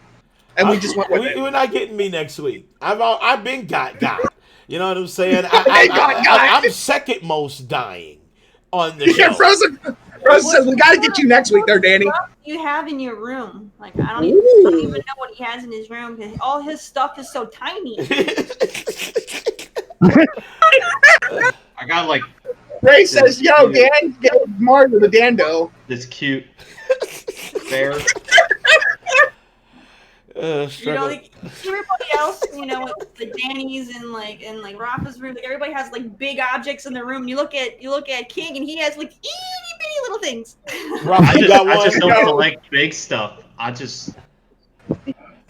and we just went with it. You're not getting me next week. I've been got. You know what I'm saying? I'm second most dying on the show. Yeah, Frozen says we got to get you next week, there, Danny. What do you have in your room? Like I don't even know what he has in his room because all his stuff is so tiny. I got like. Ray says, "Yo, Dan, get Mario the Dando." This cute bear. You know, like everybody else, you know, the Danny's and like Rafa's room, like everybody has like big objects in their room. You look at King, and he has like itty bitty little things. Rafa, I just don't collect big stuff.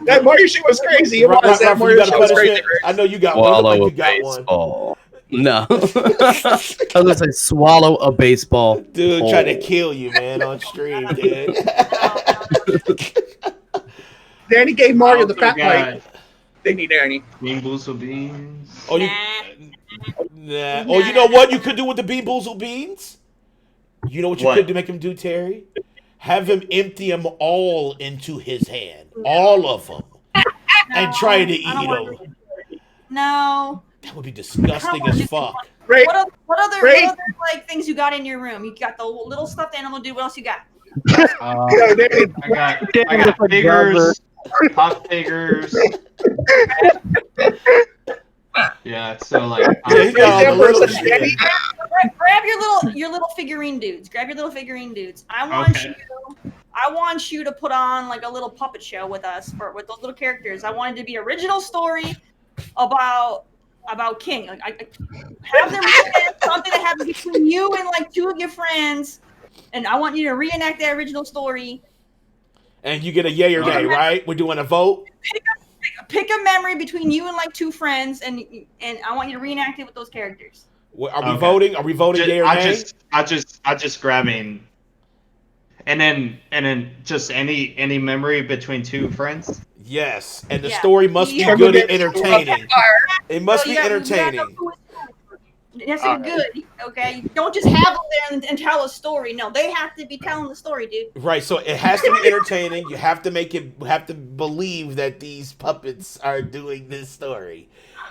That Mario shit was crazy. It was that Mario shit was crazy. I know you got Swallow one. a baseball. No. I was gonna say swallow a baseball. Dude, trying to kill you, man, on stream, dude. Danny gave Mario the fat plate. Thank you, Danny. Bean boozle beans. Oh, nah. Oh, you know what you could do with the bean boozle beans? You know what you could do, make him do, Terry? Have him empty them all into his hand, all of them, and try to eat them. No. That would be disgusting as fuck. Ray, what other Ray? like things you got in your room? You got the little stuffed animal dude. What else you got? Yo, David, I Damn, got it's a figures, pop figures. Yeah, so like Yeah, he's got all the little shit. Grab your little figurine dudes. Grab your little figurine dudes. I want you to put on like a little puppet show with us with those little characters. I want it to be original story about King. Like I have them reenact something that happens between you and like two of your friends, and I want you to reenact that original story. And you get a yay or nay, right? We're doing a vote. Pick a memory between you and like two friends, and I want you to reenact it with those characters. Are we voting? Are we voting yay or nay? I just grabbing, and then just any memory between two friends. Yes, and the story must be good and entertaining. It must be entertaining. It has to be good, okay? Don't just have them there and tell a story. No, they have to be telling the story, dude. Right, so it has to be entertaining. You have to have to believe that these puppets are doing this story,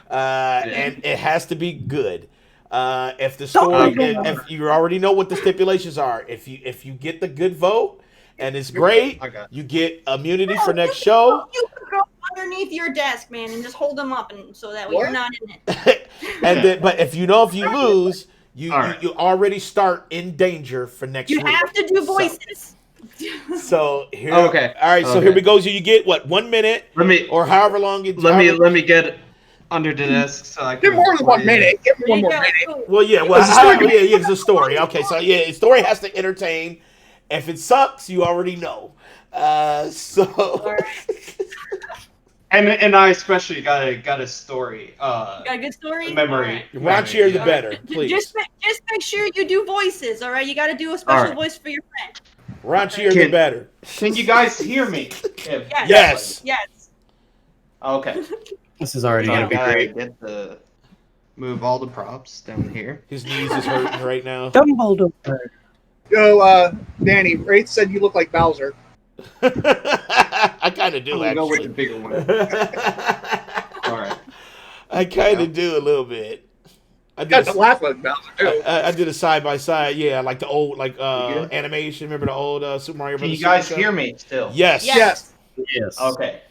and it has to be good. If the story, if you already know what the stipulations are, if you get the good vote and it's great, you get immunity for next show. You can go underneath your desk, man, and just hold them up, and so that way you're not in it. And then, but if you lose, you already start in danger for next week. You have to do voices. So here, okay, all right. So here we go. So you get what, 1 minute? or however long it. Let me get under the desk so I can. give more than 1 minute. Give me one more minute. Well, yeah. Well, it's a story. Okay, so yeah, the story has to entertain. If it sucks, you already know. So. And I especially got a story. Got a good story? Memory. Raunchier the better, please. Just make sure you do voices, all right? You got to do a special voice for your friend. Raunchier the better. Can you guys hear me? Yes. Okay. This is already gonna be great. Get the move all the props down here. His knees is hurting right now. Dumbledore. Yo, Danny, Wraith said you look like Bowser. I kind of do, I'm gonna go with actually. the bigger one. All right. I kind of do a little bit. I Got did to laugh like Bowser too. I did a side by side, yeah, like the old animation. Remember the old Super Mario Can Brothers? you guys Super hear Show? me still? Yes. Yes. Yes. Okay.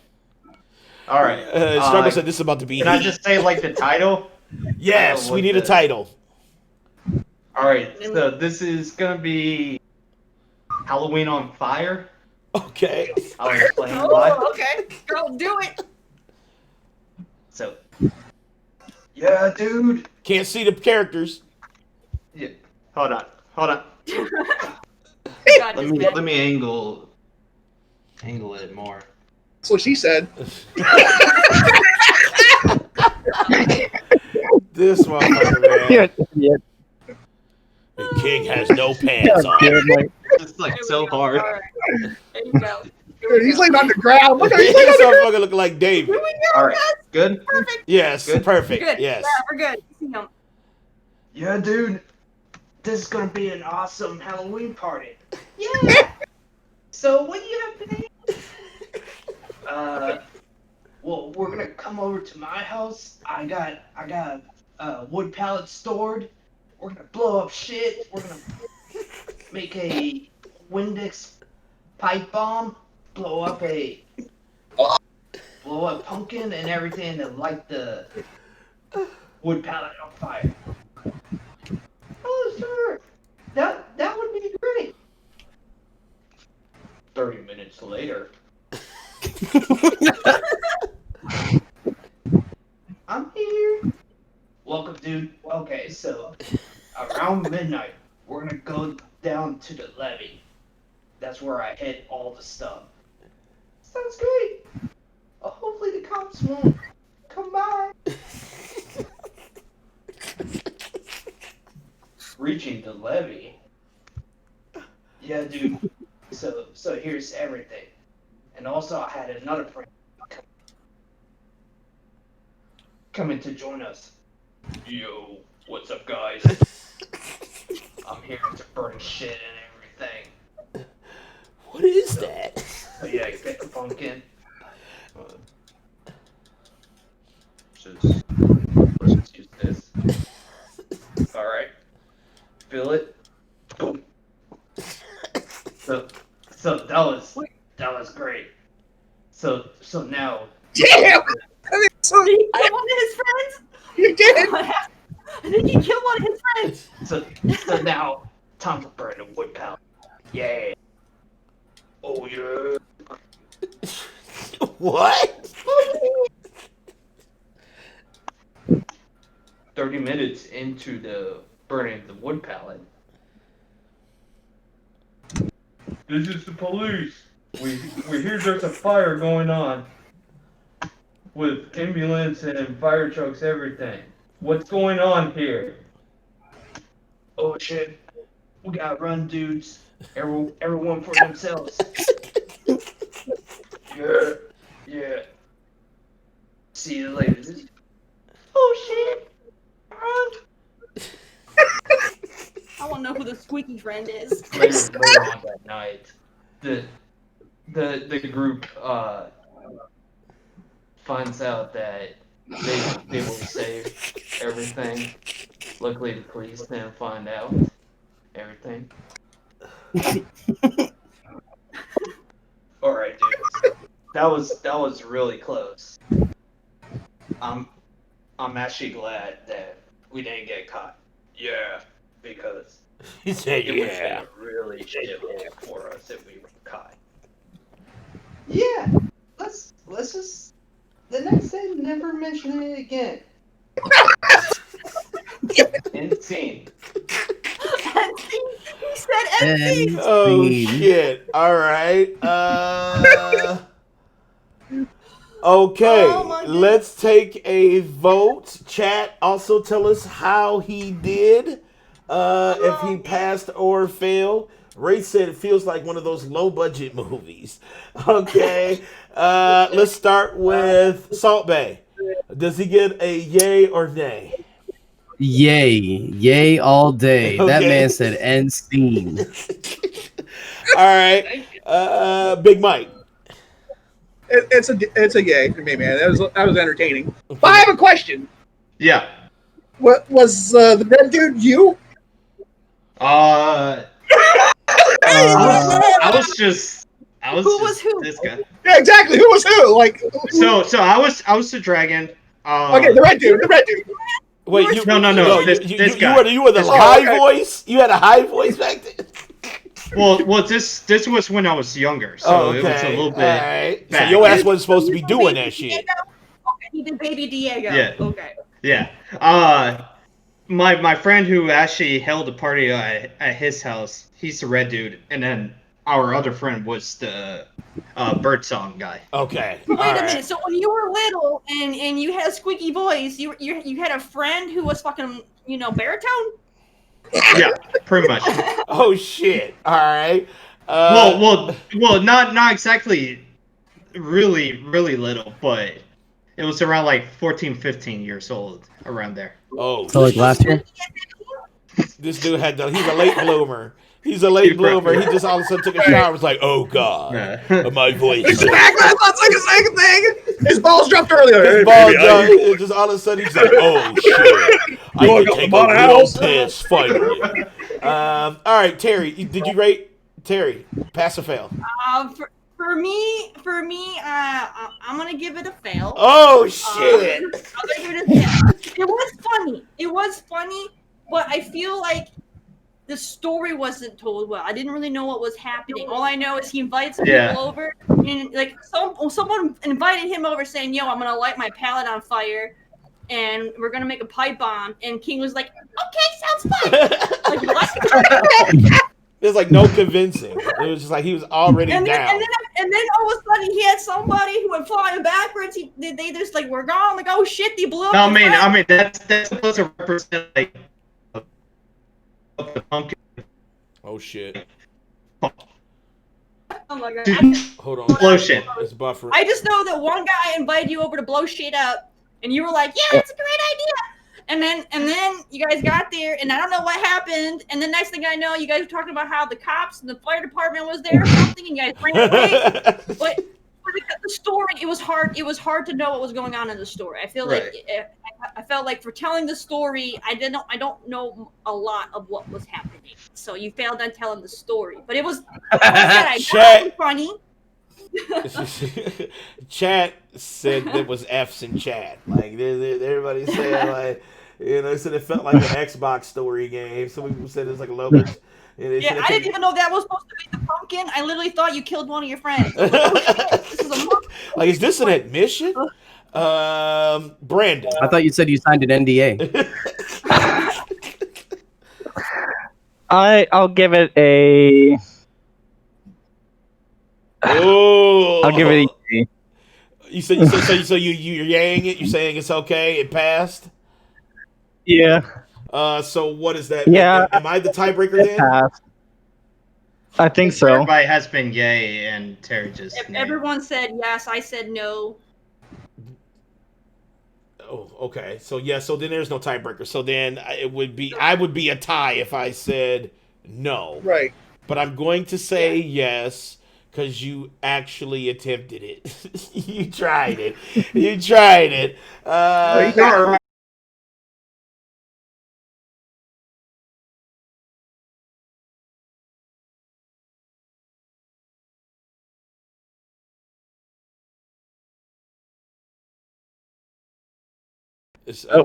All right. Struggle said this is about to be. Can I just say like the title? Yes, we need a title. All right. So this is gonna be Halloween on Fire. Okay. I'll explain why. Okay. Go do it. So. Yeah, dude. Can't see the characters. Yeah. Hold on. God, Let me angle it more. That's what she said. This motherfucker, man. Yeah. The king has no pants on. It's like so hard. All right. There you go. Dude, he's laying on the ground. Look at This him. He's laying on the motherfucker looking like David. Here we go, All right. guys. Good. Perfect. Yes, Good. perfect. Good. Yes. Yeah, we're good. You know. Yeah, dude. This is gonna be an awesome Halloween party. Yeah. So what do you have today? Well, we're gonna come over to my house. I got wood pallets stored. We're gonna blow up shit. We're gonna make a Windex pipe bomb. Blow up pumpkin and everything and light the wood pallet on fire. Oh, sure. That would be great. 30 minutes later. I'm here. Welcome, dude. Okay, so around midnight, we're gonna go down to the levee. That's where I hid all the stuff. Sounds great. Hopefully the cops won't come by. Reaching the levee. Yeah, dude. So here's everything. And also I had another friend coming to join us. Yo, what's up, guys? I'm here to burn shit and everything. What is that? So yeah, get the pumpkin. Let's just use this. So now. Damn! I mean, so Did he kill one of his friends? you did. I think he killed one of his friends. So now, time to burn the wood pile. Yeah. Oh yeah. What? 30 minutes into the burning the wood pallet. This is the police. We hear there's a fire going on. With ambulance and fire trucks, everything. What's going on here? Oh shit. We gotta run, dudes. Everyone for themselves. Yeah. See you later. Oh shit. I want to know who the squeaky friend is. Later on that night, the group finds out that they will save everything. Luckily, the police didn't find out everything. All right, dudes. That was really close. I'm actually glad that we didn't get caught. Yeah, because He said, it would have been a really shit hole for us if we were caught. Yeah, let's just the next day never mention it again. Insane. He said NC. Oh shit! All right. Okay. Oh, my goodness. Let's take a vote. Chat. Also, tell us how he did. If he passed or failed. Ray said it feels like one of those low budget movies. Okay. Let's start with Salt Bay. Does he get a yay or nay? Yay all day. That Okay. man said end scene. All right. Big Mike. It's a yay for me, man. That was entertaining. But I have a question. Yeah. What was the red dude? You? I was Who was who? this guy. Yeah, exactly. Who was who? Like, So I was the dragon. okay, the red dude. Wait, you No, this guy. You were the This high guy. voice. You had a high voice back then. Well, this was when I was younger, so it was a little bit. All right. So back. your ass wasn't supposed to be doing that shit. Okay, he did Baby Diego. Yeah. Okay. Yeah. My friend who actually held a party at his house, he's the red dude, and then our other friend was the birdsong guy. Okay. Wait All a right. minute. So when you were little and you had a squeaky voice, you had a friend who was fucking baritone. Yeah, pretty much. Oh shit. All right. Well, not exactly really little, but it was around like 14, 15 years old, around there. Oh, So like last year? this dude he's a late bloomer. He's a late bloomer. He just all of a sudden took a shower and was like, oh god, my voice. Exactly. That's like the same thing. His balls dropped earlier. His ball jumped, and just all of a sudden he's like, oh shit, I can take a real piss finally. All right, Terry, did you rate Terry? Pass or fail? For me, I'm gonna give it a fail. Oh shit! I'm gonna give it a fail. It was funny, but I feel like the story wasn't told well. I didn't really know what was happening. All I know is he invited some people over, and like someone invited him over, saying, "Yo, I'm gonna light my pallet on fire, and we're gonna make a pipe bomb." And King was like, "Okay, sounds fun." Like what? There's like no convincing. It was just like he was already down. And then all of a sudden he had somebody who went flying backwards. They just like were gone. Like, oh shit, they blew up. No, I mean that's supposed to represent like the pumpkin. Oh shit! Oh my god! Hold on. Blow shit. It's buffering. I just know that one guy invited you over to blow shit up, and you were like, "Yeah, it's a great idea." And then you guys got there, and I don't know what happened. And the next thing I know, you guys were talking about how the cops and the fire department was there or something, and you guys ran away. But the story, it was hard. It was hard to know what was going on in the story. I feel like I felt like for telling the story, I don't know a lot of what was happening. So you failed on telling the story, but it was funny. Chat said there was F's in chat. Like everybody said, like they said it felt like an Xbox story game. Some people said it was like a logo. Yeah, I didn't even know that was supposed to be the pumpkin. I literally thought you killed one of your friends. I was like, oh shit, this is a monkey. Like, is this an admission? Brandon. I thought you said you signed an NDA. I'll give it a. Oh, I'll give it a. You said so you're yaying it. You're saying it's okay. It passed. Yeah. So what is that? Yeah. Am I the tiebreaker It then? passed. I think so. Everybody has been yay, and Terry just. If everyone said yes, I said no. Oh, okay. So yeah. So then there's no tiebreaker. So then I would be a tie if I said no. Right. But I'm going to say yes because you actually attempted it. You tried it. You tried it.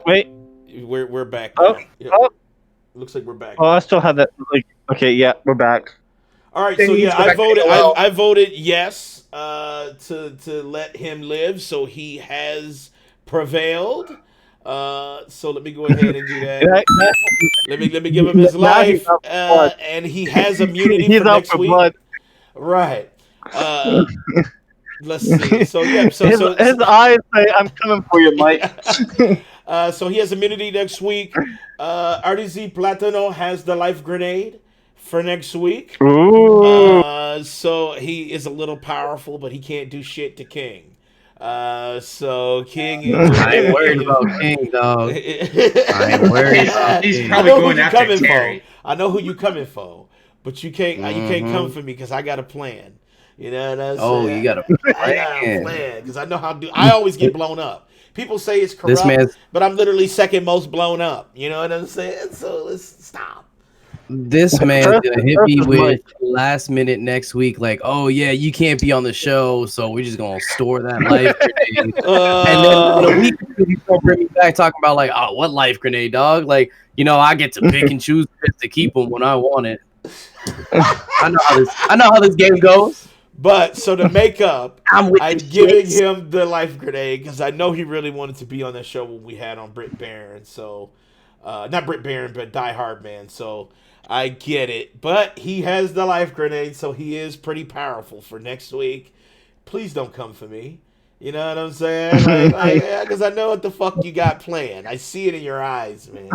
Wait. We're back. Oh, Yeah. oh. Looks like we're back. Oh, I still have that. Okay, yeah, we're back. All right, Then so you yeah, go back to AOL. I voted yes to let him live, so he has prevailed. So let me go ahead and do that. Let me give him his Now he's life, up for blood. and he has immunity He's for out next for week. blood. Right. Let's see. So yeah, His eyes say, "I'm coming for you, Mike." So he has immunity next week. RDZ Platano has the life grenade for next week. Ooh. So he is a little powerful, but he can't do shit to King. So King is. I ain't worried about King, dog. I ain't worried about He's King. probably I know going who you after coming Terry. for. I know who you coming for, but you can't come for me because I got a plan. You know what I'm saying? Oh, you got a I got a plan. plan because I know how to. I always get blown up. People say it's corrupt, This man's- but I'm literally second most blown up. You know what I'm saying? So let's stop. This man's First- gonna hit first me is with Mike. last minute next week, like, oh yeah, you can't be on the show, so we're just gonna store that life grenade. And then in a week, he's gonna bring me back talking about like, oh, what life grenade, dog? Like, I get to pick and choose to keep them when I want it. I know how this game goes. But so to make up, I'm with I'm the giving shits. him the life grenade because I know he really wanted to be on that show when we had on Britt Barron. So, not Britt Barron, but Die Hard Man. So I get it. But he has the life grenade, so he is pretty powerful for next week. Please don't come for me. You know what I'm saying? Because I know what the fuck you got planned. I see it in your eyes, man.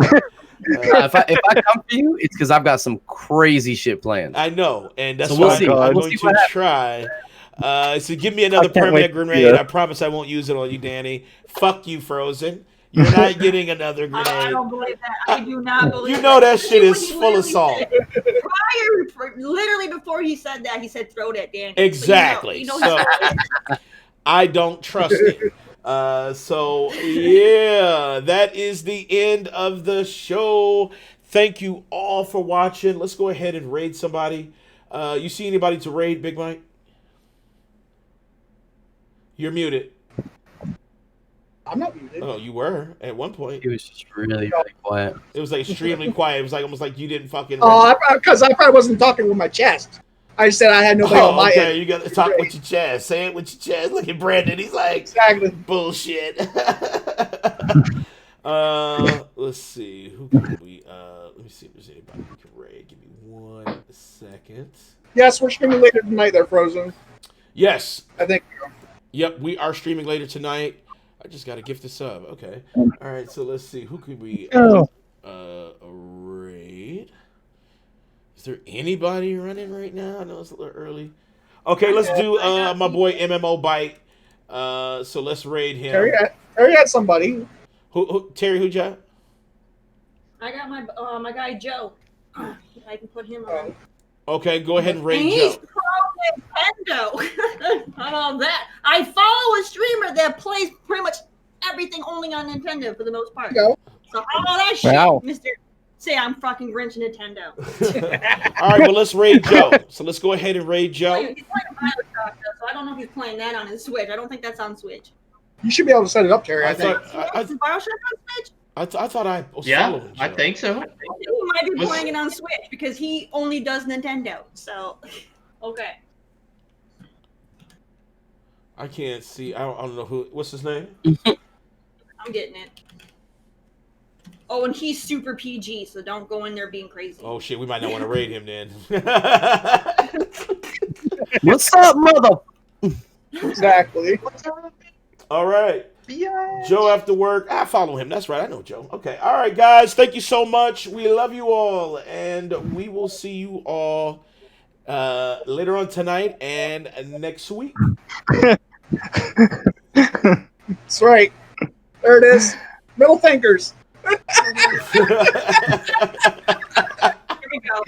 If I come for you, it's because I've got some crazy shit planned. I know, and that's So we'll why see. I'm We'll going see what to happens. try. So give me another I can't wait permanent to see grenade. it. I promise I won't use it on you, Danny. Fuck you, Frozen. You're not getting another I grenade. don't believe that. I do not believe You know that shit When is he full of literally salt. said- literally before he said that, he said, throw that, Danny. Exactly. So, So I don't trust it. So yeah, that is the end of the show. Thank you all for watching. Let's go ahead and raid somebody. You see anybody to raid, Big Mike? You're muted. I'm not muted. Oh, you were at one point. It was just really, really quiet. It was like extremely quiet. It was like almost like you didn't fucking. Oh, because I probably wasn't talking with my chest. I said I had nobody on my okay. end. You got to talk with your chest. Say it with your chest. Look at Brandon. He's like Exactly. bullshit. Let's see. Who can we? Let me see if there's anybody we can raid. Give me 1 second. Yes, we're streaming later tonight. They're Frozen. Yes. I think. Yep. We are streaming later tonight. I just got to gift a sub. Okay. All right. So let's see. Who could we raid? Is there anybody running right now? I know it's a little early. Okay, let's do my boy MMO Bite. So let's raid him. Terry had somebody. Who Terry? Who got? I got my guy Joe. I can put him on. Okay, go ahead and raid And he's Joe. pro Nintendo. Not all that. I follow a streamer that plays pretty much everything only on Nintendo for the most part. Go. So all that shit, Wow. Mister. Say I'm fucking Grinch Nintendo. All right, well let's raid Joe. So let's go ahead and raid Joe. He's playing Bioshock, though, so I don't know if he's playing that on his Switch. I don't think that's on Switch. You should be able to set it up, Terry. I think. Is Bioshock on Switch? I thought I was Yeah, following Joe. I think so. I think he might be playing it on Switch because he only does Nintendo. So, okay. I can't see. I don't know who. What's his name? I'm getting it. Oh, and he's super PG, so don't go in there being crazy. Oh shit, we might not want to raid him then. What's up, mother? Exactly. All right. Yeah. Joe after work. I follow him. That's right. I know Joe. Okay. All right, guys. Thank you so much. We love you all. And we will see you all later on tonight and next week. That's right. There it is. Middle fingers. Here we go.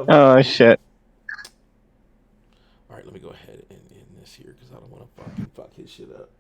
Oh shit. All right, let me go ahead and end this here because I don't want to fuck his shit up.